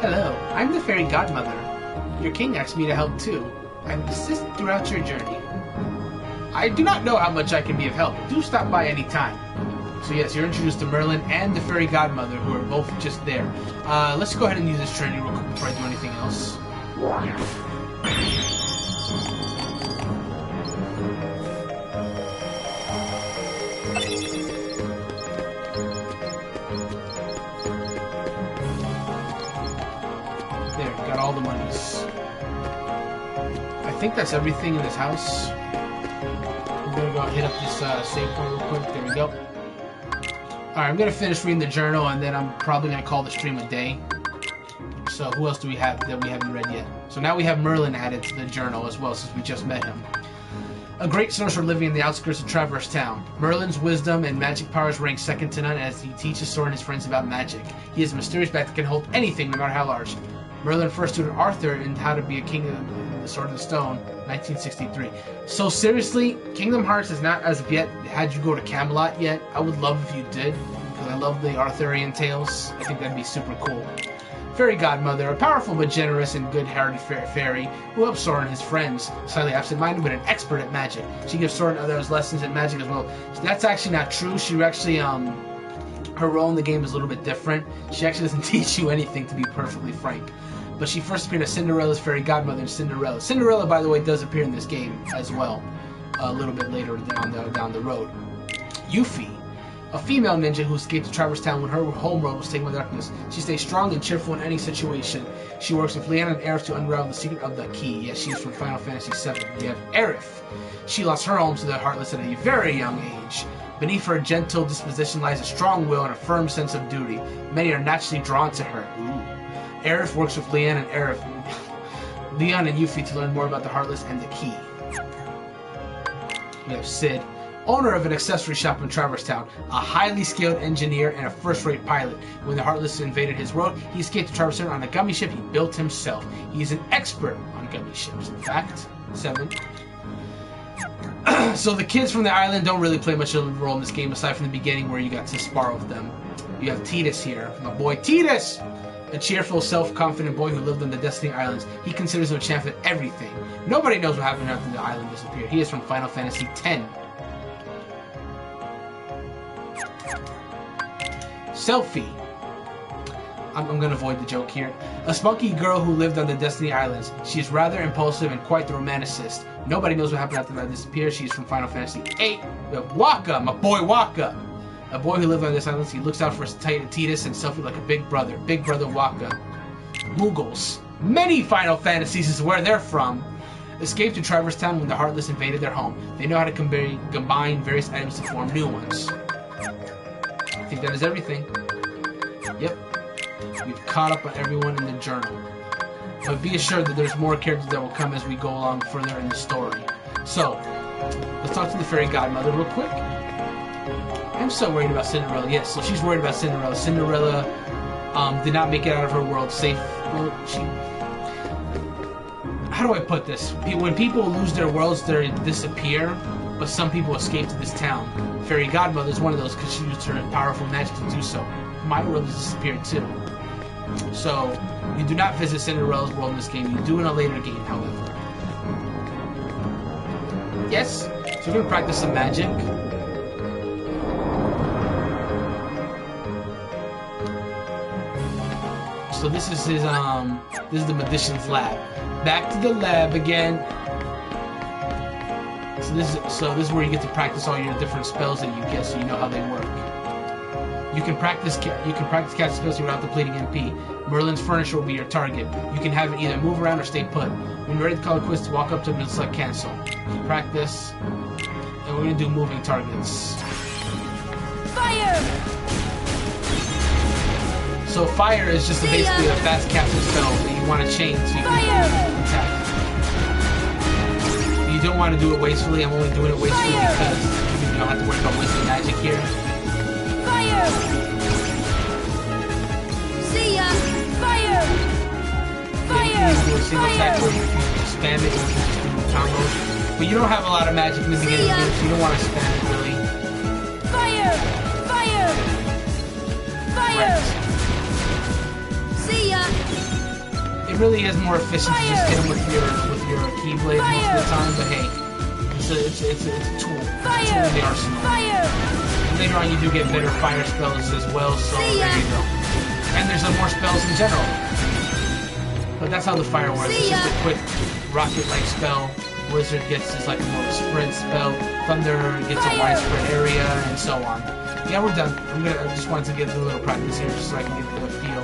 Hello, I'm the fairy godmother. Your king asked me to help too. I will assist throughout your journey. I do not know how much I can be of help. Do stop by any time. So yes, you're introduced to Merlin and the fairy godmother, who are both just there. Let's go ahead and use this training real quick before I do anything else. There, got all the monies. I think that's everything in this house. I'm gonna go hit up this save point real quick. There we go. Alright, I'm gonna finish reading the journal and then I'm probably gonna call the stream a day. So who else do we have that we haven't read yet? So now we have Merlin added to the journal as well since we just met him. A great sorcerer living in the outskirts of Traverse Town. Merlin's wisdom and magic powers rank second to none as he teaches Sora and his friends about magic. He has a mysterious bag that can hold anything no matter how large. Merlin first tutored Arthur in How to Be a King in the Sword in the Stone, 1963. So seriously, Kingdom Hearts has not as of yet had you go to Camelot yet. I would love if you did, because I love the Arthurian tales. I think that'd be super cool. Fairy Godmother, a powerful but generous and good-hearted fairy who helps Sora and his friends. Slightly absent-minded but an expert at magic. She gives Sora and others lessons in magic as well. That's actually not true. She actually, her role in the game is a little bit different. She actually doesn't teach you anything, to be perfectly frank. But she first appeared as Cinderella's fairy godmother in Cinderella. Cinderella, by the way, does appear in this game as well, a little bit later down the road. Yuffie, a female ninja who escaped to Traverse Town when her home road was taken by darkness. She stays strong and cheerful in any situation. She works with Leanna and Aerith to unravel the secret of the key. Yes, she's from Final Fantasy VII. We have Aerith. She lost her home to the Heartless at a very young age. Beneath her gentle disposition lies a strong will and a firm sense of duty. Many are naturally drawn to her. Aerith works with Leanne and Yuffie to learn more about the Heartless and the key. We have Sid, owner of an accessory shop in Traverse Town, a highly skilled engineer and a first-rate pilot. When the Heartless invaded his world, he escaped to Traverse Town on a gummy ship he built himself. He is an expert on gummy ships. In fact, 7. So the kids from the island don't really play much of a role in this game, aside from the beginning where you got to spar with them. You have Tidus here, my boy Tidus! A cheerful, self-confident boy who lived on the Destiny Islands. He considers him a champion at everything. Nobody knows what happened after the island disappeared. He is from Final Fantasy X. Selphie. I'm gonna avoid the joke here. A spunky girl who lived on the Destiny Islands. She is rather impulsive and quite the romanticist. Nobody knows what happened after that disappeared. She is from Final Fantasy VIII. We have Waka, my boy Waka. A boy who lived on this island. He looks out for Tidus and Selphie like a big brother. Big brother Waka. Muggles. Many Final Fantasies is where they're from. Escaped to Traverse Town when the Heartless invaded their home. They know how to combine various items to form new ones. I think that is everything. Yep. We've caught up on everyone in the journal. But be assured that there's more characters that will come as we go along further in the story. So, let's talk to the Fairy Godmother real quick. I'm so worried about Cinderella. Yes, so she's worried about Cinderella. Cinderella did not make it out of her world safe. Well, how do I put this? When people lose their worlds, they disappear, but some people escape to this town. Fairy Godmother is one of those because she used her powerful magic to do so. My world has disappeared too. So, you do not visit Cinderella's world in this game. You do in a later game, however. Yes, so we're going to practice some magic. So this is his, this is the magician's lab. Back to the lab again. So this is where you get to practice all your different spells that you get, so you know how they work. You can practice casting spells without depleting MP. Merlin's furniture will be your target. You can have it either move around or stay put. When you're ready to call a quiz, walk up to them and select cancel. You practice, and we're gonna do moving targets. Fire! So fire is just basically a fast casting spell that you want to change so you can attack. You don't want to do it wastefully. I'm only doing it wastefully because you don't have to worry about wasting magic here. Fire! See ya! Fire! Fire! You can do a single attack where you spam it and you just do combos. But you don't have a lot of magic in the beginning, so you don't want to spam it really. Fire! Fire! Fire! Right. See ya! It really is more efficient to just hit him with your Keyblade most of the time, but hey, it's a tool. It's a tool in the arsenal. And later on you do get better fire spells as well, so there you go. And there's more spells in general. But that's how the fire works. It's just a quick rocket-like spell. Blizzard gets is like a more sprint spell. Thunder gets a widespread area, and so on. Yeah, we're done. I just wanted to get a little practice here, just so I can get the feel.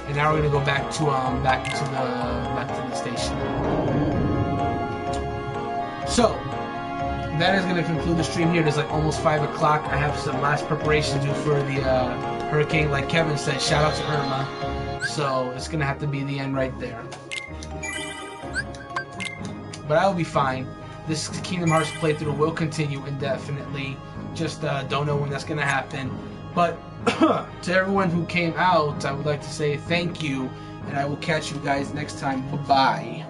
And now we're gonna go back to the station. So that is gonna conclude the stream here. It is like almost 5 o'clock. I have some last preparation to do for the hurricane. Like Kevin said, shout out to Irma. So it's gonna have to be the end right there. But I will be fine. This Kingdom Hearts playthrough will continue indefinitely. Just don't know when that's gonna happen. But to everyone who came out, I would like to say thank you, and I will catch you guys next time. Bye-bye.